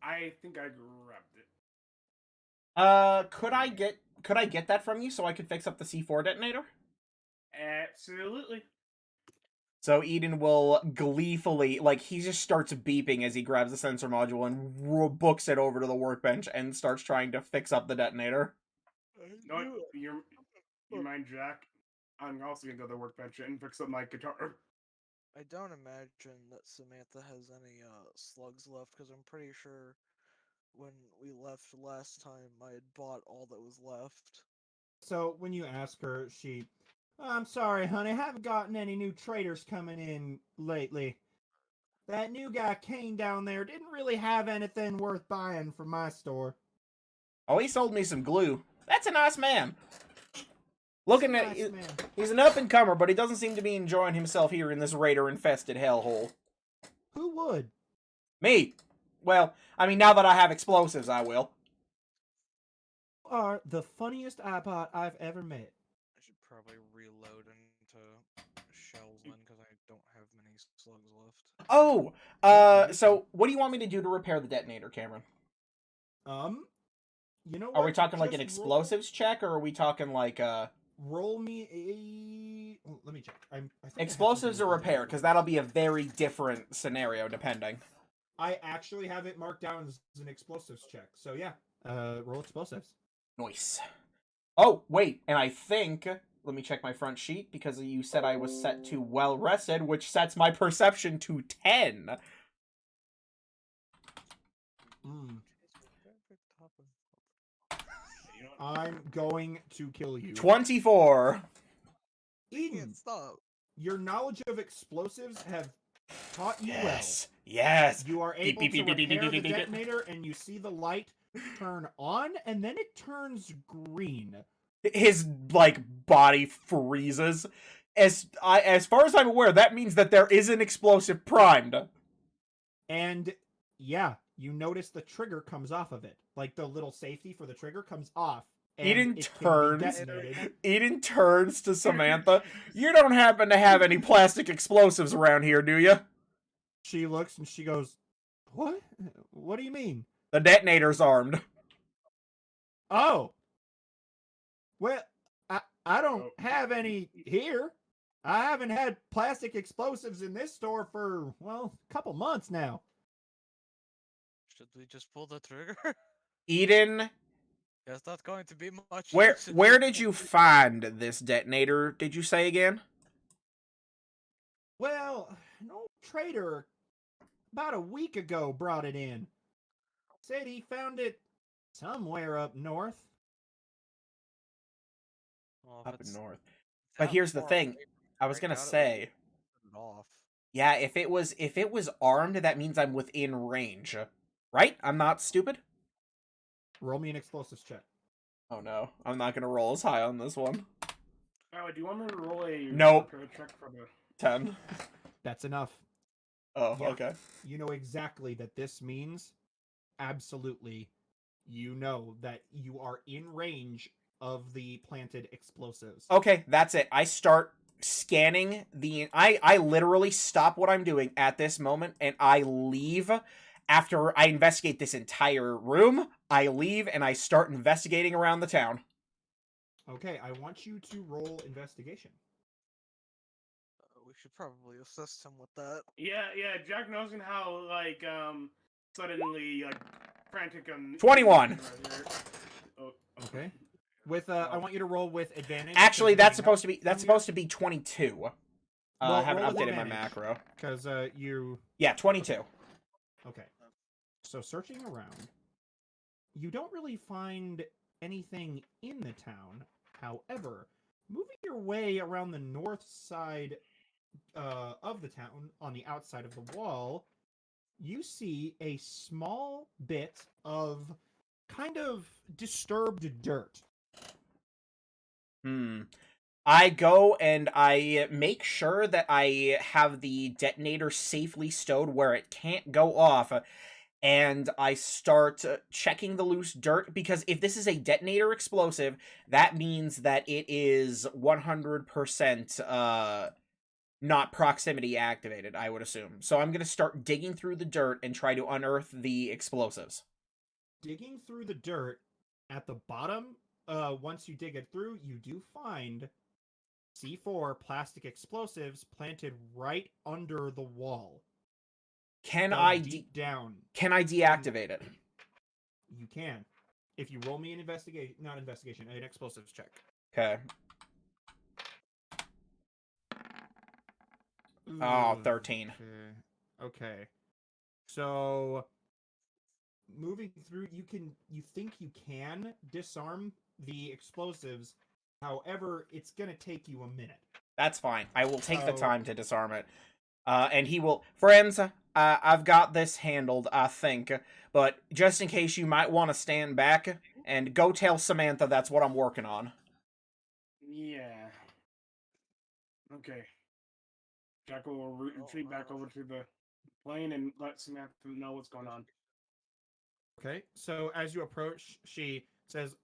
I think I grabbed it. Could I get that from you so I could fix up the C4 detonator? Absolutely. So Eden will gleefully, like, he just starts beeping as he grabs the sensor module and books it over to the workbench and starts trying to fix up the detonator. No, you mind, Jack? I'm also gonna go to the workbench and fix up my guitar. I don't imagine that Samantha has any slugs left, because I'm pretty sure when we left last time I had bought all that was left. So when you ask her, I'm sorry, honey, I haven't gotten any new traders coming in lately. That new guy Kane down there didn't really have anything worth buying from my store. Oh, he sold me some glue. That's a nice man. Looking at, Nice man. he's an up-and-comer, but he doesn't seem to be enjoying himself here in this raider-infested hellhole. Who would? Me. Well, I mean, now that I have explosives, I will. You are the funniest iPod I've ever met. I should probably reload into shells then, because I don't have many slugs left. Oh, so what do you want me to do to repair the detonator, Cameron? You know what? Are we talking like an Just explosives check, or are we talking like roll me a. Let me check. I think I have explosives or something repair? written Because down. that'll be a very different scenario depending. I actually have it marked down as an explosives check. So yeah, roll explosives. Nice. Oh, wait, and I think, let me check my front sheet, because you said I was set to well rested, which sets my perception to 10. Mm. You know what? I'm going to kill you. 24. I Eden, can't stop. your knowledge of explosives have taught you Yes. Yes. well. You are Beep, able beep, to beep, beep, beep, repair beep, the beep, beep. detonator, and you see the light turn on, and then it turns green. His, like, body freezes. As far as I'm aware, that means that there is an explosive primed. And yeah, you notice the trigger comes off of it. Like the little safety for the trigger comes off. And Eden it can be turns. detonated. Eden turns to Samantha. You don't happen to have any plastic explosives around here, do you? She looks and she goes, "What? What do you mean?" The detonator's armed. Oh. Well, I don't have any here. I haven't had plastic explosives in this store for, well, a couple months now. Should we just pull the trigger? Eden, Guess that's going to be much where use if where we did can't you do- find this detonator, did you say again? Well, an old trader about a week ago brought it in. Said he found it somewhere up north. Well, if Up it's north. But that here's the far thing. away I was right gonna out, at least say, turn it off. yeah, if it was armed, that means I'm within range. Right? I'm not stupid? Roll me an explosives check. Oh no, I'm not gonna roll as high on this one. Oh, do you want me to roll a Nope. repair check for the? 10. That's enough. Oh, Yeah. okay. You know exactly that this means absolutely you know that you are in range of the planted explosives. Okay, that's it. I start scanning I literally stop what I'm doing at this moment and I leave after I investigate this entire room. I leave and I start investigating around the town. Okay, I want you to roll investigation. We should probably assist him with that. Yeah. Jack knows how suddenly frantic and 21. Oh, Okay. With I want you to roll with advantage. Actually, 'cause that's you supposed know- to be 22. I haven't roll updated my advantage. macro. Because you... Yeah, 22. Okay. So searching around, you don't really find anything in the town. However, moving your way around the north side of the town, on the outside of the wall, you see a small bit of kind of disturbed dirt. I go and I make sure that I have the detonator safely stowed where it can't go off, and I start checking the loose dirt, because if this is a detonator explosive, that means that it is 100% not proximity activated, I would assume. So I'm going to start digging through the dirt and try to unearth the explosives. Digging through the dirt, at the bottom, once you dig it through, you do find C4 plastic explosives planted right under the wall. Can Dug I deep down. can I deactivate it? You can. If you roll me an an explosives check. Okay. Oh, 13. Okay. So moving through, you think you can disarm the explosives. However, it's gonna take you a minute. That's fine. I will take the So- time to disarm it. And he will... Friends, I've got this handled, I think. But just in case, you might want to stand back and go tell Samantha that's what I'm working on. Yeah. Okay. Jack will retreat back over to the plane and let Samantha know what's going on. Okay. So as you approach, she says,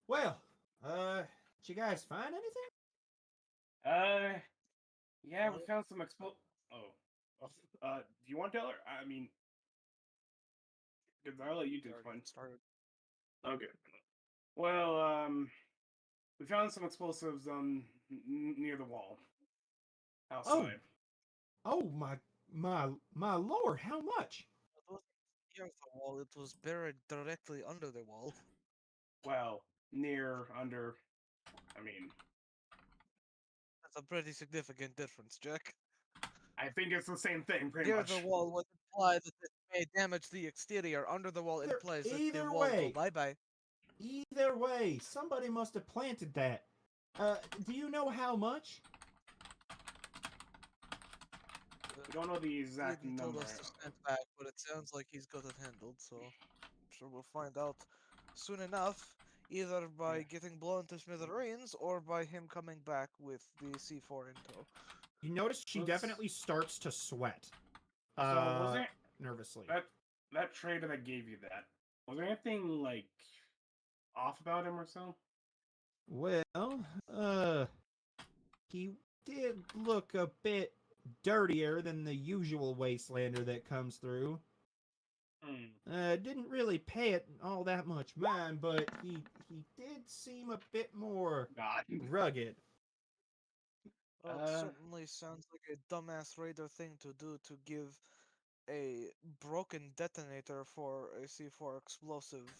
"Well, did you guys find anything?" Yeah, we found some Oh. Do you want to tell her? I mean, because I'll let you do fun. Started. Okay. Well, we found some explosives near the wall outside. Oh my lord! How much? It wasn't near the wall, it was buried directly under the wall. Well, near, under. I mean, That's a pretty significant difference, Jack. I think it's the same thing, pretty Near much. the wall would imply that it may damage the exterior. Under the wall implies that the Either wall go way. bye-bye. Either way, somebody must have planted that. Do you know how much? We don't know the exact He told number. us to stand back, but it sounds like he's got it handled, so I'm sure we'll find out soon enough, either by getting blown to smithereens or by him coming back with the C4 info. You notice she Let's- definitely starts to sweat. So was there Nervously. that trader that gave you that? Was there anything like off about him or so? Well, he did look a bit dirtier than the usual wastelander that comes through. Didn't really pay it all that much mind, but he did seem a bit more God. rugged. Well, it certainly sounds like a dumbass raider thing to do, to give a broken detonator for a C4 explosive,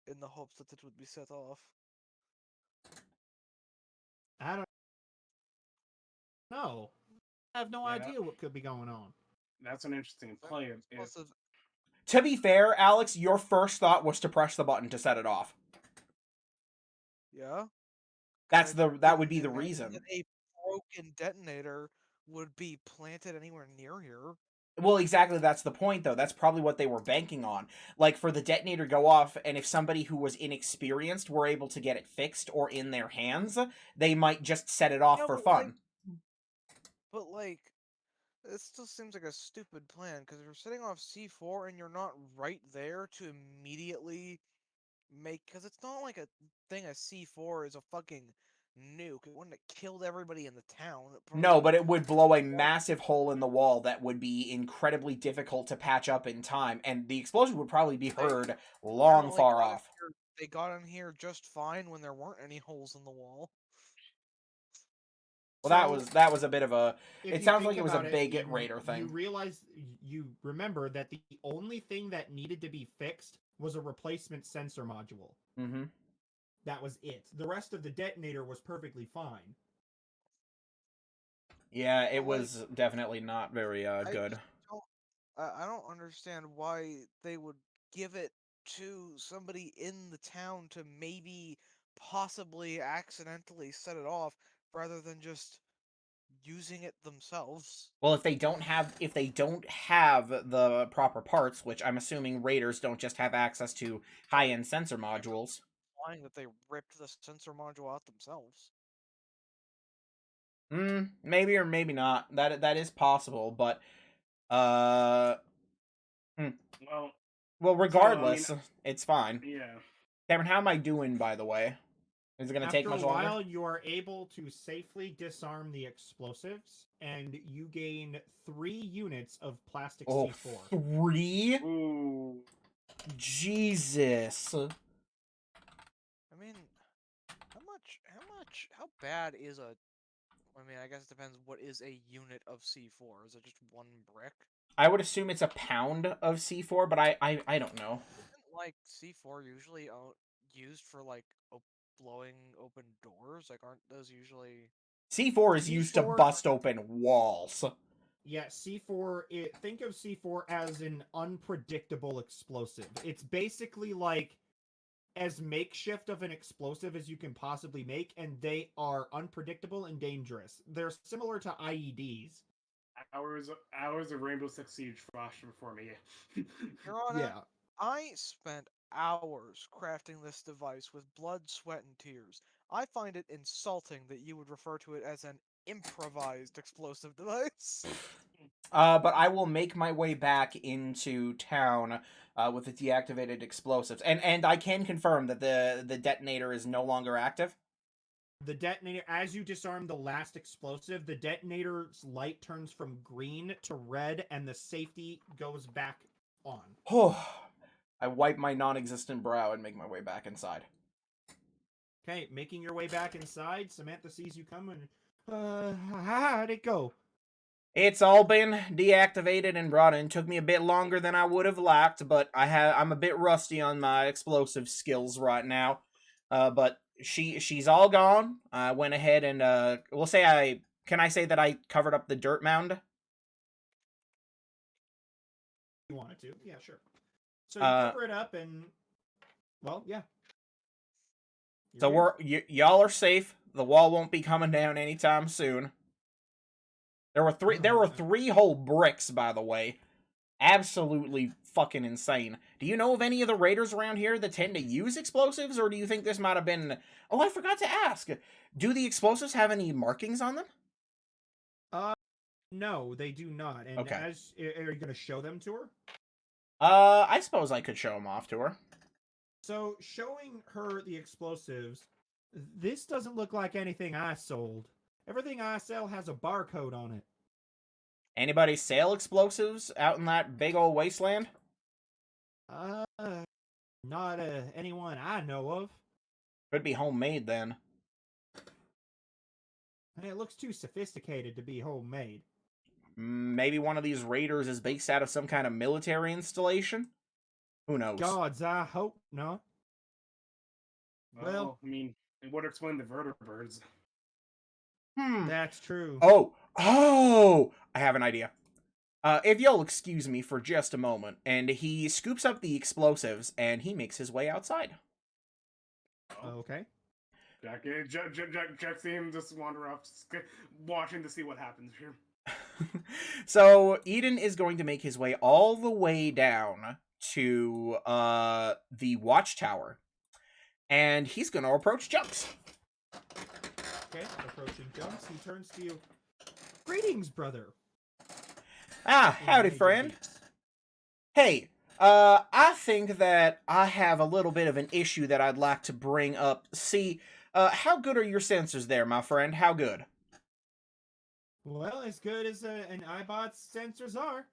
in the hopes that it would be set off. I don't know. I have no Yeah, idea what could be going on. That's an interesting play. Explosive. To be fair, Alex, your first thought was to press the button to set it off. Yeah? That would be the Imagine reason. that a broken detonator would be planted anywhere near here. Well, exactly, that's the point, though. That's probably what they were banking on. Like, for the detonator to go off, and if somebody who was inexperienced were able to get it fixed or in their hands, they might just set it off Yeah, for but, fun. This still seems like a stupid plan, because if you're setting off C4 and you're not right there to immediately because it's not like a thing, a C4 is a fucking nuke. It wouldn't have killed everybody in the town. No, but it would blow a massive hole in the wall that would be incredibly difficult to patch up in time, and the explosion would probably be heard long far off. They got in here just fine when there weren't any holes in the wall. Well, that was a bit of a... If It you sounds think like it was a about big Raider thing. You remember that the only thing that needed to be fixed was a replacement sensor module. Mm-hmm. That was it. The rest of the detonator was perfectly fine. Yeah, it But, like, was definitely not very I good. just don't. I don't understand why they would give it to somebody in the town to maybe, possibly, accidentally set it off, rather than just using it themselves. Well, if they don't have the proper parts, which I'm assuming raiders don't just have access to high-end sensor modules. Implying that they ripped the sensor module out themselves. Maybe or maybe not. That is possible, but uh, hmm. Well, Well, so I mean, regardless, it's fine. yeah. Cameron, how am I doing, by the way? Is it gonna take After a much longer? while, you are able to safely disarm the explosives, and you gain 3 units of plastic Oh, C4. 3? Ooh. Jesus. I mean, how bad is a... I mean, I guess it depends what is a unit of C4. Is it just one brick? I would assume it's a pound of C4, but I don't know. Isn't, like, C4 usually used for, like, blowing open doors? Like, aren't those usually... C4 is used to C4 bust open walls. Yeah, C4, think of C4 as an unpredictable explosive. It's basically like as makeshift of an explosive as you can possibly make, and they are unpredictable and dangerous. They're similar to IEDs. Hours of Rainbow Six Siege flashed before me. Your Honor, Yeah. I spent hours crafting this device with blood, sweat, and tears. I find it insulting that you would refer to it as an improvised explosive device. But I will make my way back into town with the deactivated explosives, and I can confirm that the detonator is no longer active. The detonator, as you disarm the last explosive, the detonator's light turns from green to red, and the safety goes back on. Oh, I wipe my non-existent brow and make my way back inside. Okay, making your way back inside, Samantha sees you coming. How'd it go? It's all been deactivated and brought in. Took me a bit longer than I would have liked, but I'm a bit rusty on my explosive skills right now. But she's all gone. I went ahead and we'll say I say that I covered up the dirt mound. You wanted to? Yeah, sure. So you Uh, cover it up, and well, yeah. so y'all are safe. The wall won't be coming down anytime soon. There were three whole bricks, by the way. Absolutely fucking insane. Do you know of any of the raiders around here that tend to use explosives, or do you think this might have been... Oh, I forgot to ask. Do the explosives have any markings on them? No, they do not. And Okay. are you going to show them to her? I suppose I could show them off to her. So, showing her the explosives, this doesn't look like anything I sold. Everything I sell has a barcode on it. Anybody sell explosives out in that big old wasteland? Not anyone I know of. Could be homemade then. And it looks too sophisticated to be homemade. Maybe one of these raiders is based out of some kind of military installation? Who knows? Gods, I hope not. Well, I mean, it would explain the vertebrates. that's true. Oh! I have an idea. If you'll excuse me for just a moment, and he scoops up the explosives, and he makes his way outside. Okay. Jack see him just wander off, watching to see what happens here. So, Eden is going to make his way all the way down to, the watchtower. And he's going to approach Junks. Okay, approaching Jones, he turns to you. Greetings, brother. Ah, howdy, friend. Hey, I think that I have a little bit of an issue that I'd like to bring up. See, how good are your sensors there, my friend? How good? Well, as good as an iBot's sensors are.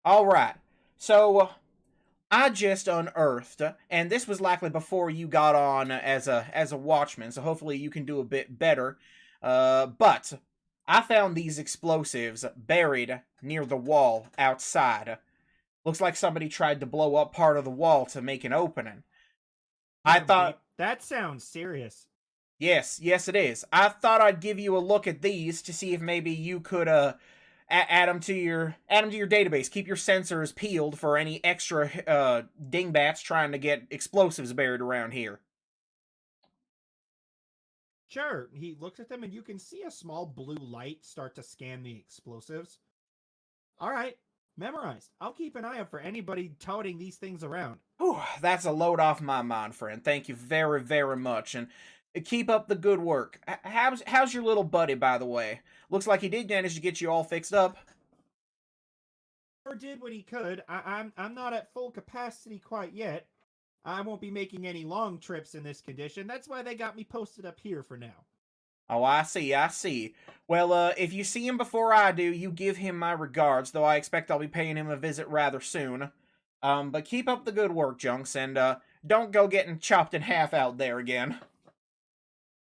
Alright, so I just unearthed, and this was likely before you got on as a watchman, so hopefully you can do a bit better. But I found these explosives buried near the wall outside. Looks like somebody tried to blow up part of the wall to make an opening. I thought... That sounds serious. Yes, yes, it is. I thought I'd give you a look at these to see if maybe you could add them to your database. Keep your sensors peeled for any extra dingbats trying to get explosives buried around here. Sure. He looks at them, and you can see a small blue light start to scan the explosives. All right, memorized. I'll keep an eye out for anybody toting these things around. Whew, that's a load off my mind, friend. Thank you very, very much, and keep up the good work. How's your little buddy, by the way? Looks like he did manage to get you all fixed up. Or did what he could. I'm not at full capacity quite yet. I won't be making any long trips in this condition. That's why they got me posted up here for now. Oh, I see, I see. Well, if you see him before I do, you give him my regards, though I expect I'll be paying him a visit rather soon. But keep up the good work, Junks, and don't go getting chopped in half out there again.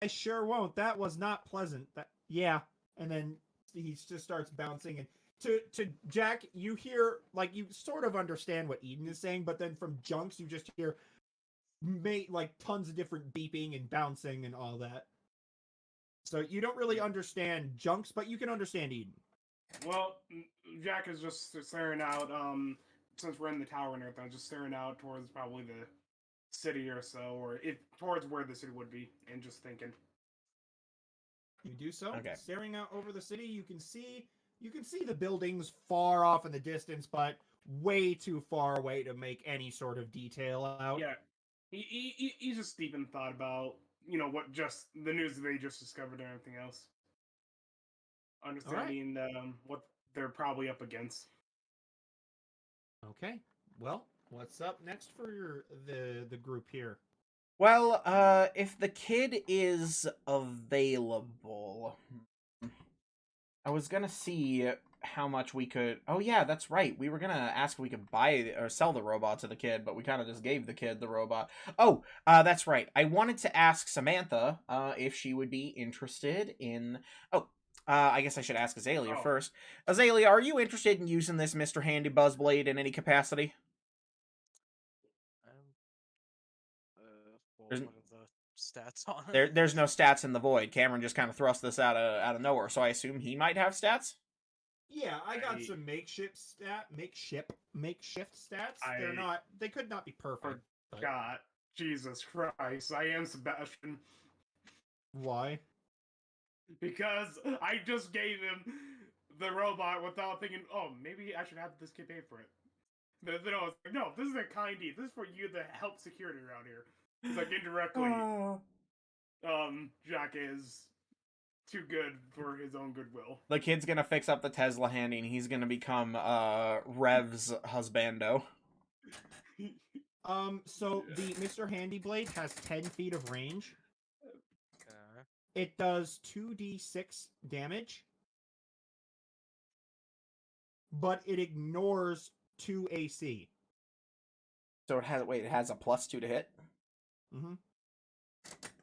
I sure won't. That was not pleasant. Yeah. And then he just starts bouncing, and to Jack, you hear, like, you sort of understand what Eden is saying, but then from Junks you just hear like tons of different beeping and bouncing and all that. So you don't really understand Junks, but you can understand Eden. Well, Jack is just staring out. Since we're in the tower and everything, just staring out towards probably the city or so, or towards where the city would be, and just thinking. You do so. Okay. Staring out over the city, you can see the buildings far off in the distance, but way too far away to make any sort of detail out. Yeah, he's just deep in thought about what just the news they just discovered and everything else. Understanding what they're probably up against. Okay. Well, what's up next for the group here? Well, if the kid is available, I was gonna see how much we could. Oh yeah, that's right. We were gonna ask if we could buy or sell the robot to the kid, but we kind of just gave the kid the robot. Oh, that's right. I wanted to ask Samantha if she would be interested in. Oh, I guess I should ask Azalea first. Azalea, are you interested in using this Mr. Handy Buzzblade in any capacity? Well, There's, what are the stats on it? there's no stats in the void. Cameron just kind of thrust this out of nowhere, so I assume he might have stats. Yeah, I got some makeshift stats. They could not be perfect. God, Jesus Christ, I am Sebastian. Why? Because I just gave him the robot without thinking, oh, maybe I should have this kid pay for it. But then I was like, no, this is a kind deed. This is for you to help security around here. It's like indirectly, Jack is too good for his own goodwill. The kid's gonna fix up the Tesla handy and he's gonna become Rev's husbando. So the Mr. Handy Blade has 10 feet of range. Okay. It does 2d6 damage, but it ignores 2 AC. So it has a +2 to hit. Mm-hmm.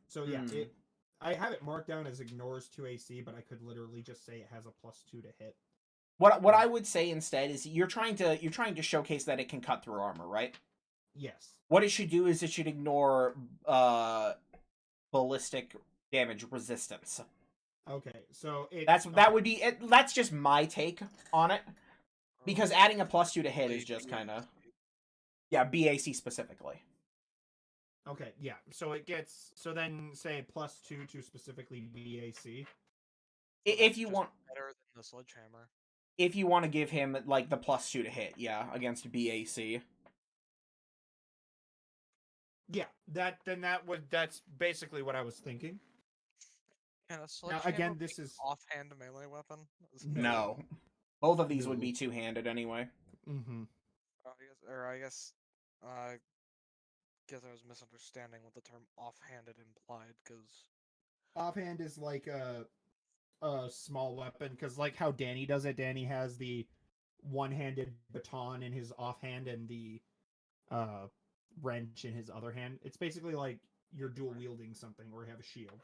So yeah, I have it marked down as ignores 2 AC, but I could literally just say it has a +2 to hit. What I would say instead is you're trying to showcase that it can cut through armor, right? Yes. What it should do is it should ignore ballistic damage resistance. Okay, so that would be it. That's just my take on it, because adding a +2 to hit is just kind of BAC specifically. Okay, yeah. So it gets then say +2 to specifically BAC. If you want better than the sledgehammer. If you want to give him like the +2 to hit, against BAC. Yeah, that's basically what I was thinking. And a Now sledgehammer again, this is offhand melee weapon. No. Both of these would be two-handed anyway. Mm-hmm. I guess I was misunderstanding what the term offhanded implied, because Offhand is like a small weapon, because like how Danny does it. Danny has the one-handed baton in his offhand and the wrench in his other hand. It's basically like you're dual wielding something or have a shield.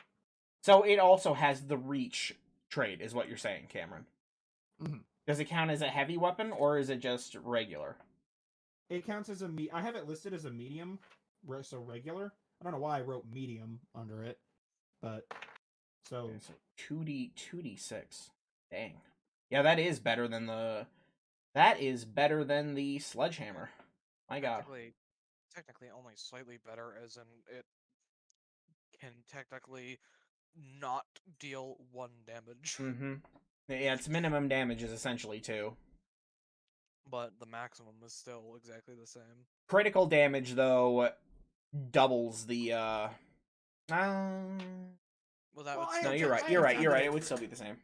So it also has the reach trait, is what you're saying, Cameron. Mm-hmm. Does it count as a heavy weapon, or is it just regular? It counts as I have it listed as a medium, so regular. I don't know why I wrote medium under it. But so Okay, so 2d6. Dang. Yeah, that is better than the sledgehammer. My god. Technically only slightly better, as in it can technically not deal 1 damage, Mm-hmm. Yeah, its minimum damage is essentially 2. but the maximum is still exactly the same. Critical damage though doubles the Well, that well, would I no, still you're be right. the You're right. same. You're right. It would still be the same.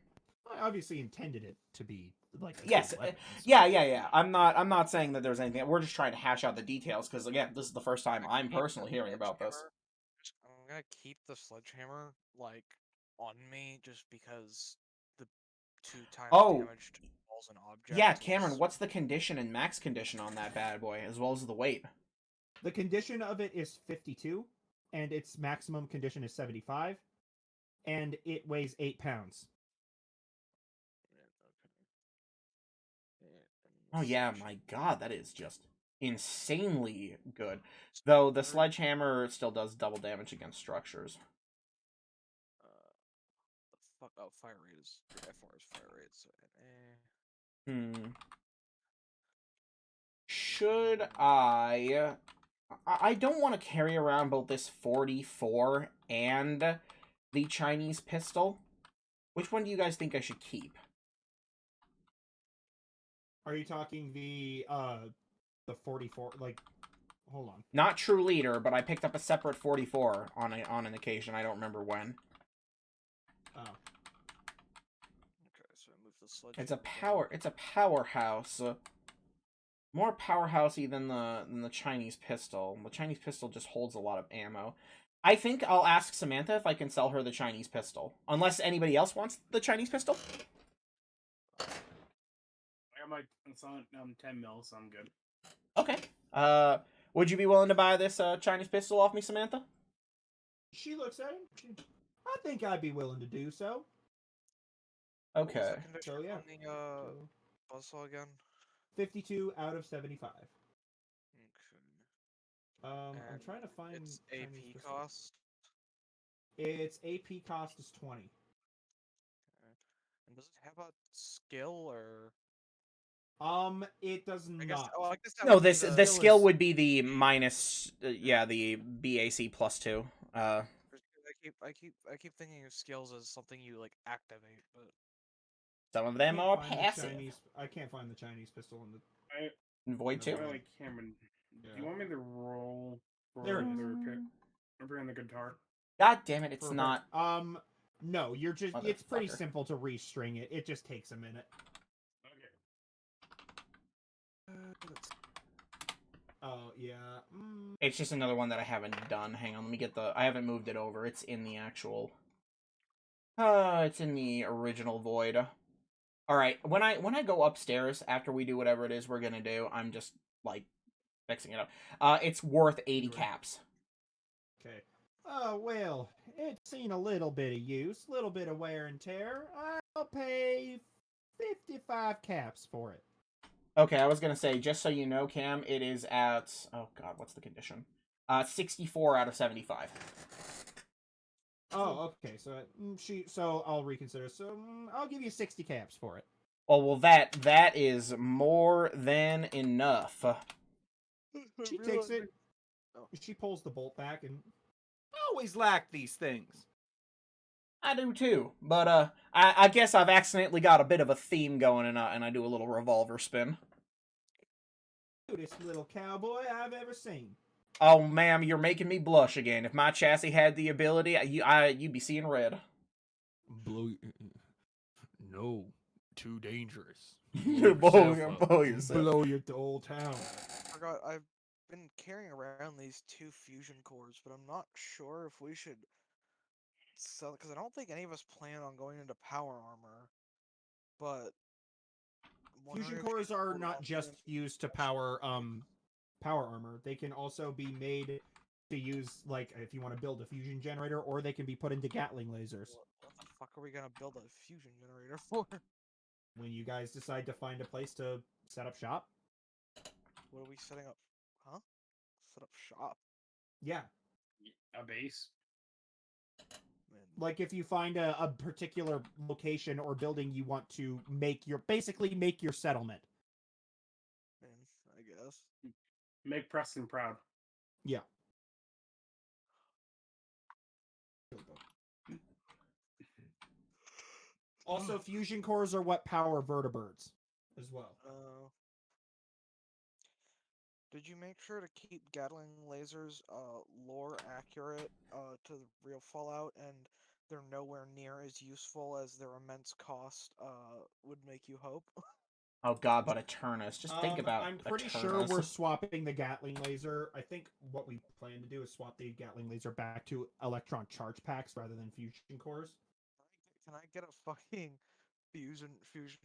I obviously intended it to be like a Yes. good weapon. Yeah. I'm not saying that there's anything. We're just trying to hash out the details because again, this is the first time I'm Keep personally the hearing about this. sledgehammer. I'm gonna keep the sledgehammer like on me just because the 2 times Oh, damage to walls and yeah, objects Cameron, is. what's the condition and max condition on that bad boy, as well as the weight? The condition of it is 52, and its maximum condition is 75, and it weighs 8 pounds. Oh yeah, my god, that is just insanely good. Though the sledgehammer still does double damage against structures. The fuck? Oh, fire rate is FR is fire rate. So, Hmm. Should I don't want to carry around both this 44 and the Chinese pistol. Which one do you guys think I should keep? Are you talking the 44? Like, hold on. Not true leader, but I picked up a separate 44 on an occasion. I don't remember when. Oh, okay, so I move the sledgehammer. It's a powerhouse. More powerhousey than the Chinese pistol. The Chinese pistol just holds a lot of ammo. I think I'll ask Samantha if I can sell her the Chinese pistol. Unless anybody else wants the Chinese pistol. I got my it's on 10 mil, so I'm good. Okay. Would you be willing to buy this Chinese pistol off me, Samantha? she looks at it. I think I'd be willing to do so. What was Okay. the condition So yeah, on the so buzzsaw again? 52 out of 75. Okay. I'm And trying to find its Chinese AP pistol. cost. Its AP cost is 20. Okay. And does it have a skill or? It does I guess. not. Oh, I guess that No, would be this the the Skill skill is- would be the minus the BAC +2. I keep thinking of skills as something you like activate, but Some of I them can't are find the passive. I can't find the Chinese pistol in the. Void No, 2. Really? Like Cameron, do Yeah. you want me to roll for There it the is. repair? Repairing the guitar. God damn it, it's for- not. No, you're just. It's pretty Motherfucker. simple to restring it. It just takes a minute. Okay. Oh yeah. It's just another one that I haven't done. Hang on, let me get the. I haven't moved it over. It's in the actual. It's in the original void. All right, when I go upstairs after we do whatever it is we're gonna do, I'm just like fixing it up. It's worth 80 Right. caps. Okay. Oh well, it's seen a little bit of use, little bit of wear and tear. I'll pay 55 caps for it. Okay, I was gonna say, just so you know, Cam, it is at. Oh God, what's the condition? 64 out of 75. Oh, okay. So I'll reconsider. So I'll give you 60 caps for it. Oh well, that is more than enough. She takes it. Oh. She pulls the bolt back and Always lack these things. I do too, but I guess I've accidentally got a bit of a theme going, and I do a little revolver spin. cutest little cowboy I've ever seen. Oh, ma'am, you're making me blush again. If my chassis had the ability, you'd be seeing red. Blow. No, too dangerous. Blow yourself. Blow your whole town. I forgot I've been carrying around these 2 fusion cores, but I'm not sure if we should sell because I don't think any of us plan on going into power armor. But I'm wondering Fusion if we cores should are hold not on to just them. used to power armor. They can also be made to use like if you want to build a fusion generator, or they can be put into Gatling lasers. What the fuck are we gonna build a fusion generator for? When you guys decide to find a place to set up shop, What are we setting up? Huh? Set up shop. yeah. A base. And Like if you find a particular location or building you want to basically make your settlement. I guess. Make Preston proud. Yeah. Also, fusion cores are what power vertebrates as well. Did you make sure to keep Gatling lasers lore accurate to the real Fallout, and they're nowhere near as useful as their immense cost would make you hope? Oh god, but Eternus. Just think about I'm pretty Eternus. sure we're swapping the Gatling laser. I think what we plan to do is swap the Gatling laser back to electron charge packs rather than fusion cores. Can I get a fucking fusion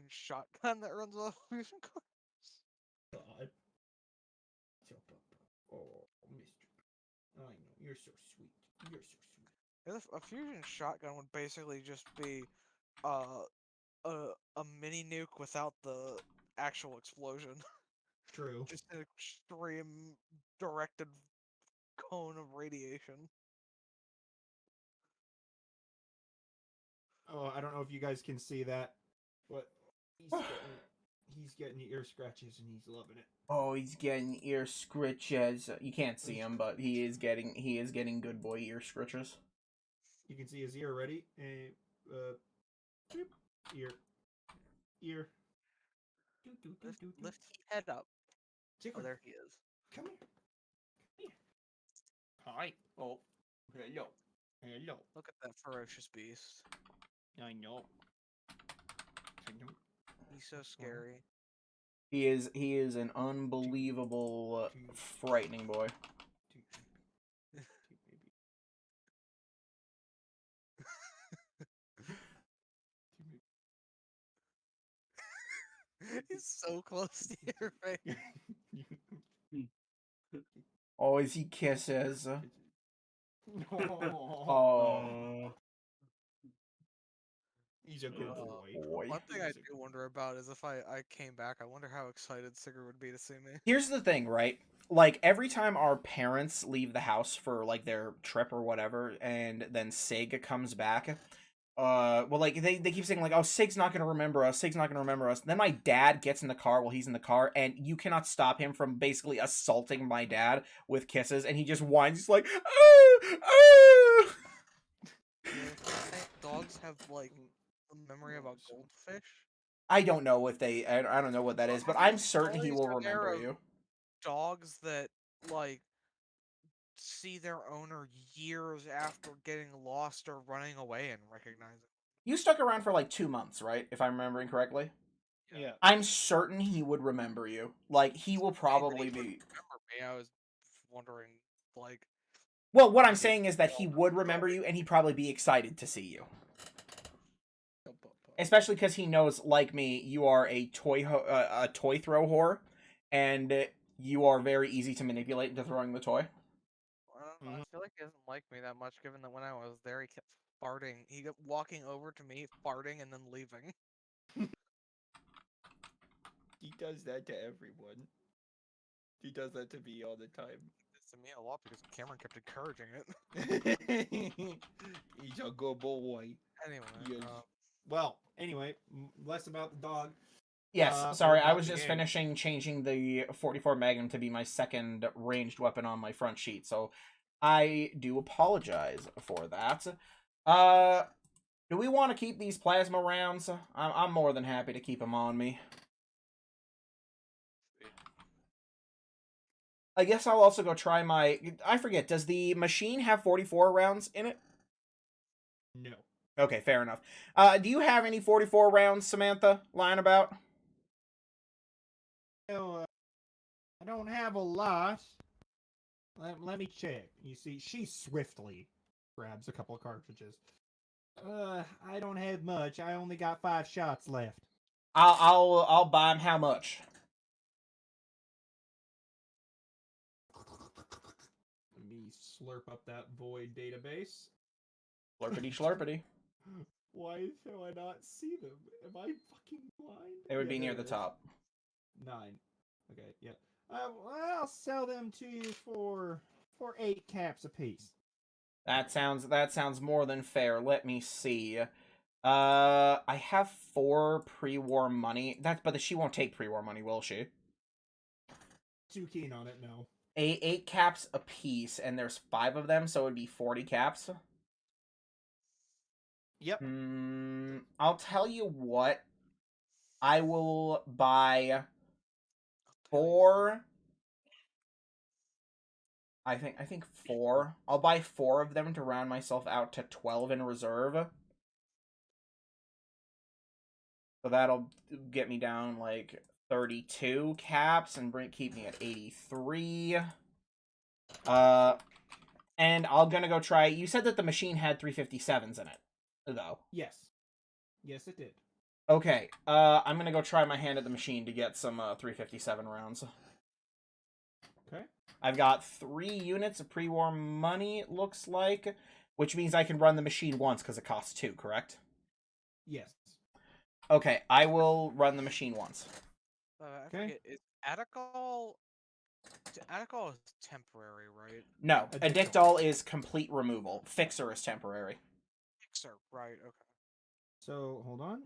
shotgun that runs off fusion cores? God. Oh, Mister. I know you're so sweet. You're so sweet. A fusion shotgun would basically just be uh, a mini nuke without the actual explosion. True. Just an extreme directed cone of radiation. Oh, I don't know if you guys can see that, but he's getting ear scratches and he's loving it. Oh, he's getting ear scritches. You can't see him, but he is getting good boy ear scritches. You can see his ear. Ready? Ear. Lift his head up. Chicken. Oh, there he is. Come here. Hi. Oh, hello. Hello. Look at that ferocious beast. I know. He's so scary. He is an unbelievable, frightening boy. He's so close to your face. Oh, as he kisses. Oh. Oh, He's a good boy. boy. One thing I do wonder about is if I came back, I wonder how excited Sigurd would be to see me. Here's the thing, right? Like every time our parents leave the house for like their trip or whatever, and then Sig comes back, well, like they keep saying like, oh, Sig's not gonna remember us, Sig's not gonna remember us. Then my dad gets in the car while he's in the car, and you cannot stop him from basically assaulting my dad with kisses, and he just whines. He's like, ah, ah. Dogs have like a memory about goldfish. I don't know if I don't know what that is, but I'm certain he Stories will are there remember of you. Dogs that like see their owner years after getting lost or running away and recognize it. You stuck around for like 2 months, right? If I'm remembering correctly. Yeah. I'm certain he would remember you. Like, he will probably be. Remember me? I was wondering, like. Well, what I'm saying is that he would remember you, and he'd probably be excited to see you. Especially because he knows, like me, you are a toy throw whore, and you are very easy to manipulate into throwing the toy. I don't know. I feel like he doesn't like me that much, given that when I was there, he kept farting. He kept walking over to me, farting, and then leaving. He does that to everyone. He does that to me all the time. It's to me a lot because Cameron kept encouraging it. He's a good boy. Anyway, Yes. Well, anyway, less about the dog. Yes, sorry, I about was the just game. finishing changing the 44 Magnum to be my second ranged weapon on my front sheet, so I do apologize for that. Do we want to keep these plasma rounds? I'm more than happy to keep them on me. I guess I'll also go try my... I forget, does the machine have 44 rounds in it? No. Okay, fair enough. Do you have any 44 rounds, Samantha, lying about? No, I don't have a lot. Let me check. You see, she swiftly grabs a couple of cartridges. I don't have much. I only got 5 shots left. I'll buy him how much? Let me slurp up that void database. Slurpity slurpity. Why do I not see them? Am I fucking blind? They would be near there the it is. top. 9. Okay, yeah. I'll sell them to you for 8 caps apiece. That sounds more than fair. Let me see. I have 4 pre-war money. But she won't take pre-war money, will she? Too keen on it, no. 8 caps a piece, and there's 5 of them, so it would be 40 caps. Yep. I'll tell you what. I will buy 4. I think 4. I'll buy 4 of them to round myself out to 12 in reserve. So that'll get me down like 32 caps and keep me at 83. And I'm gonna go try. You said that the machine had 357s in it, though. Yes. Yes, it did. Okay. I'm gonna go try my hand at the machine to get some 357 rounds. Okay. I've got 3 units of pre-war money, it looks like, which means I can run the machine once because it costs 2, correct? Yes. Okay, I will run the machine once. I Okay. forget, is Atacol... Atacol is temporary, right? No, Addictol. Addictol is complete removal. Fixer is temporary. Fixer, right, okay. So, hold on.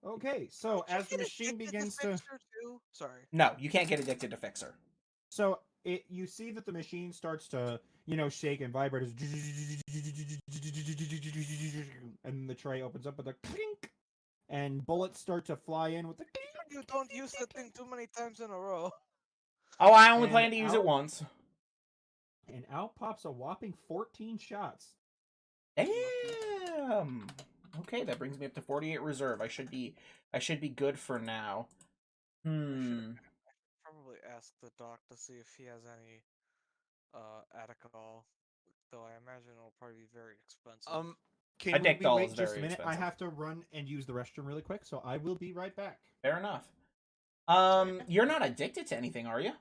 Okay, so Can't as the get machine addicted begins to... Fixer too? Sorry. No, you can't get addicted to Fixer. So, you see that the machine starts to, shake and vibrate. And the tray opens up with a clink. And bullets start to fly in with a clink. You don't use that thing too many times in a row. Oh, I only And plan to use it once. And out pops a whopping 14 shots. Damn. Okay, that brings me up to 48 reserve. I should be good for now. Probably ask the doc to see if he has any Atacol. Though I imagine it'll probably be very expensive. Can we Addictol wait is just a very minute? I expensive. have to run and use the restroom really quick, so I will be right back. Fair enough. You're not addicted to anything, are you?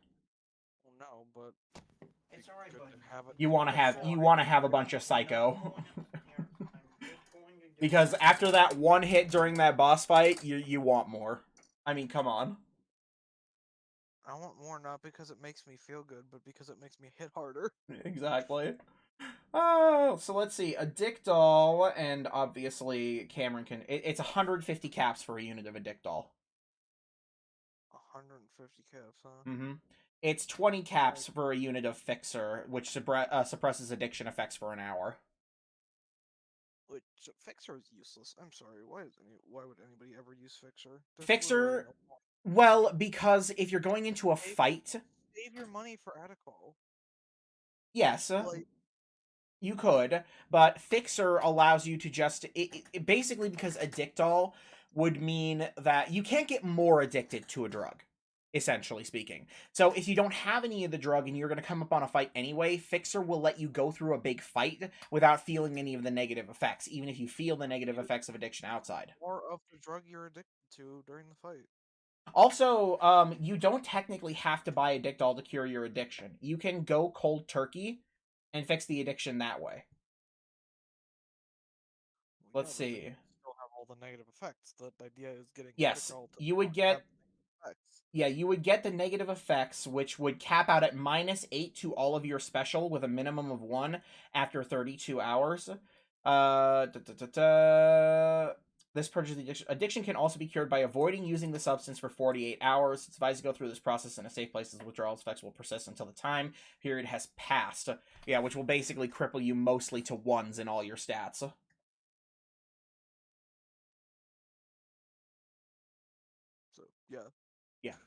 Well, no, but It's alright, good buddy. to have it. You want to have a bunch of psycho. Because after that one hit during that boss fight, you want more. I mean, come on. I want more not because it makes me feel good, but because it makes me hit harder. Exactly. Oh, so let's see. Addictol, and obviously Cameron can... It's 150 caps for a unit of Addictol. 150 caps, huh? Mm-hmm. It's 20 caps for a unit of Fixer, which suppresses addiction effects for an hour. Which Fixer is useless. I'm sorry. Why would anybody ever use Fixer? There's Fixer... literally no point. Well, because if you're going into a fight... Save your money for Atacol. Yes. Like... You could, but Fixer allows you to just... basically, because Addictol would mean that you can't get more addicted to a drug, essentially speaking. So if you don't have any of the drug and you're going to come up on a fight anyway, Fixer will let you go through a big fight without feeling any of the negative effects, even if you feel the negative effects of addiction outside. More of the drug you're addicted to during the fight. Also, you don't technically have to buy Addictol to cure your addiction. You can go cold turkey and fix the addiction that way. Well, Let's yeah, but see. then you still have all the negative effects. The idea is getting Yes, Atacol to you would not get... have effects. Yeah, you would get the negative effects, which would cap out at -8 to all of your special with a minimum of 1 after 32 hours. This purges the addiction. Addiction can also be cured by avoiding using the substance for 48 hours. It's advised to go through this process in a safe place as withdrawal effects will persist until the time period has passed. Yeah, which will basically cripple you mostly to 1s in all your stats. So, yeah. Yeah.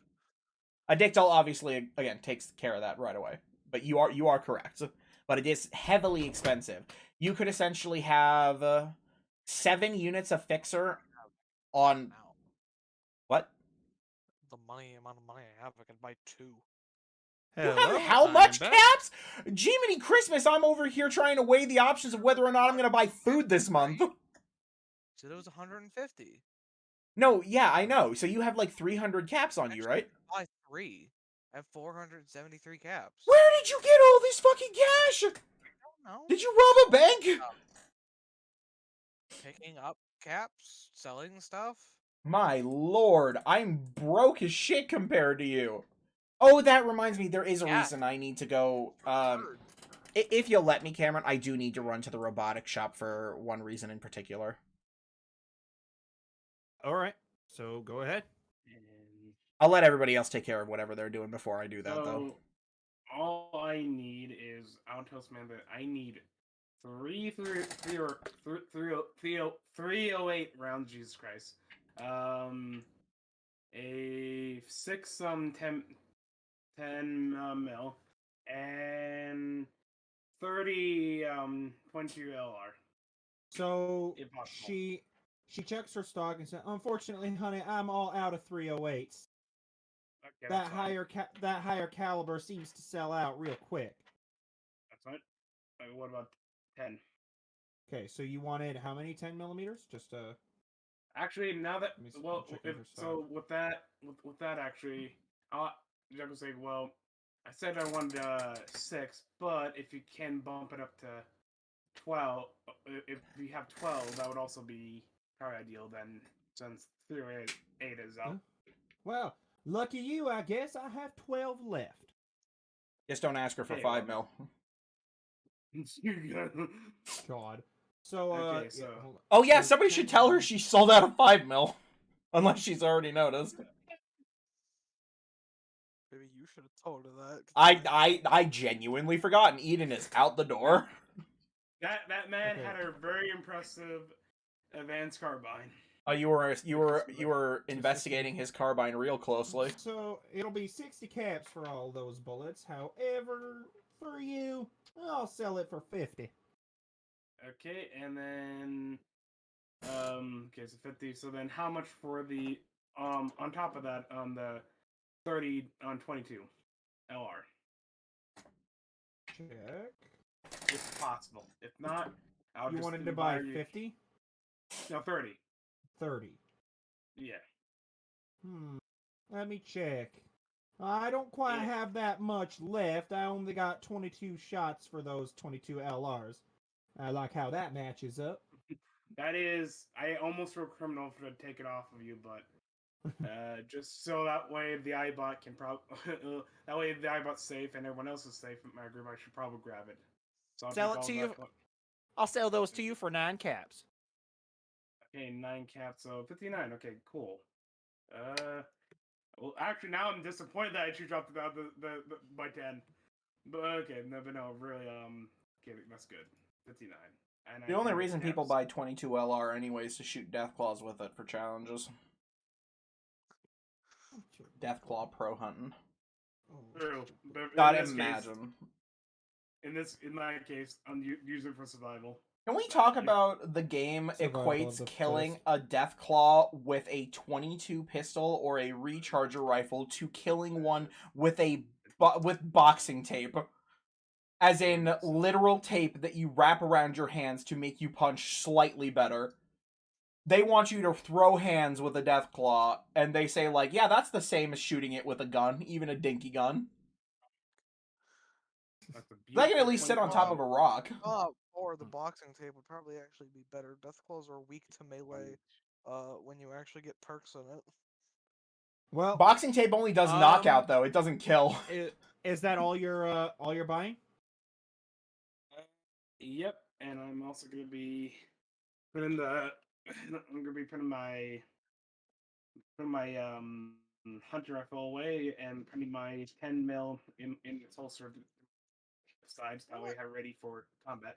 Addictol obviously, again, takes care of that right away. But you are correct. But it is heavily expensive. You could essentially have 7 units of Fixer on... Now, What? the amount of money I have, I can buy 2. You have how much caps? Jiminy Christmas, I'm over here trying to weigh the options of whether or not I'm going to buy food this month. So there was 150. No, yeah, I know. So you have like 300 caps on you, right? I buy 3. I have 473 caps. Where did you get all this fucking cash? I don't know. Did you rob a bank? Picking up caps, selling stuff. My lord, I'm broke as shit compared to you. Oh, that reminds me, there is a reason I need to go, If you'll let me, Cameron, I do need to run to the robotic shop for one reason in particular. All right. So go ahead. And I'll let everybody else take care of whatever they're doing before I do that, though. so all I need is I'll tell Samantha I need 308 rounds. Jesus Christ. A 6 10 mil and 30 .2 LR So if possible. she checks her stock and says, "Unfortunately, honey, I'm all out of 308s. Okay, that's fine. That higher caliber seems to sell out real quick." That's fine. What about 10? Okay, so you wanted how many 10 millimeters? Just Actually, now that let me I'm well, checking if her stock. so, with that actually, I'll just say, well, I said I wanted 6, but if you can bump it up to 12, if you have 12, that would also be probably ideal. Then since 308 is Huh? out. Well, lucky you, I guess. I have 12 left. Just don't ask her for Okay, 5 well, mil. God. So okay, yeah, so hold on. Oh yeah, So somebody 10 should tell her mil. she sold out of 5 mil. Unless she's already noticed. Maybe you should have told her that. I genuinely forgot, and Eden is out the door. that man Okay. had a very impressive advanced carbine. You were So 60. investigating his carbine real closely. So it'll be 60 caps for all those bullets. However, for you, I'll sell it for 50. Okay, and then okay, so 50. So then how much for the on top of that on the 30 on 22 LR Check. if possible. If not, I'll You just wanted to buy buy you 50? no 30. 30. Yeah. Let me check. I don't quite Yeah. have that much left. I only got 22 shots for those 22 LRs. I like how that matches up. That is I almost feel criminal for to take it off of you, but just so that way the iBot can probably that way the iBot's safe and everyone else is safe in my group. I should probably grab it. So I'll Sell take it all to you. that. I'll sell those to you for 9 caps. Okay, 9 caps, so 59. Okay, cool. Uh, well, actually, now I'm disappointed that I actually dropped it down the by 10. But okay, no, but no, really, okay, that's good. 59. And I The only can get reason people caps. buy 22 LR anyways to shoot Deathclaws with it for challenges. Deathclaw pro hunting. True, but God, imagine. in my case, I'm using it for survival. Can we talk If about the game Survival of equates the killing fittest. a Deathclaw with a 22 pistol or a recharger rifle to killing one with with boxing tape? As in literal tape that you wrap around your hands to make you punch slightly better. They want you to throw hands with a Deathclaw, and they say, like, yeah, that's the same as shooting it with a gun, even a dinky gun. that's a They can at beautiful least sit on top 25. of a rock. Or the boxing tape would probably actually be better. Death claws are weak to melee. When you actually get perks in it. Well, Boxing tape only does Um, knockout, though. It doesn't kill. is that all you're buying? Yep, and I'm also gonna be putting the. I'm gonna be putting my hunter rifle away and putting my 10 mil in its holster sides. You know That way, what? I have ready for combat.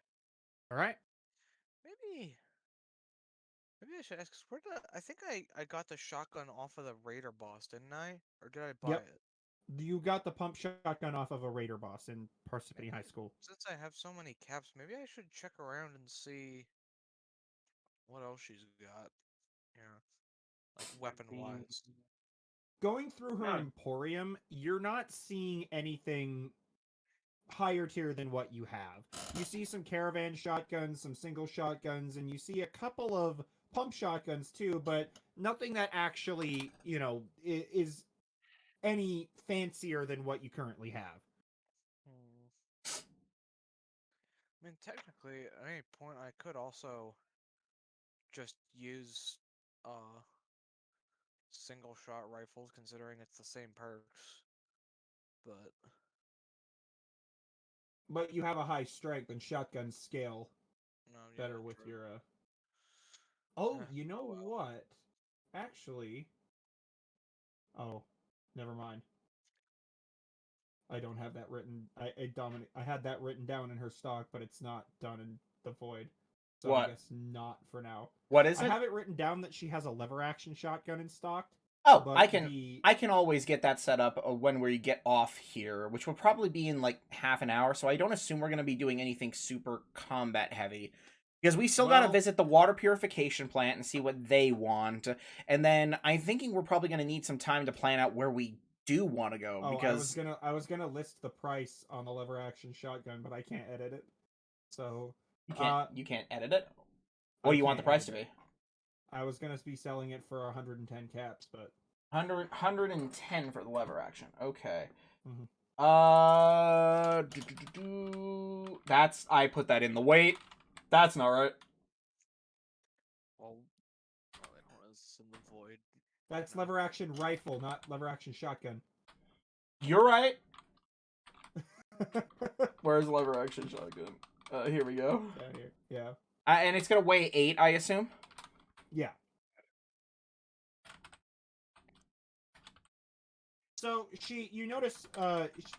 All right. Maybe maybe I should ask. 'Cause where did I think I got the shotgun off of the Raider boss, didn't I? Or did I buy yep. it? You got the pump shotgun off of a Raider boss in Parsippany High Maybe School. since I have so many caps, maybe I should check around and see what else she's got. Yeah, like I've weapon seen. wise. Going through her No, emporium, you're not seeing anything higher tier than what you have. You see some caravan shotguns, some single shotguns, and you see a couple of pump shotguns too, but nothing that actually, is any fancier than what you currently have. Hmm. I mean, technically, at any point, I could also just use single shot rifles, considering it's the same perks. But But you have a high strength, and shotguns scale No, yeah, better with true. your. Oh, Eh, you know oh well. what? Actually, oh, never mind. I don't have that written. I had that written down in her stock, but it's not done in the void. So I What? guess not for now. What is I it? have it written down that she has a lever action shotgun in stock, Oh, but I can the I can always get that set up when we get off here, which will probably be in like half an hour. So I don't assume we're going to be doing anything super combat heavy. Because we still got to well, visit the water purification plant and see what they want. And then I'm thinking we're probably going to need some time to plan out where we do want to go oh, because I was gonna list the price on the lever action shotgun, but I can't edit it. So, uh, you can't edit it. What I do you want the can't price edit to it. be? I was gonna be selling it for 110 caps, but 110 for the lever action. Okay. Mhm. That's I put that in the weight. That's not right. Well, oh, they don't want us in the void. That's No. lever action rifle, not lever action shotgun. You're right. Where's lever action shotgun? Here we go. Down here. Yeah. And it's gonna weigh 8, I assume. Yeah. So you notice,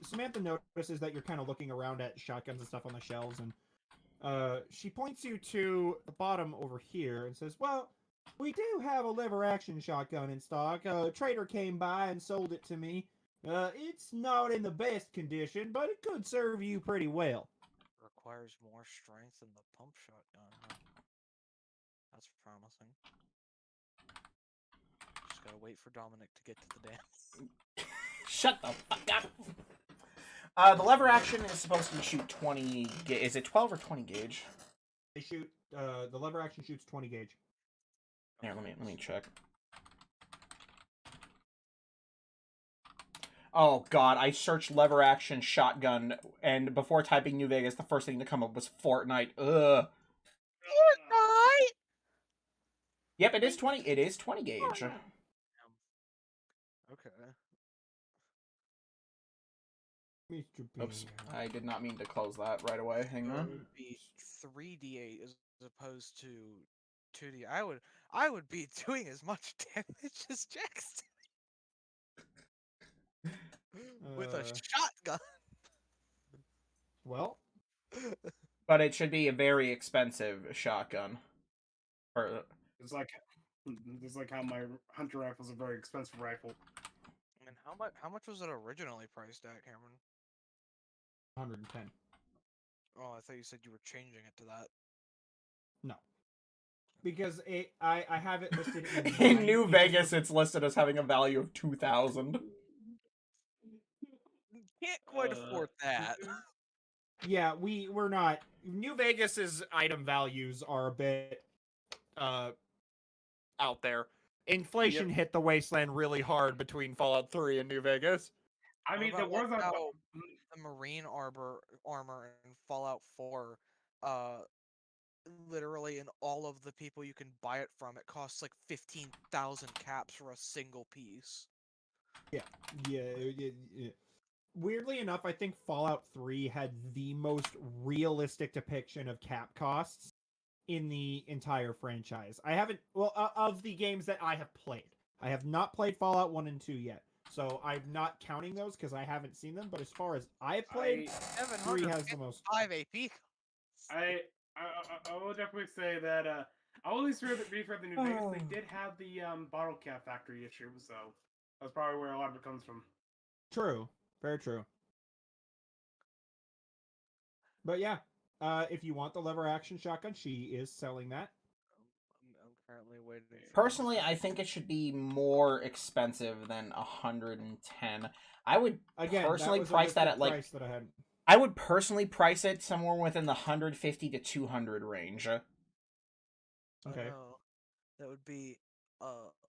Samantha notices that you're kind of looking around at shotguns and stuff on the shelves, and she points you to the bottom over here and says, "Well, we do have a lever action shotgun in stock. A trader came by and sold it to me. It's not in the best condition, but it could serve you pretty well." Requires more strength than the pump shotgun, huh? That's promising. Just gotta wait for Dominic to get to the dance. Shut the fuck up. The lever action is supposed to shoot 20. Is it 12 or 20 gauge? They shoot. The lever action shoots 20 gauge. Here, let me check. Oh god, I searched lever action shotgun, and before typing New Vegas, the first thing to come up was Fortnite. Ugh. Fortnite! Yep, it is 20. It is 20 gauge. Okay. Mr. Oops, Bear. I did not mean to close that right away. Hang It on. would be 3d8 as opposed to 2d. I would be doing as much damage as Jackson with a Uh, shotgun. well, But it should be a very expensive shotgun. Or It's like how my hunter rifle is a very expensive rifle. And how much was it originally priced at, Cameron? 110. Oh, I thought you said you were changing it to that. No. Because I have it listed in in mine. New It just Vegas, it's listed as having a value of 2,000. Can't quite afford that. Yeah, we're not. New Vegas's item values are a bit uh out there. Inflation hit the wasteland really hard between Fallout 3 and New Vegas. I What mean, the about like ones on how the marine armor in Fallout 4, uh, literally in all of the people you can buy it from, it costs like 15,000 caps for a single piece. Yeah, yeah. Weirdly enough, I think Fallout 3 had the most realistic depiction of cap costs in the entire franchise. I haven't, well, of the games that I have played. I have not played Fallout 1 and 2 yet. So I'm not counting those because I haven't seen them. But as far as I've played, 3 has the most. 755 AP. I will definitely say that I will at least be for the New Vegas. They did have the bottle cap factory issue, so that's probably where a lot of it comes from. True. Very true. But yeah, if you want the lever action shotgun, she is selling that. I'm currently waiting for Personally, I think it should be more expensive than 110. I would Again, personally that was price a that at like price that I had. I would personally price it somewhere within the 150 to 200 range. Okay. no, that would be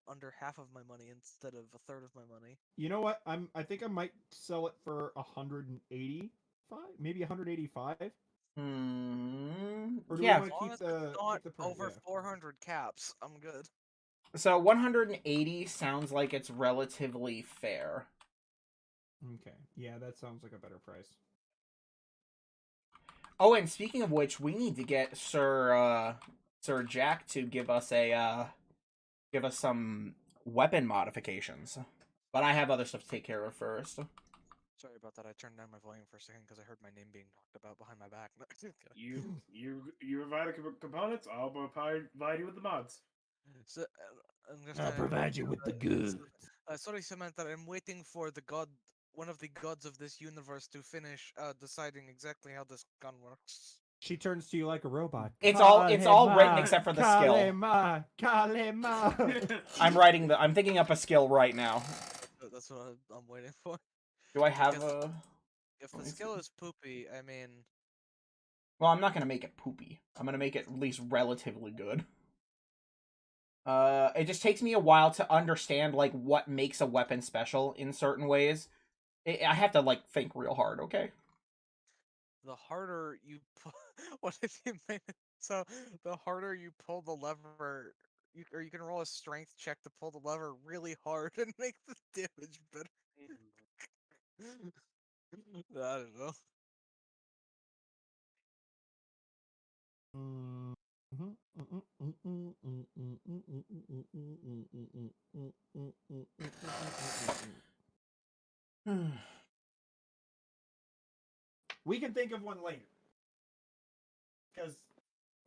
under half of my money instead of a third of my money. You know what? I think I might sell it for 185, maybe 185. Or do we Yeah. want As to long keep as it's not the price? over Yeah. 400 caps, I'm good. So 180 sounds like it's relatively fair. Okay. Yeah, that sounds like a better price. Oh, and speaking of which, we need to get Sir Jack to give us some weapon modifications. But I have other stuff to take care of first. Sorry about that. I turned down my volume for a second because I heard my name being talked about behind my back. You provide the components. I'll provide you with the mods. So, I'm just I'll gonna, provide you with the goods. sorry, Samantha. I'm waiting for one of the gods of this universe, to finish deciding exactly how this gun works. She turns to you like a robot. It's all written Kalema, except for the skill. Kalema, Kalema. I'm thinking up a skill right now. That's what I'm waiting for. Do I have Because a? if Let the me skill see. is poopy, I mean, Well, I'm not gonna make it poopy. I'm gonna make it at least relatively good. It just takes me a while to understand like what makes a weapon special in certain ways. I have to like think real hard. Okay. the harder you pull, what if you made it so the harder you pull the lever, or you can roll a strength check to pull the lever really hard and make the damage better. I don't know. We can think of one later. Because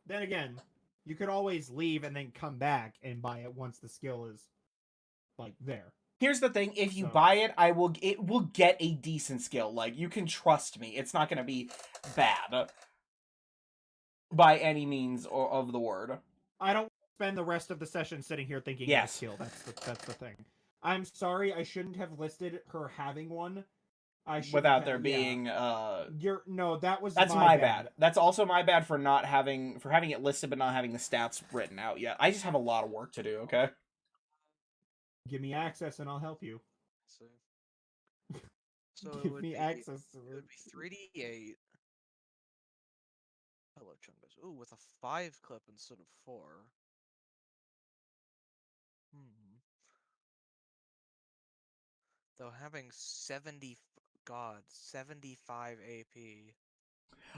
then again, you could always leave and then come back and buy it once the skill is like there. Here's the thing: if you So- buy it, it will get a decent skill. Like you can trust me; it's not gonna be bad by any means of the word. I don't spend the rest of the session sitting here thinking of a Yes. skill. That's the thing. I'm sorry, I shouldn't have listed her having one. I should Without there being You're no, that was that's my bad. That's also my bad for not having it listed but not having the stats written out yet. I just have a lot of work to do. Okay. Give me access and I'll help you. So, so it Give would me be access. it would be 3d8. Hello, Chungus. Ooh, with a 5 clip instead of 4. Hmm. Though having 75 AP.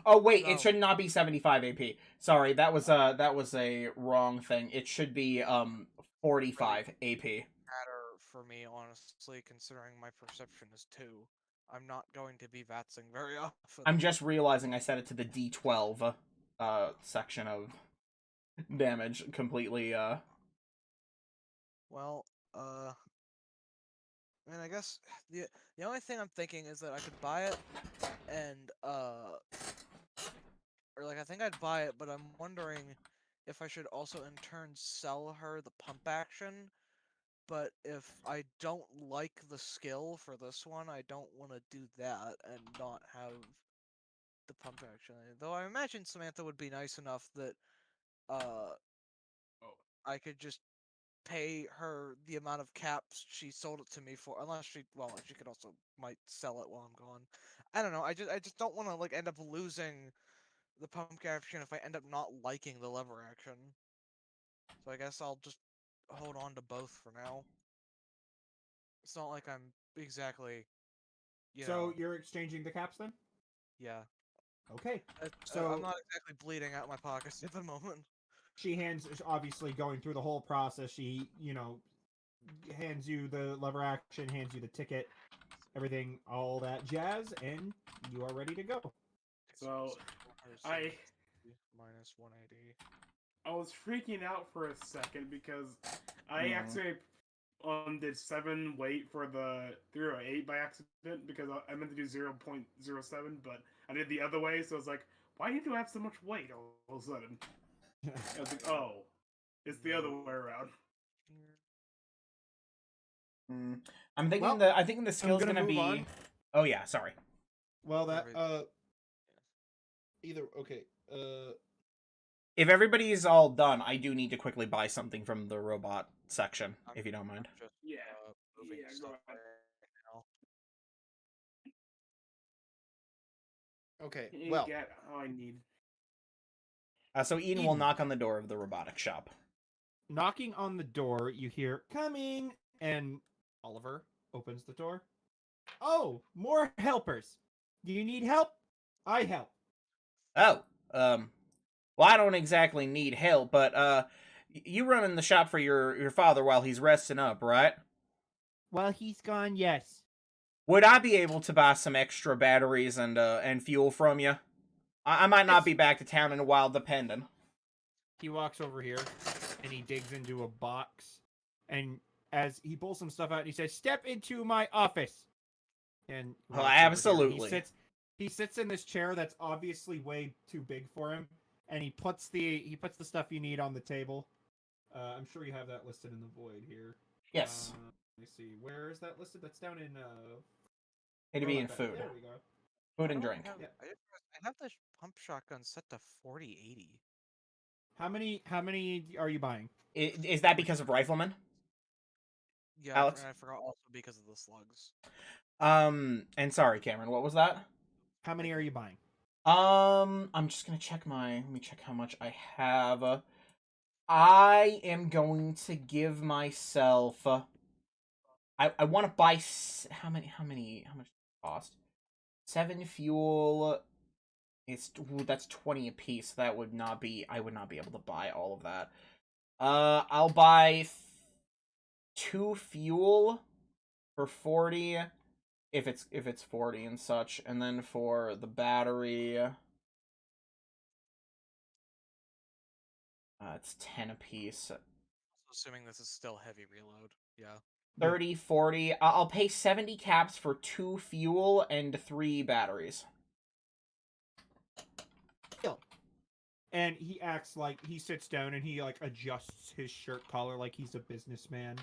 Oh wait, No, it should not be 75 AP. Sorry, that was a wrong thing. It should be 45 AP. matter for me, honestly, considering my perception is 2. I'm not going to be vatsing very often. I'm just realizing I set it to the D12 section of damage completely Well, I mean, I guess the only thing I'm thinking is that I could buy it and or like I think I'd buy it, but I'm wondering if I should also in turn sell her the pump action. But if I don't like the skill for this one, I don't want to do that and not have the pump action. Though I imagine Samantha would be nice enough that uh I could just pay her the amount of caps she sold it to me for, unless she could also might sell it while I'm gone. I don't know. I just don't want to like end up losing the pump action if I end up not liking the lever action. So I guess I'll just hold on to both for now. It's not like I'm exactly, you So know, you're exchanging the caps then? yeah. Okay. I'm So not exactly bleeding out my pockets at the moment. she hands, obviously going through the whole process. She, hands you the lever action, hands you the ticket, everything, all that jazz, and you are ready to go. So, it's I minus 180. I was freaking out for a second because I actually did 7 weight for the 308 by accident because I meant to do 0.07, but I did the other way, so it's like, why did you have so much weight all of a sudden? I was like, oh, it's the other way around. I'm thinking Well, I think the skill's gonna gonna move be on. Oh yeah, sorry. Well, Every- either okay. If everybody's all done, I do need to quickly buy something from the robot section, if you don't mind. Just Yeah. moving Yeah, stuff go ahead. right now. Okay. You Well, get how I need. So Ian will knock on the door of the robotic shop. knocking on the door, you hear coming, and Oliver opens the door. Oh, more helpers. Do you need help? I help. Oh, well, I don't exactly need help, but you running the shop for your father while he's resting up, right? While he's gone, yes. Would I be able to buy some extra batteries and fuel from you? I might not Yes. be back to town in a while, depending. He walks over here and he digs into a box. And as he pulls some stuff out, he says, "Step into my office." And Well, walks over here. absolutely. He sits in this chair that's obviously way too big for him, and he puts the stuff you need on the table. I'm sure you have that listed in the void here. Yes, Let me see. Where is that listed? That's down in it'd be in robot battery. food, There we go. food I and don't drink. have. Yeah. I have this pump shotgun set to 4080. How many are you buying? Is that because of rifleman, Yeah, Alex? and I forgot also because of the slugs. And sorry, Cameron, what was that? How many are you buying? I'm just gonna check let me check how much I have. I am going to give myself. I want to buy how much does it cost? 7 fuel. That's 20 a piece. That would not be. I would not be able to buy all of that. I'll buy 2 fuel for 40 if it's 40 and such, and then for the battery, it's 10 a piece. Also assuming this is still heavy reload. Yeah. 30, 40. I'll pay 70 caps for 2 fuel and 3 batteries. And he acts like he sits down and he like adjusts his shirt collar like he's a businessman.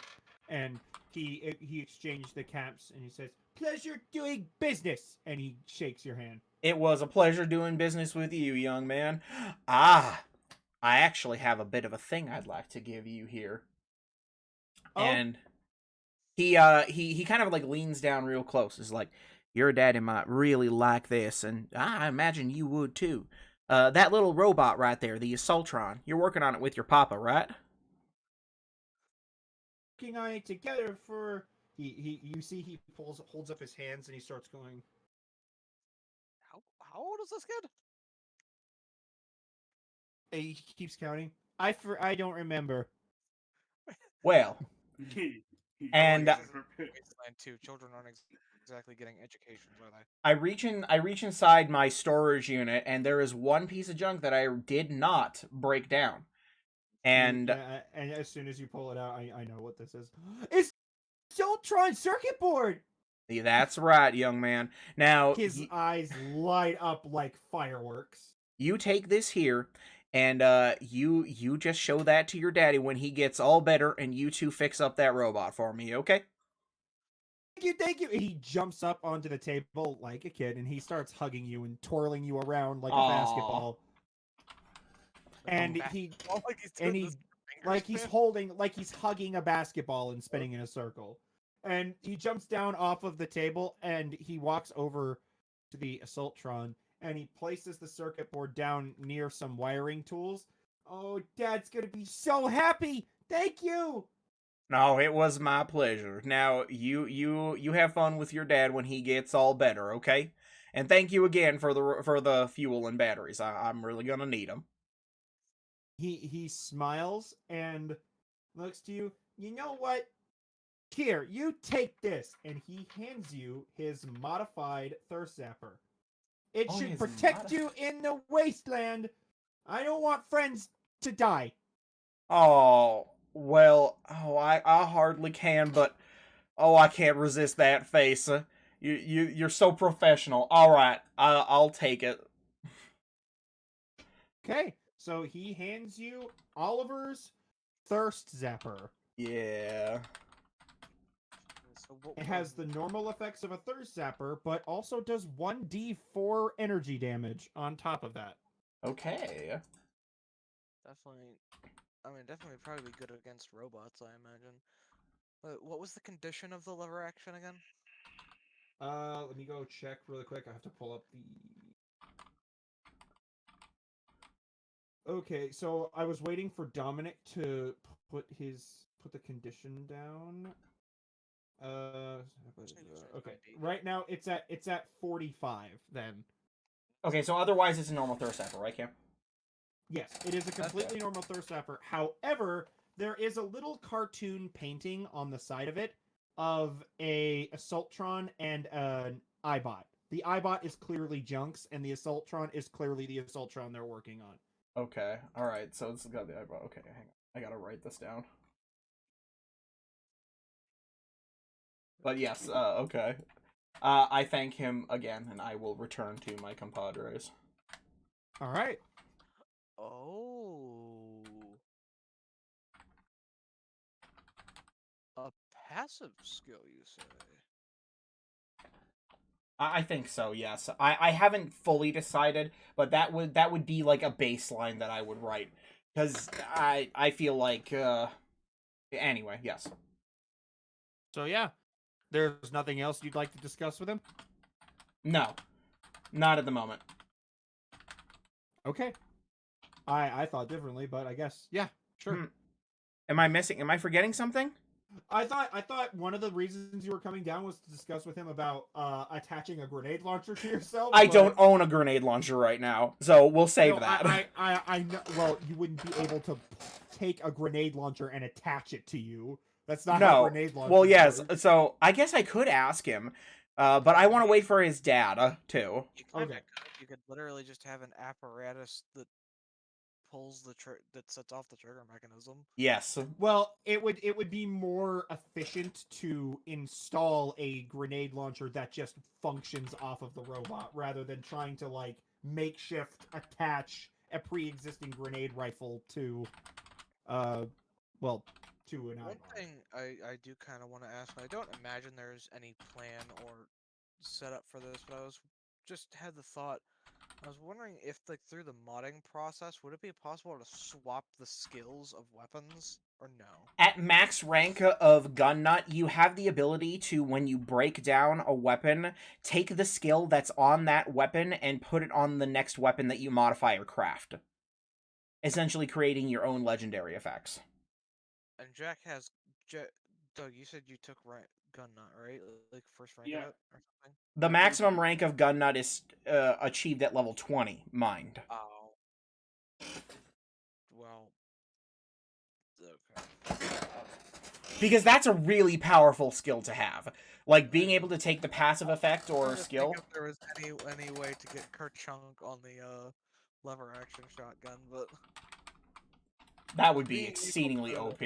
And he exchanged the caps and he says, "Pleasure doing business." And he shakes your hand. It was a pleasure doing business with you, young man. Ah, I actually have a bit of a thing I'd like to give you here. Oh, And he kind of like leans down real close. Is like, your daddy might really like this, and I imagine you would too. That little robot right there, the Assaultron. You're working on it with your papa, right? working on it together for he you see he holds up his hands and he starts going. How old is this kid? He keeps counting. I don't remember. Well, How old and is this wasteland too? Children aren't exactly getting educations, are they? I reach inside my storage unit, and there is one piece of junk that I did not break down. And And as soon as you pull it out, I know what this is. It's Ultron circuit board. that's right, young man. Now, His eyes light up like fireworks. you take this here, and you just show that to your daddy when he gets all better, and you two fix up that robot for me, okay? Thank you. He jumps up onto the table like a kid, and he starts hugging you and twirling you around like a Aw. basketball. And he Like he's and doing he this fingers, like he's man. holding like he's hugging a basketball and spinning in a circle. And he jumps down off of the table and he walks over to the Assaultron and he places the circuit board down near some wiring tools. Oh, Dad's gonna be so happy! Thank you. No, it was my pleasure. Now, you have fun with your dad when he gets all better, okay? And thank you again for the fuel and batteries. I'm really gonna need them. He smiles and looks to you. You know what? Here, you take this, and he hands you his modified thirst zapper. It Oh, should his protect you in the wasteland. I don't want friends to die. Oh, well, I hardly can, but oh, I can't resist that face. You're so professional. All right, I'll take it. Okay, so he hands you Oliver's thirst zapper. Yeah. So what, It has the normal effects of a thirst zapper, but also does 1d4 energy damage on top of that. Okay. definitely. I mean, definitely probably good against robots, I imagine. What was the condition of the lever action again? Let me go check really quick. I have to pull up the. Okay, so I was waiting for Dominic to put the condition down. Okay. Right now it's at 45 then. Okay, so otherwise it's a normal thirst sapper, right, Cam? Yes, it is a completely normal thirst sapper. However, there is a little cartoon painting on the side of it of a Assaultron and an Eyebot. The Eyebot is clearly Junks, and the Assaultron is clearly the Assaultron they're working on. Okay, alright, so it's got the eyebrow. Okay, hang on. I gotta write this down. But yes, okay. I thank him again, and I will return to my compadres. All right. Oh. A passive skill, you say? I think so, yes. I haven't fully decided, but that would be like a baseline that I would write. Because I feel like, anyway, yes. So yeah, there's nothing else you'd like to discuss with him? No, not at the moment. Okay. I thought differently, but I guess yeah, sure. Am I forgetting something? I thought one of the reasons you were coming down was to discuss with him about attaching a grenade launcher to yourself. I but- don't own a grenade launcher right now, so we'll save No, that. I know. Well, you wouldn't be able to take a grenade launcher and attach it to you. That's not how No. grenade launchers Well, yes. work. So I guess I could ask him, but I want to wait for his dad too. You kind of Okay. could. You could literally just have an apparatus that pulls that sets off the trigger mechanism. Yes. Well, it would be more efficient to install a grenade launcher that just functions off of the robot rather than trying to like makeshift attach a pre-existing grenade rifle to well, to an One eyeball. thing I do kind of want to ask, and I don't imagine there's any plan or setup for this, but I was just had the thought. I was wondering if, like, through the modding process, would it be possible to swap the skills of weapons, or no? At max rank of gun nut, you have the ability to, when you break down a weapon, take the skill that's on that weapon and put it on the next weapon that you modify or craft. Essentially creating your own legendary effects. And Jack has Doug, you said you took gun nut, right? Like first rank Yeah. of it or something? The I think maximum so. rank of gun nut is achieved at level 20, mind. Oh. Well. Okay. Because that's a really powerful skill to have. Like, being able to take the passive effect I or was just skill. thinking if there was any way to get Kerchunk on the lever action shotgun, but That would be being able exceedingly to, OP.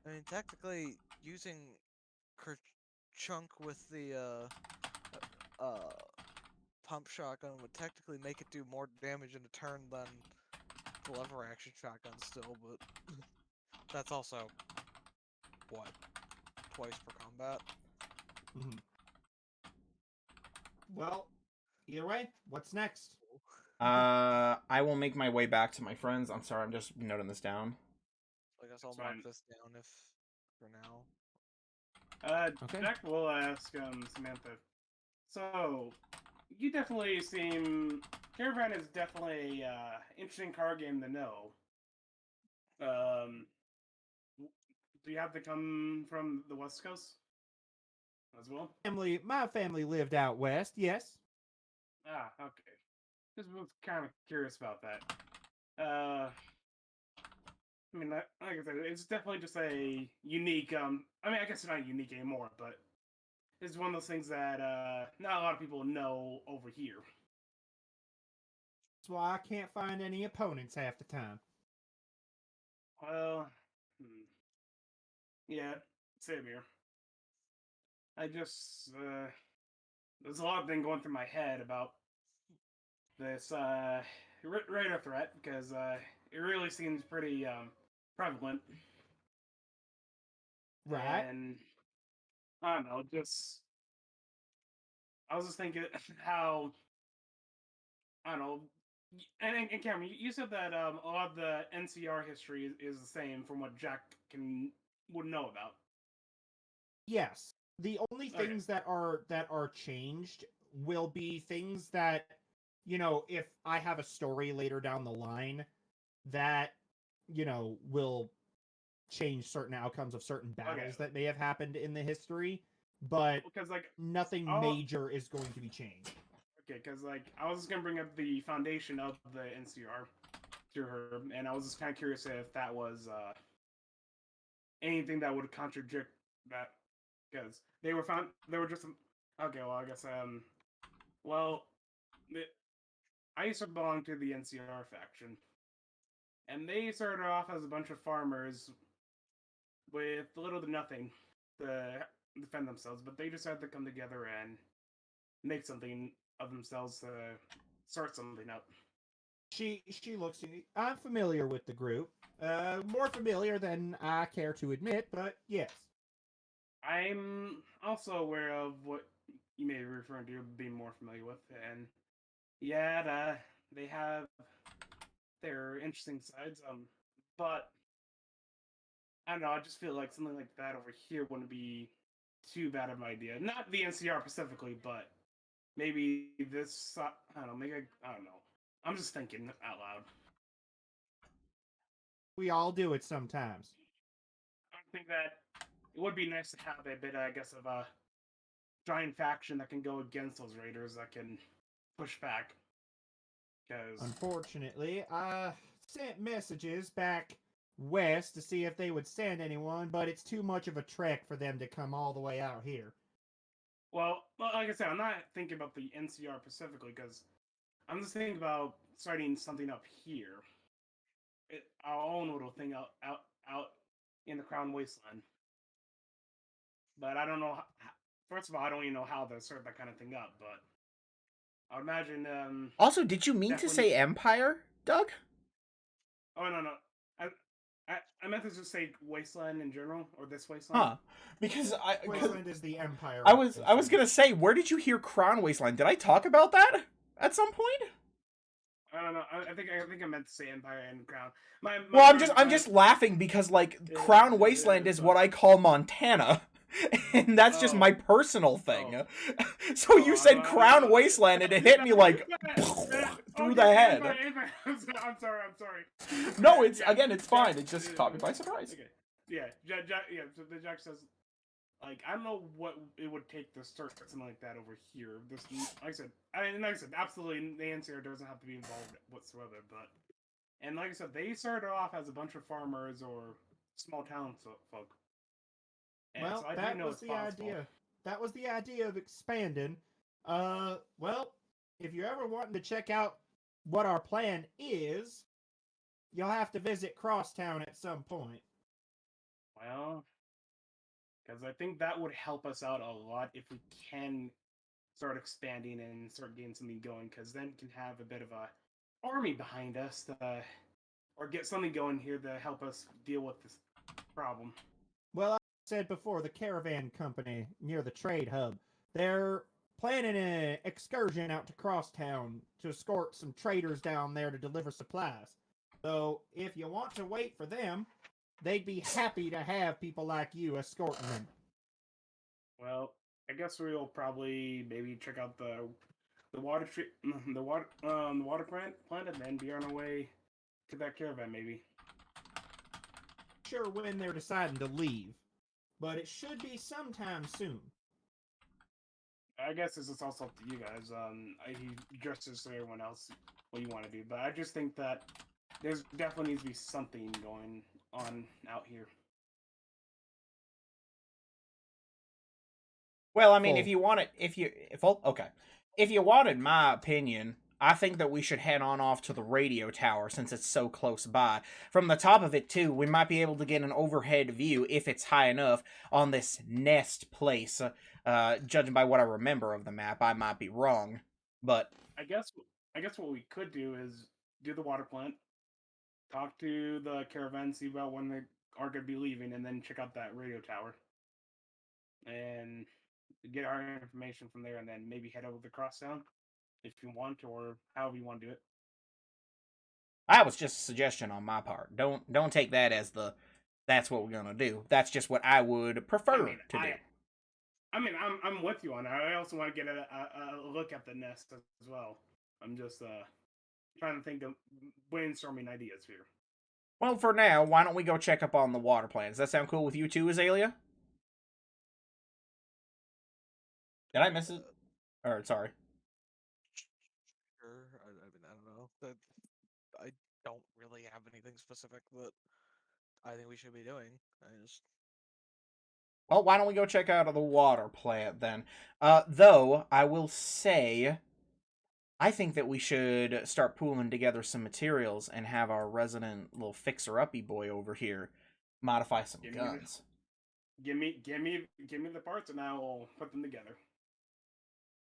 I mean, technically using Kerchunk with the pump shotgun would technically make it do more damage in a turn than the lever action shotgun still, but that's also what, twice per combat. Mhm. Well, either way, what's next? I will make my way back to my friends. I'm sorry, I'm just noting this down. I guess I'll It's mark fine. this down if for now. Okay. Jack will ask Samantha. So, you definitely seem Caravan is definitely interesting card game to know. Do you have to come from the West Coast as well? My family lived out west. Yes. Ah, okay. Just was kind of curious about that. I mean, like I said, it's definitely just a unique. I mean, I guess it's not unique anymore, but it's one of those things that not a lot of people know over here. That's why I can't find any opponents half the time. Well, yeah, same here. I just there's a lot of things going through my head about this radar threat because it really seems pretty prevalent. Right. And I don't know, just I was just thinking how I don't know. And Cameron, you said that a lot of the NCR history is the same from what Jack would know about. Yes. The only Okay. things that are changed will be things that, you know, if I have a story later down the line that, you know, will change certain outcomes of certain battles that may have happened in the history. but Because like, nothing oh, major is going to be changed. okay, because like I was just gonna bring up the foundation of the NCR through her, and I was just kind of curious if that was anything that would contradict that, because they were just okay. Well, I guess well, the- I used to belong to the NCR faction, and they started off as a bunch of farmers with little to nothing to defend themselves, but they decided to come together and make something of themselves to start something up. She looks at you. I'm familiar with the group. More familiar than I care to admit, but yes. I'm also aware of what you may be referring to being more familiar with, and yeah, they have their interesting sides. But I don't know. I just feel like something like that over here wouldn't be too bad of an idea. Not the NCR specifically, but maybe this. I don't know. Maybe I don't know. I'm just thinking out loud. We all do it sometimes. I think that it would be nice to have a bit, I guess, of a giant faction that can go against those raiders that can push back. Because Unfortunately, I sent messages back west to see if they would send anyone, but it's too much of a trek for them to come all the way out here. well, like I said, I'm not thinking about the NCR specifically because I'm just thinking about starting something up here, our own little thing out in the Crown Wasteland. But I don't know. First of all, I don't even know how to start that kind of thing up. But I would imagine Also, did you mean to definitely. say Empire, Doug? Oh no. I, I meant to just say Wasteland in general or this Wasteland. Huh? Because Wasteland is the Empire. I was gonna say, where did you hear Crown Wasteland? Did I talk about that at some point? I don't know. I think I meant to say Empire and Crown. Well, I'm My just laughing because like Crown Wasteland it's is what fine. I call Montana. And that's just my Oh. personal thing. Oh. So Oh, you said Crown Wasteland and it hit me like through the okay, head. Empire. I'm sorry. No, it's Yeah, again, it's fine. It just caught me by surprise. Okay. Yeah, yeah. So the Jack says, like, I don't know what it would take to start something like that over here. This, like I said, absolutely, the answer doesn't have to be involved whatsoever. But, and like I said, they started off as a bunch of farmers or small town folk. And Well, so I do that know was it's the possible. idea. That was the idea of expanding. Well, if you're ever wanting to check out what our plan is, you'll have to visit Crosstown at some point. Well, because I think that would help us out a lot if we can start expanding and start getting something going. Because then we can have a bit of a army behind us, or get something going here to help us deal with this problem. Well, I said before, the caravan company near the trade hub, they're planning an excursion out to Crosstown to escort some traders down there to deliver supplies. So, if you want to wait for them, they'd be happy to have people like you escorting them. Well, I guess we'll probably maybe check out the water tree, the water plant, and then be on our way to that caravan. Maybe. Sure when they're deciding to leave, but it should be sometime soon. I guess this is also up to you guys. He addresses to everyone else what you want to do, but I just think that there's definitely needs to be something going on out here. Well, I mean, Full. if you wanted my opinion, I think that we should head on off to the radio tower since it's so close by. From the top of it too, we might be able to get an overhead view if it's high enough on this nest place. Judging by what I remember of the map, I might be wrong, but I guess I guess what we could do is do the water plant, talk to the caravan, see about when they are going to be leaving, and then check out that radio tower and get our information from there, and then maybe head over to Crosstown if you want, or however you want to do it. that was just a suggestion on my part. Don't take that as the that's what we're gonna do. That's just what I would I prefer mean, to do. I'm with you on that. I also want to get a look at the nest as well. I'm just trying to think of brainstorming ideas here. Well, for now, why don't we go check up on the water plants? Does that sound cool with you too, Azalea? Did I miss it? Or sorry. Sure. I mean, I don't know. I don't really have anything specific that I think we should be doing. I just Well, why don't we go check out the water plant then? Though I will say, I think that we should start pooling together some materials and have our resident little fixer-uppy boy over here modify some Give me the, guns. give me the parts, and I will put them together.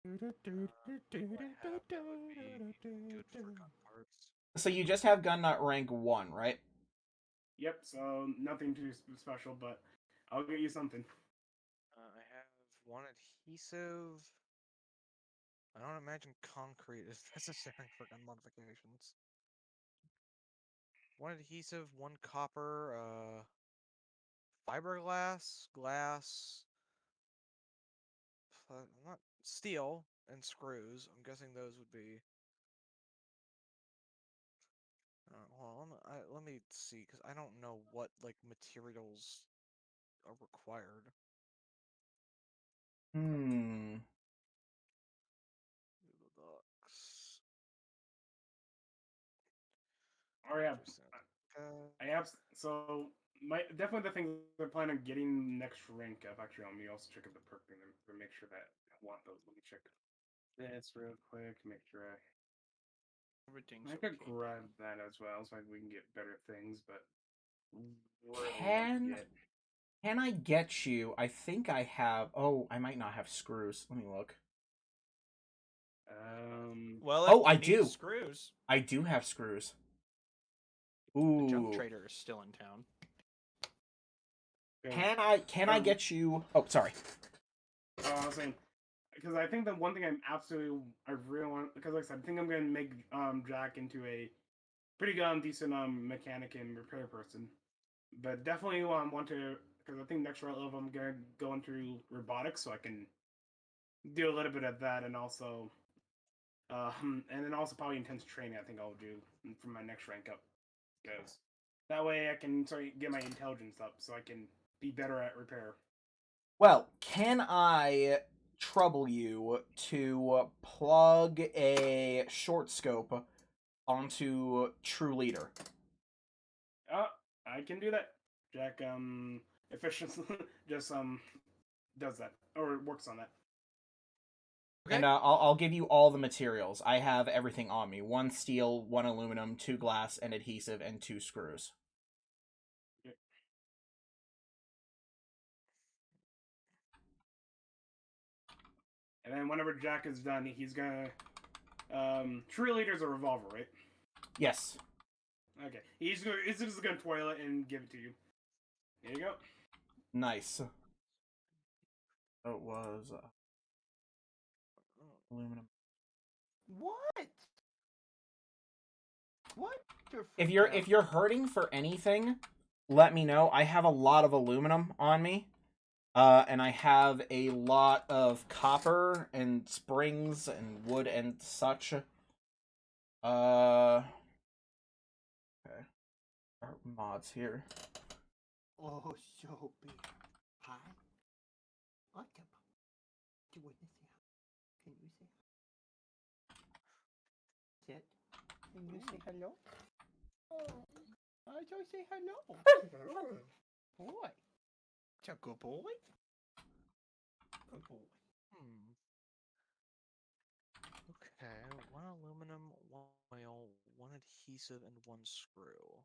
what I have that would be good for gun parts. So you just have gun nut rank 1, right? Yep. So nothing too special, but I'll get you something. I have one adhesive. I don't imagine concrete is necessary for gun modifications. One adhesive, one copper, fiberglass, glass, not steel, and screws. I'm guessing those would be. Hold on, let me see, because I don't know what like materials are required. Hmm. Google Docs. Oh yeah. Okay. I have so my definitely the things I plan on getting next rank up. Actually, let me also check out the perk thing to make sure that I want those. Let me check this real quick. Make sure Everything's I could okay. grab that as well, so we can get better things. But really want to Can get. can I get you? I think I have. Oh, I might not have screws. Let me look. Well, if Oh, I you need do. screws, I do have screws. the junk Ooh. trader is still in town. Can I get you? Oh, sorry. I was saying because I think the one thing I really want, because like I said, I think I'm gonna make Jack into a pretty good decent mechanic and repair person. But definitely want to, because I think next level I'm gonna go into robotics, so I can do a little bit of that, and then also probably intense training. I think I'll do for my next rank up, because that way I can sort of get my intelligence up, so I can be better at repair. Well, can I trouble you to plug a short scope onto True Leader? Uh, I can do that. Jack efficiently just does that or works on that. Okay. And I'll give you all the materials. I have everything on me: one steel, one aluminum, two glass, and adhesive, and two screws. And then whenever Jack is done, he's gonna True Leader's a revolver, right? Yes. Okay. He's just gonna twirl it and give it to you. There you go. Nice. Oh, it was aluminum. What? What? If you're hurting for anything, let me know. I have a lot of aluminum on me. And I have a lot of copper and springs and wood and such. Okay. Our mods here. Oh, so big. Hi. What the? Do you want to say hi? Can you say hi? Sit. Can you say hello? Oh, I don't say hello. Boy. It's a good boy. Good boy. Hmm. Okay, one aluminum, one oil, one adhesive, and one screw.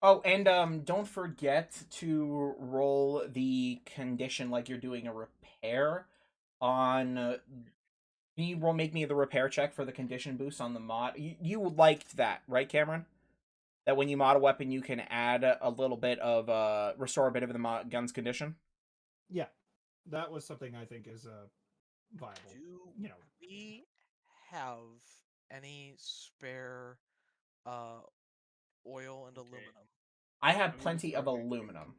Oh, and don't forget to roll the condition like you're doing a repair on. Can you roll make me the repair check for the condition boost on the mod? You liked that, right, Cameron? That when you mod a weapon, you can add a little bit of restore a bit of the gun's condition. Yeah, that was something I think is viable. Do You know, we have any spare uh oil and Okay. aluminum? I have Let me just plenty of start making. aluminum.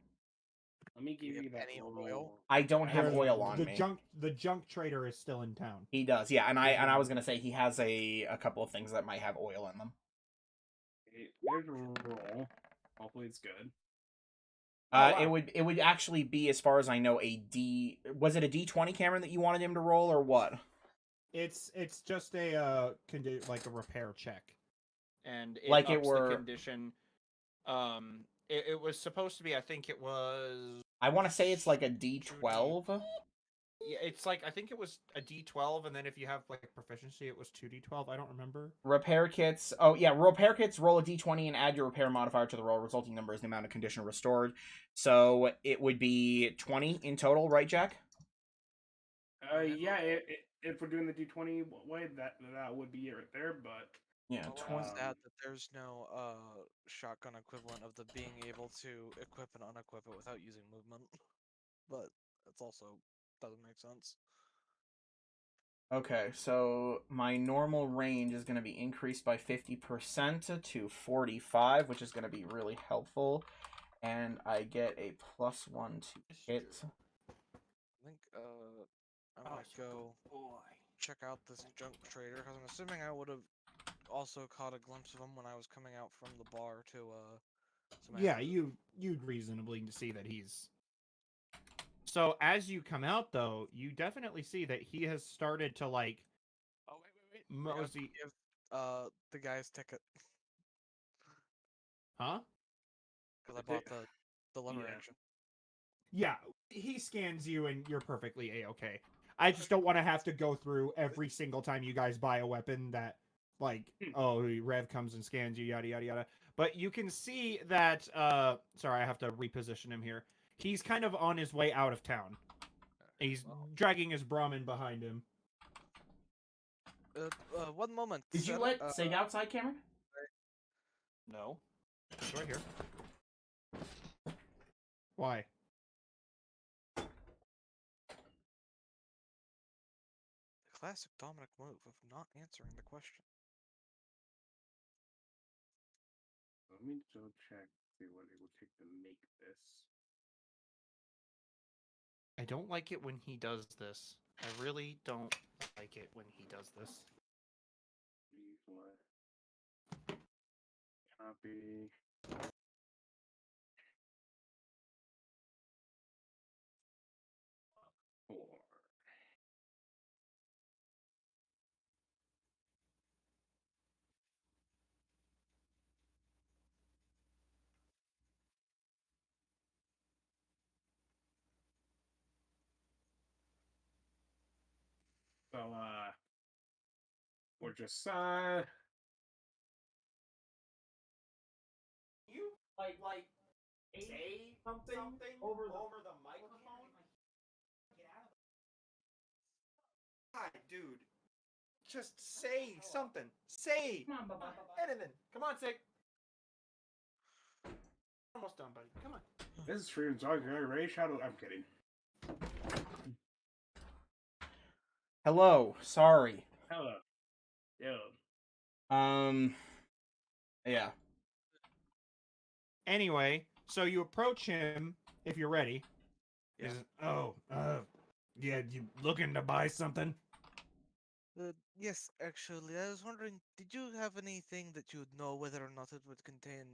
Let me Do we give have you that any oil? roll. I don't I have have oil on the me. junk trader is still in town. He does, yeah, and Is I what was gonna say he has a couple of things that might have oil in them. There's a roll. Hopefully it's good. Oh It wow. would actually be, as far as I know, a D. Was it a D20, Cameron, that you wanted him to roll, or what? It's just a like a repair check, and it Like it ups the were. condition. It was supposed to be. I think it was. I want to say it's like a D12. Yeah, it's like I think it was a D12, and then if you have like proficiency, it was 2D12. I don't remember. Repair kits. Oh yeah, repair kits. Roll a d20 and add your repair modifier to the roll. Resulting number is the amount of condition restored. So it would be 20 in total, right, Jack? Yeah. If we're doing the D20 way, that would be it right there. But Yeah, I want 20. to add that there's no shotgun equivalent of the being able to equip and unequip it without using movement. But that's also doesn't make sense. Okay, so my normal range is going to be increased by 50% to 45, which is going to be really helpful. And I get a +1 to hit. I think I might go check out this junk trader because I'm assuming I would have also caught a glimpse of him when I was coming out from the bar to Yeah, Samantha. you'd reasonably see that he's. So as you come out, though, you definitely see that he has started to like Oh wait. I forgot to mosey. give the guy's ticket Huh? because I bought the lever yeah. action. Yeah, he scans you and you're perfectly a-okay. I just don't want to have to go through every single time you guys buy a weapon that, like, oh, Rev comes and scans you, yada yada yada. But you can see that. Sorry, I have to reposition him here. He's kind of on his way out of town. He's Well, dragging his Brahmin behind him. 1 moment, Did you sir. let Sig outside, Cameron? No, he's right here. Why? The classic Dominic move of not answering the question. Let me go check see what it would take to make this. I don't like it when he does this. I really don't like it when he does this. What? Copy. Four. So we're just You like say something over the microphone? God, dude. Just say something. Say anything. Come on, Sig. Almost done, buddy. Come on. this is Freedom Dog Ray Shadow. I'm kidding. Hello. Sorry. Hello. Yo. Yeah. Anyway, so you approach him if you're ready. Yeah. Yeah, you looking to buy something? Yes, actually, I was wondering, did you have anything that you would know whether or not it would contain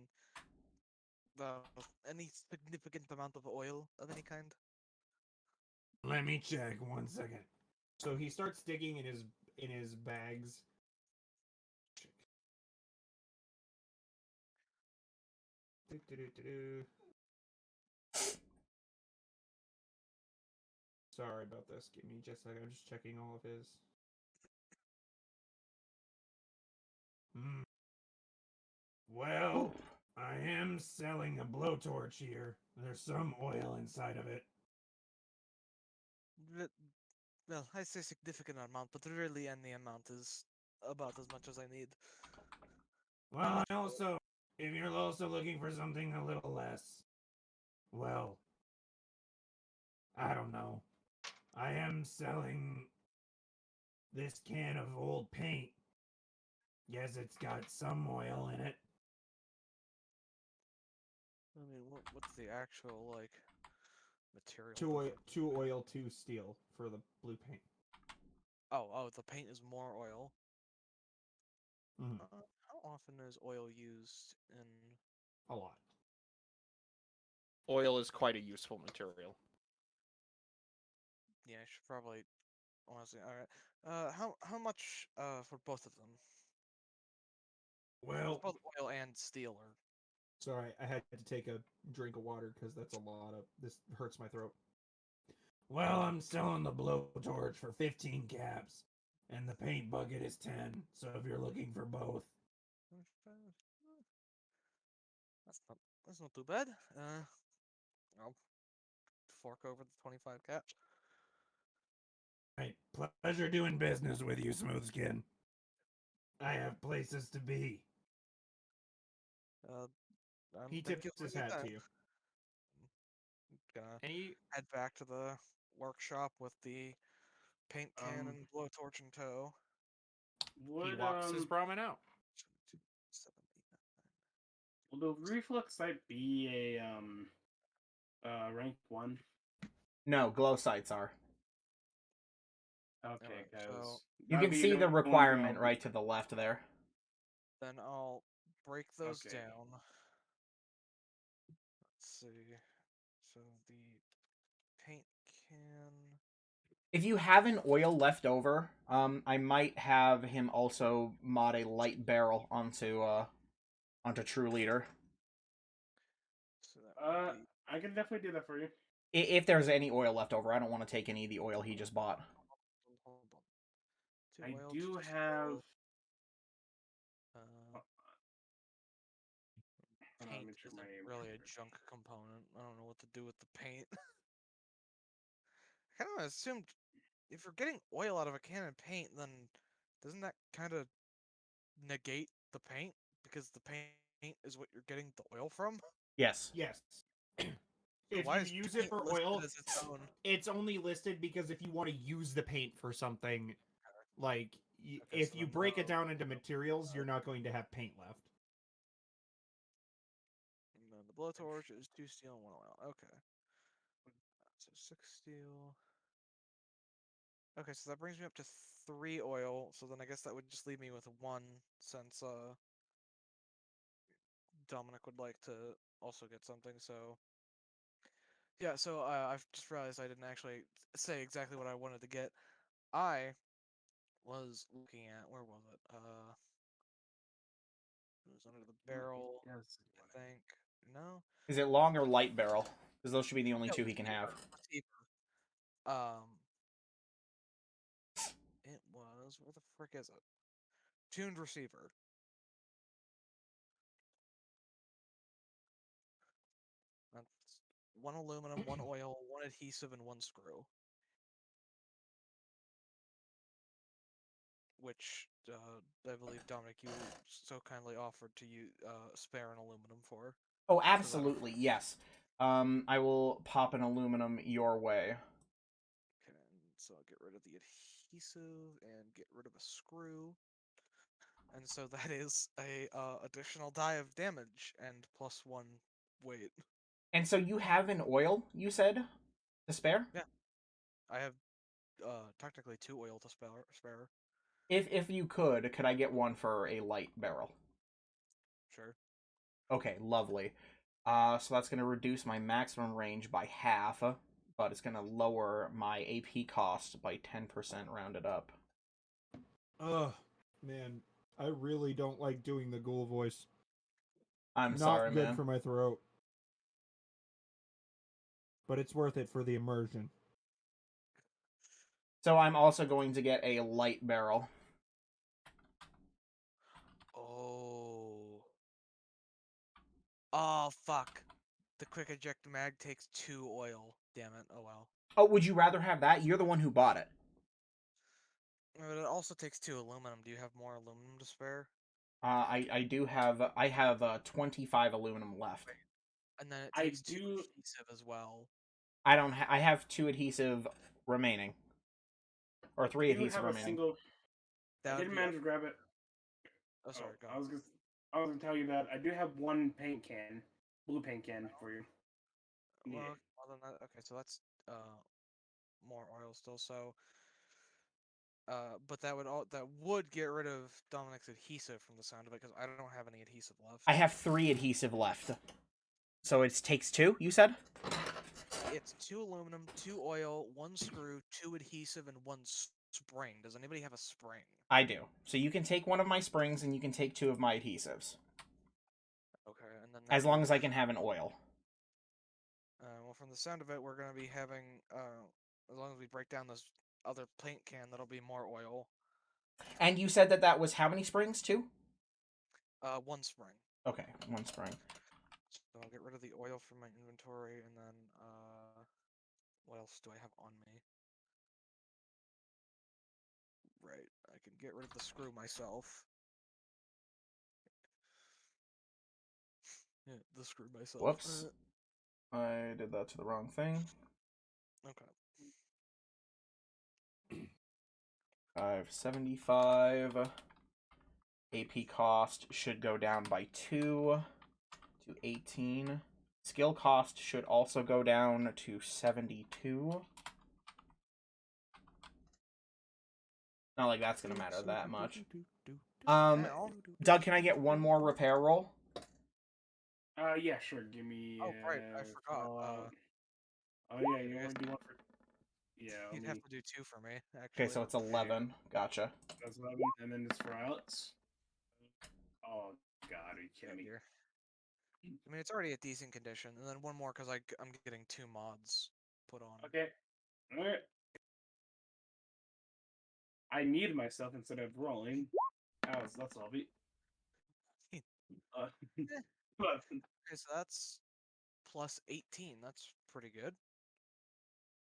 uh, any significant amount of oil of any kind? Let me check 1 second. So he starts digging in his bags. Do-do-do-do-do. Sorry about this. Give me just a second. I'm just checking all of his. Hmm. Well, I am selling a blowtorch here. There's some oil inside of it. Re- Well, I say significant amount, but really any amount is about as much as I need. Well, I also, if you're also looking for something a little less, well, I don't know. I am selling this can of old paint. Yes, it's got some oil in it. I mean, what's the actual, like, material difference? Two oil, two steel for the blue paint. Oh, the paint is more oil. Mm-hmm. How often is oil used in... A lot. Oil is quite a useful material. Yeah, I should probably honestly. All right. How much for both of them? Well, Both oil and steel are. sorry, I had to take a drink of water because that's a lot of. This hurts my throat. Well, I'm selling the blowtorch for 15 caps, and the paint bucket is 10. So if you're looking for both, That's not too bad. I'll fork over the 25 caps. right, pleasure doing business with you, Smoothskin. I have places to be. Uh, He thank you tips for his the hat time. to you. Gonna And head back to the workshop with the paint can and blowtorch in tow. he Would walks his Brahmin out. 2, 7, 8, 9, 9. will the reflux sight be a rank 1? No, glow sights are. Okay, Alright, because so You that'd can be see the the only thing requirement I'll right to the left there. then I'll break those Okay. down. Let's see. So the paint can. If you have an oil left over, I might have him also mod a light barrel onto True Leader. So that would be. I can definitely do that for you. If there's any oil left over, I don't want to take any of the oil he just bought. Hold on. Two I oil, do two have. steel. Uh, Hold on, let paint me check my isn't really a junk component. I don't know what to do with the paint. I kind of assumed if you're getting oil out of a can of paint, then doesn't that kind of negate the paint because the paint is what you're getting the oil from? Yes. Yes. So If why you is use it paint for listed oil, as its own? it's only listed because if you want to use the paint for something, like Okay, if so you then break it down into materials, you're not going to have paint left. and then the blowtorch is 2 steel and 1 oil. Okay, so 6 steel. Okay, so that brings me up to 3 oil. So then I guess that would just leave me with 1 since Dominic would like to also get something. So yeah, so I've just realized I didn't actually say exactly what I wanted to get. I was looking at where was it? It was under the barrel, Yes. I think. No, Is it long or light barrel? Because those should be the only no, two he can have. receiver. Um, it was where the frick is it? Tuned receiver. That's 1 aluminum, 1 oil, 1 adhesive, and 1 screw. Which I believe Dominic, you so kindly offered to you spare an aluminum for. Oh, So that absolutely, yes. I will pop an aluminum your way. okay, so I'll get rid of the adhesive and get rid of a screw. And so that is a additional die of damage and +1 weight. And so you have an oil, you said, to spare? Yeah, I have technically 2 oil to spare. If you could I get one for a light barrel? Sure. Okay, lovely. So that's going to reduce my maximum range by half, but it's going to lower my AP cost by 10% rounded up. Ugh, man, I really don't like doing the ghoul voice. I'm Not sorry, good man. for my throat. But it's worth it for the immersion. So I'm also going to get a light barrel. Oh. Oh, fuck. The quick eject mag takes 2 oil. Damn it. Oh well. Oh, would you rather have that? You're the one who bought it. But it also takes 2 aluminum. Do you have more aluminum to spare? I have 25 aluminum left. And then it I takes 2 do. adhesive as well. I have 2 adhesive remaining. Or 3 Do adhesive have a remaining. single. I That would didn't be up. manage to grab it. Oh, sorry, go. I was gonna tell you that I do have one paint can, blue paint can for you. Need Well, it. other than that, okay, so that's more oil still. So, but that would get rid of Dominic's adhesive from the sound of it because I don't have any adhesive left. I have 3 adhesive left. So it takes 2, you said? It's 2 aluminum, 2 oil, 1 screw, 2 adhesive, and 1 spring. Does anybody have a spring? I do. So you can take 1 of my springs and you can take 2 of my adhesives. Okay, and then As that long as I leaves. can have an oil. Well, from the sound of it, we're gonna be having. As long as we break down this other paint can, that'll be more oil. And you said that that was how many springs? 2? 1 spring. Okay, 1 spring. So I'll get rid of the oil from my inventory, and then what else do I have on me? Right, I can get rid of the screw myself. Yeah, the screw myself. Whoops. I did that to the wrong thing. Okay. 575. AP cost should go down by 2 to 18. Skill cost should also go down to 72. Not like that's gonna matter that much. Doug, can I get 1 more repair roll? Yeah, sure. Give me. Oh, right, I forgot. Oh yeah, you I guess want to do one for? Yeah, let you'd me. have to do 2 for me, Okay, actually. so it's 11. Gotcha. That's 11, and then just for Alex. Oh God, are you Yeah, kidding me? dear. I mean, it's already a decent condition, and then 1 more because I'm getting 2 mods put on. Okay. All right. I need myself instead of rolling. That's all. Uh, Eh, but okay, so that's plus 18. That's pretty good.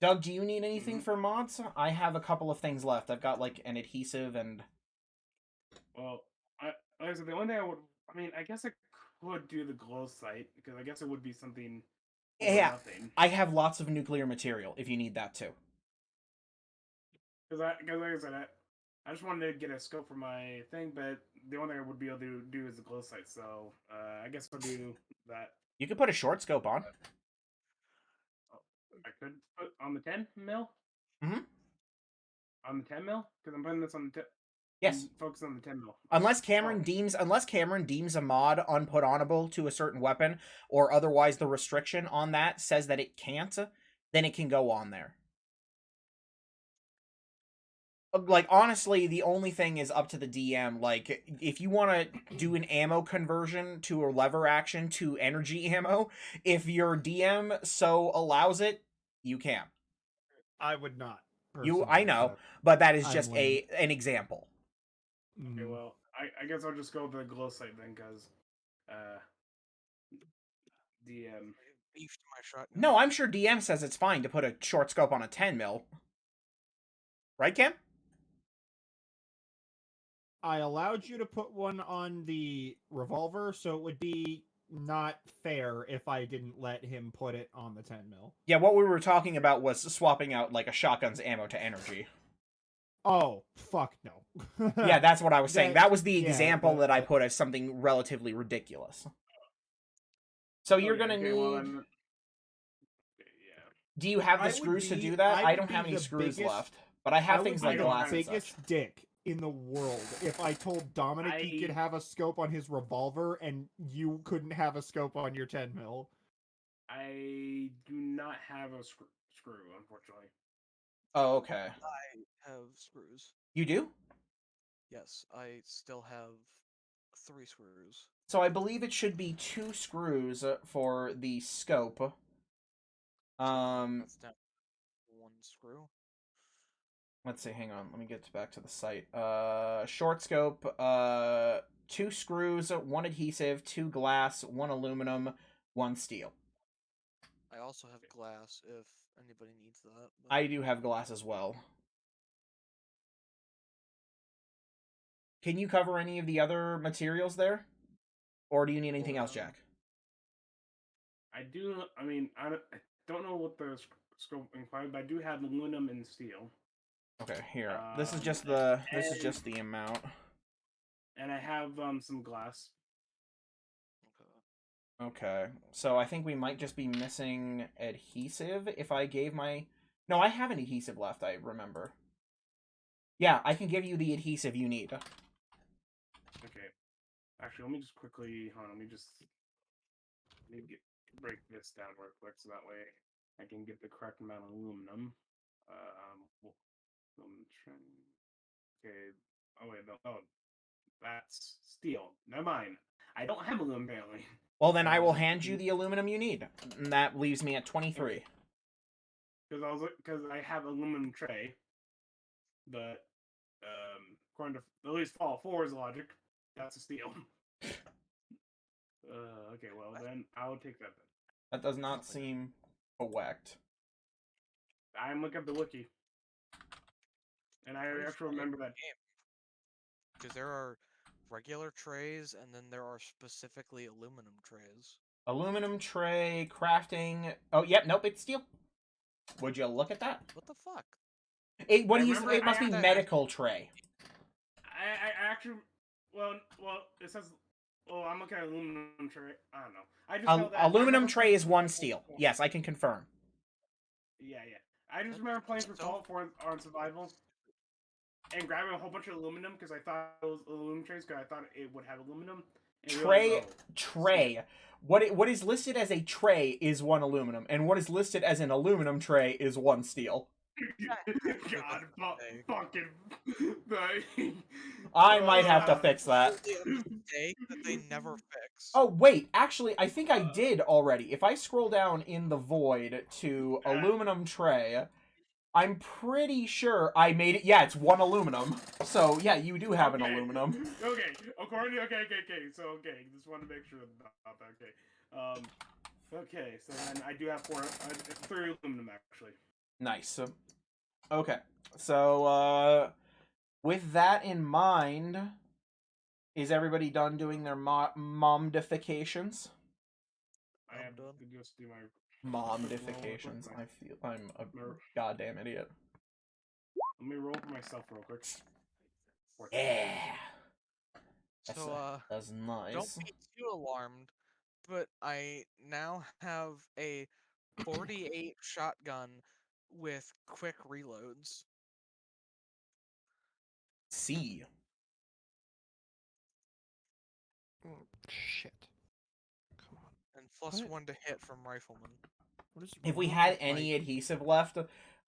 Doug, do you need anything Mhm. for mods? I have a couple of things left. I've got like an adhesive and well, like I said, the only thing I would, I mean, I guess I could do the glow sight because I guess it would be something over yeah, nothing. I have lots of nuclear material if you need that too. Because like I said, I just wanted to get a scope for my thing, but the only thing I would be able to do is the glow sight. So I guess I'll do that. You could put a short scope on. Oh, I could put on the 10 mil. Mhm. On the 10 mil because I'm putting this on the. Yes. I'm focused on the 10 mil. Unless Oh, Cameron deems a mod unput-onable to a certain weapon, or otherwise the restriction on that says that it can't, then it can go on there. Like, honestly, the only thing is up to the DM. Like, if you want to do an ammo conversion to a lever action to energy ammo, if your DM so allows it, you can. I would not. I Personally, know, but that is I'm just lame. an example. okay. Well, I guess I'll just go with the glow sight then because uh the I have beefed my shotgun. No, I'm sure DM says it's fine to put a short scope on a 10 mil. Right, Cam? I allowed you to put one on the revolver, so it would be not fair if I didn't let him put it on the 10 mil. Yeah, what we were talking about was swapping out like a shotgun's ammo to energy. Oh, fuck no. Yeah, that's what I was saying. That was the yeah, example that I put as something relatively ridiculous. So you're gonna okay. Well need. then, yeah. Do you have the I would screws to be- do that? I I would don't be have any the screws biggest- left, but I I have would things be like don't the glass have- and biggest such. dick in the world if I told Dominic he could have a scope on his revolver and you couldn't have a scope on your 10 mil. I do not have a screw, unfortunately. Oh, okay. I have screws. You do? Yes, I still have 3 screws. So I believe it should be 2 screws for the scope. That's down 1 screw. Let's see, hang on. Let me get back to the site. Short scope, 2 screws, 1 adhesive, 2 glass, 1 aluminum, 1 steel. I also have glass if anybody needs that. But... I do have glass as well. Can you cover any of the other materials there? Or do you need anything else, Jack? I do. I mean, I don't know what the scope includes, but I do have aluminum and steel. Okay, here. This is just the amount. And I have some glass. Okay, so I think we might just be missing adhesive if I gave my... No, I have an adhesive left, I remember. Yeah, I can give you the adhesive you need. Okay. Actually, let me just quickly... Hold on, let me get break this down real quick so that way I can get the correct amount of aluminum. Aluminum tray. Okay. Oh wait, no. Oh, that's steel. Never mind. I don't have aluminum apparently. Well, then I will hand you the aluminum you need. And that leaves me at 23. Because I have aluminum tray, but according to at least Fall 4's logic, that's a steel. Okay, well then I'll take that then. That does not seem correct. I'm looking at the wiki, and I actually remember that. Because there are regular trays and then there are specifically aluminum trays. Aluminum tray, crafting. Oh, yep, nope, it's steel. Would you look at that? What the fuck? What do you? remember It must I be had- medical tray. I actually, well, it says. Well, I'm looking at aluminum tray. I don't know. I just know that Aluminum tray is one steel. Yes, I can confirm. Yeah. I just remember playing for Fallout 4 on survival and grabbing a whole bunch of aluminum because I thought it was aluminum trays because I thought it would have aluminum. Tray. What is listed as a tray is one aluminum, and what is listed as an aluminum tray is one steel. God, fucking. I might have to fix that. A mistake that they never fix. Oh, wait, actually, I think I did already. If I scroll down in the void to aluminum tray, I'm pretty sure I made it. Yeah, it's one aluminum. So, yeah, you do have an aluminum. Okay, according to, okay. So, just want to make sure about that. Okay, so then I do have 3 aluminum, actually. Nice. Okay, so, with that in mind, is everybody done doing their momdifications? I have to just do my Momdifications. I feel I'm a goddamn idiot. Let me roll for myself real quick. Yeah. So, That's nice. don't be too alarmed, but I now have a 48 shotgun with quick reloads. C. Shit. Come on. And plus What? 1 to hit from rifleman. What is If we wrong had with any my- adhesive left,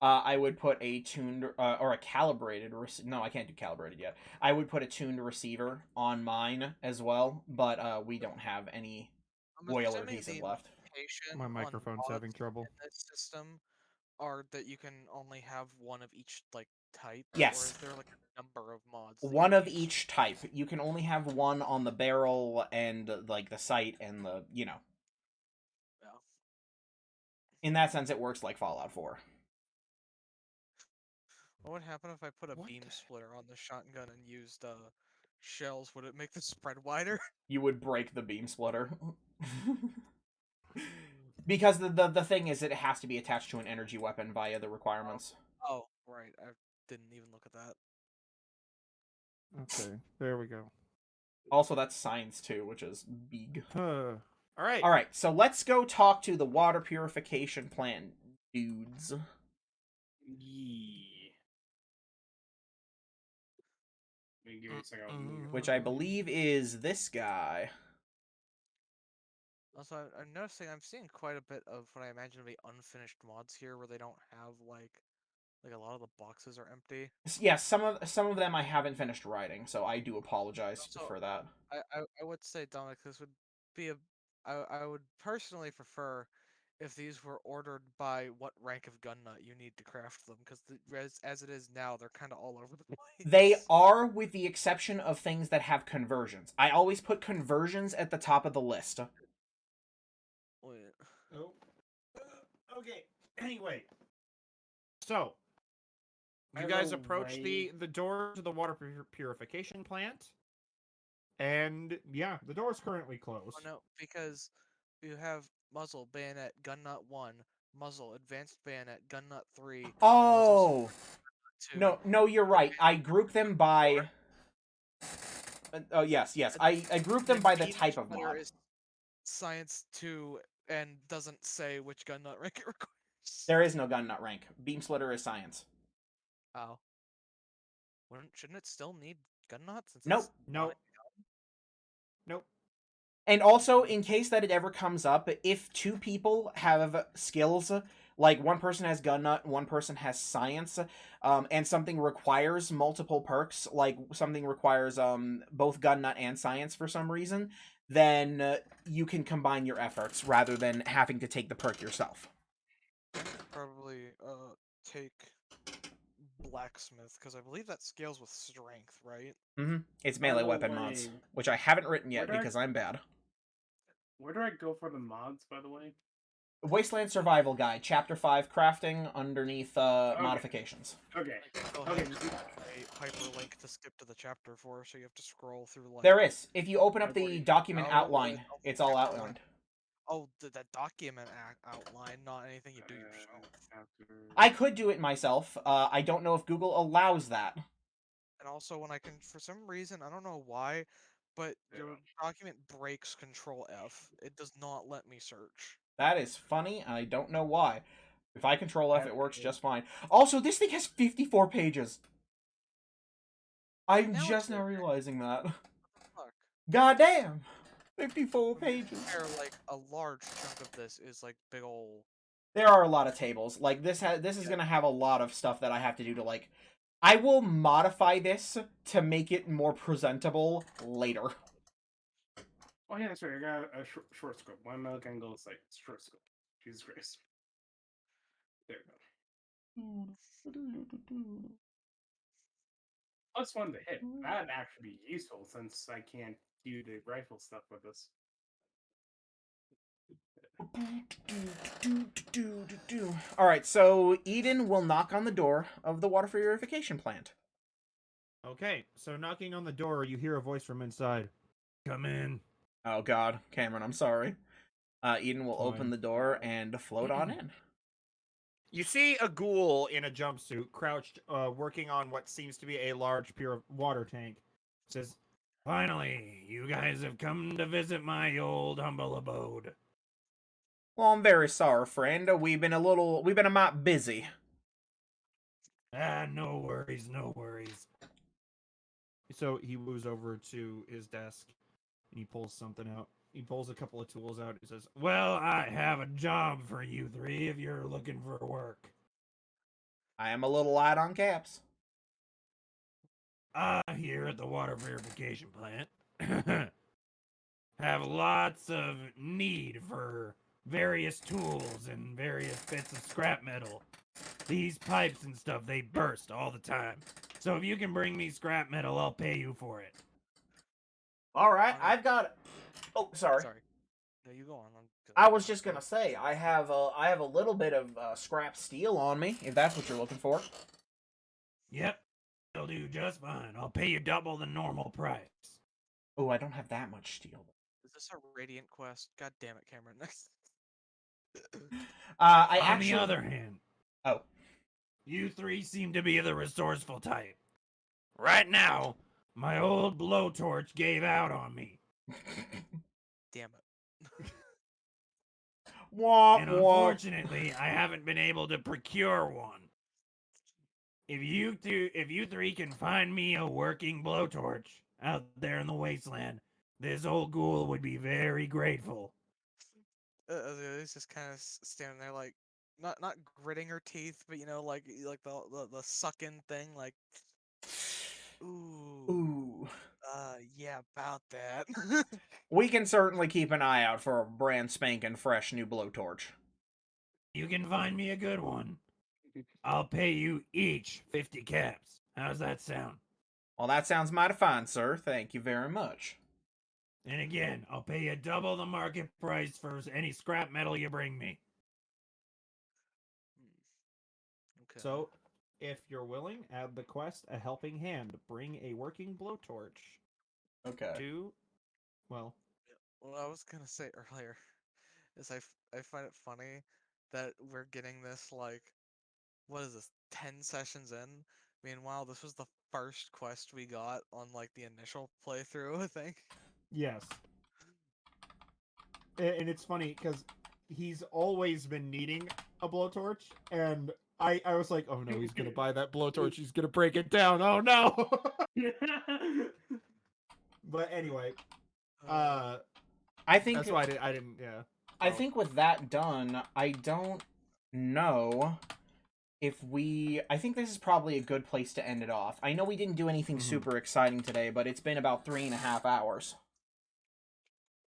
I would put a tuned or a calibrated. No, I can't do calibrated yet. I would put a tuned receiver on mine as well, but we don't have any I'm oil or assuming adhesive the left. limitation My on microphone's mods having trouble. in this system are that you can only have one of each type. Yes. Or is there a number of mods? One of each type. You can only have one on the barrel and the sight and the. Yeah. In that sense, it works like Fallout 4. What would happen if I put a beam splitter on the shotgun and used shells? Would it make the spread wider? You would break the beam splitter. Because the thing is, it has to be attached to an energy weapon via the requirements. Oh, right. I didn't even look at that. Okay, there we go. Also, that's science too, which is big. All right. All right, so let's go talk to the water purification plant dudes. Yeah. Give me a second. Which I believe is this guy. Also, I'm noticing I'm seeing quite a bit of what I imagine to be unfinished mods here, where they don't have like a lot of the boxes are empty. Yeah, some of them I haven't finished writing, so I do apologize for that. I would say, Dominic, this would be I would personally prefer if these were ordered by what rank of gun nut you need to craft them, because as it is now, they're kind of all over the place. They are, with the exception of things that have conversions. I always put conversions at the top of the list. Wait. Oh. Okay. Anyway. So, you guys approach the door to the water purification plant. And, yeah, the door's currently closed. Oh, no, because you have muzzle, bayonet, gun nut 1, muzzle, advanced bayonet, gun nut 3. Oh! Muzzle, No, you're right. I group them by... Oh, yes. I group them by the type of mod. Is science 2 and doesn't say which gun nut rank it requires. There is no gun nut rank. Beam splitter is science. Oh. Shouldn't it still need gun nut? Since Nope. it's Nope. not- Nope. And also, in case that it ever comes up, if two people have skills, like one person has gun nut, one person has science, and something requires multiple perks, like something requires both gun nut and science for some reason, then you can combine your efforts rather than having to take the perk yourself. I should probably take blacksmith because I believe that scales with strength, right? It's By melee the weapon mods, way, which I haven't written where yet do I because I'm bad. where do I go for the mods? By the way. Wasteland Survival Guide, Chapter 5, Crafting, underneath Okay. modifications. Okay. I still Okay. have a hyperlink to skip to the chapter for, so you have to scroll through like. There is. If you open up the 40. document Oh, outline, it's all outlined. Oh, that document outline, not anything you do yourself. After... I could do it myself. I don't know if Google allows that. And also, when I can, for some reason, I don't know why, but your document breaks Control F. It does not let me search. That is funny. I don't know why. If I control F, it works After... just fine. Also, this thing has 54 pages. I'm Now just it's now working. realizing that. What the fuck? Goddamn! 54 To be pages. fair, like a large chunk of this is like big ol'. There are a lot of tables. Like this is gonna have a lot of stuff that I have to do to like. I will modify this to make it more presentable later. Oh yeah, that's right. I got a short scope. One angle sight. Short scope. Jesus Christ. There we go. Plus one to hit. That'd actually be useful since I can't do the rifle stuff with this. All right, so Eden will knock on the door of the water purification plant. Okay, so knocking on the door, you hear a voice from inside. Come in. Oh God, Cameron, I'm sorry. Eden will Fine. open the door and float on in. You see a ghoul in a jumpsuit crouched, working on what seems to be a large pure water tank. It says, "Finally, you guys have come to visit my old humble abode." Well, I'm very sorry, friend. We've been a mite busy. Ah, no worries, no worries. So he moves over to his desk and he pulls something out. He pulls a couple of tools out. He says, "Well, I have a job for you three if you're looking for work. I am a little light on caps. Here at the water purification plant, have lots of need for various tools and various bits of scrap metal. These pipes and stuff, they burst all the time. So if you can bring me scrap metal, I'll pay you for it." All right, I've got. Oh, sorry. Sorry. No, you go on. I was just gonna say I have a little bit of scrap steel on me, if that's what you're looking for. Yep, it'll do just fine. I'll pay you double the normal price. Oh, I don't have that much steel. Is this a Radiant quest? God damn it, Cameron. I On actually. the other hand, Oh. you three seem to be the resourceful type. Right now, my old blowtorch gave out on me. Damn it. Wah, And wah. unfortunately, I haven't been able to procure one. If you three can find me a working blowtorch out there in the wasteland, this old ghoul would be very grateful. It's just kind of standing there, like not gritting her teeth, but like the sucking thing, like, ooh, Ooh. yeah, about that. We can certainly keep an eye out for a brand spanking fresh new blowtorch. You can find me a good one. I'll pay you each 50 caps. How's that sound? Well, that sounds mighty fine, sir. Thank you very much. And again, I'll pay you double the market price for any scrap metal you bring me. Okay. So, if you're willing, add the quest A Helping Hand. Bring a working blowtorch Okay. to, well, What I was gonna say earlier is I find it funny that we're getting this, like, what is this, 10 sessions in? Meanwhile, this was the first quest we got on like the initial playthrough, I think. yes. And it's funny because he's always been needing a blowtorch, and I was like, oh no, he's gonna buy that blowtorch. He's gonna break it down. Oh no. But anyway, I think That's why I didn't. Yeah. I think with that done, I don't know if we. I think this is probably a good place to end it off. I know we didn't do anything super exciting today, but it's been about 3.5 hours.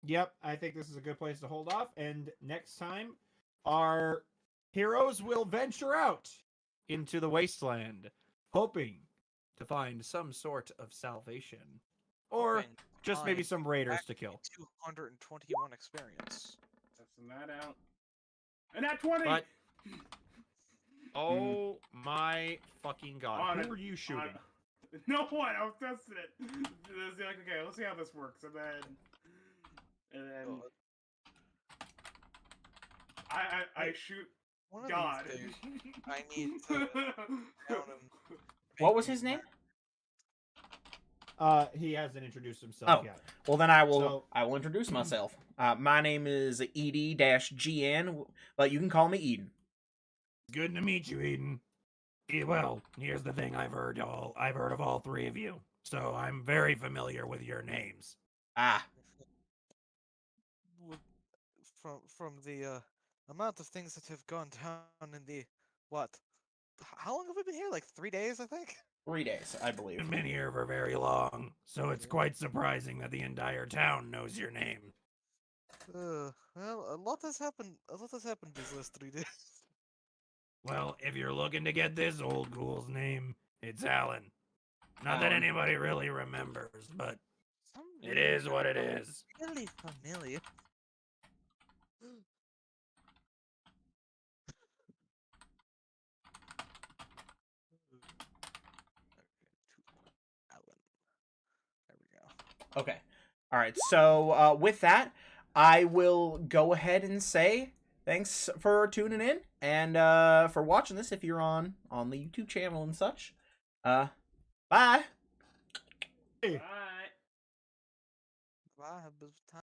Yep, I think this is a good place to hold off. And next time, our heroes will venture out into the wasteland, hoping to find some sort of salvation, or Hoping just maybe find some raiders to actually kill. 221 experience. Testing that out. And at 20! But oh my fucking god, On who it, are you shooting? No one. I was testing it. It's like, okay, let's see how this works, and then Oh, I shoot one of God. these days, I need to down him. What was his name? He hasn't introduced himself Oh. yet. Well, then I will. So- I will introduce myself. My name is Ed-GN, but you can call me Eden. Good to meet you, Eden. Well, here's the thing. I've heard of all three of you, so I'm very familiar with your names. Ah, From the amount of things that have gone down in the what? How long have we been here? Like 3 days, I think. 3 days, I believe. I've been here for very long, so it's quite surprising that the entire town knows your name. Well, a lot has happened. A lot has happened these last 3 days. Well, if you're looking to get this old ghoul's name, it's Alan. Not that Alan. anybody really remembers, but Some it is what it names is. are really familiar. Alan. There we go. Okay. All right. So with that, I will go ahead and say thanks for tuning in and for watching this. If you're on the YouTube channel and such, bye. Bye. Bye. Have a good time.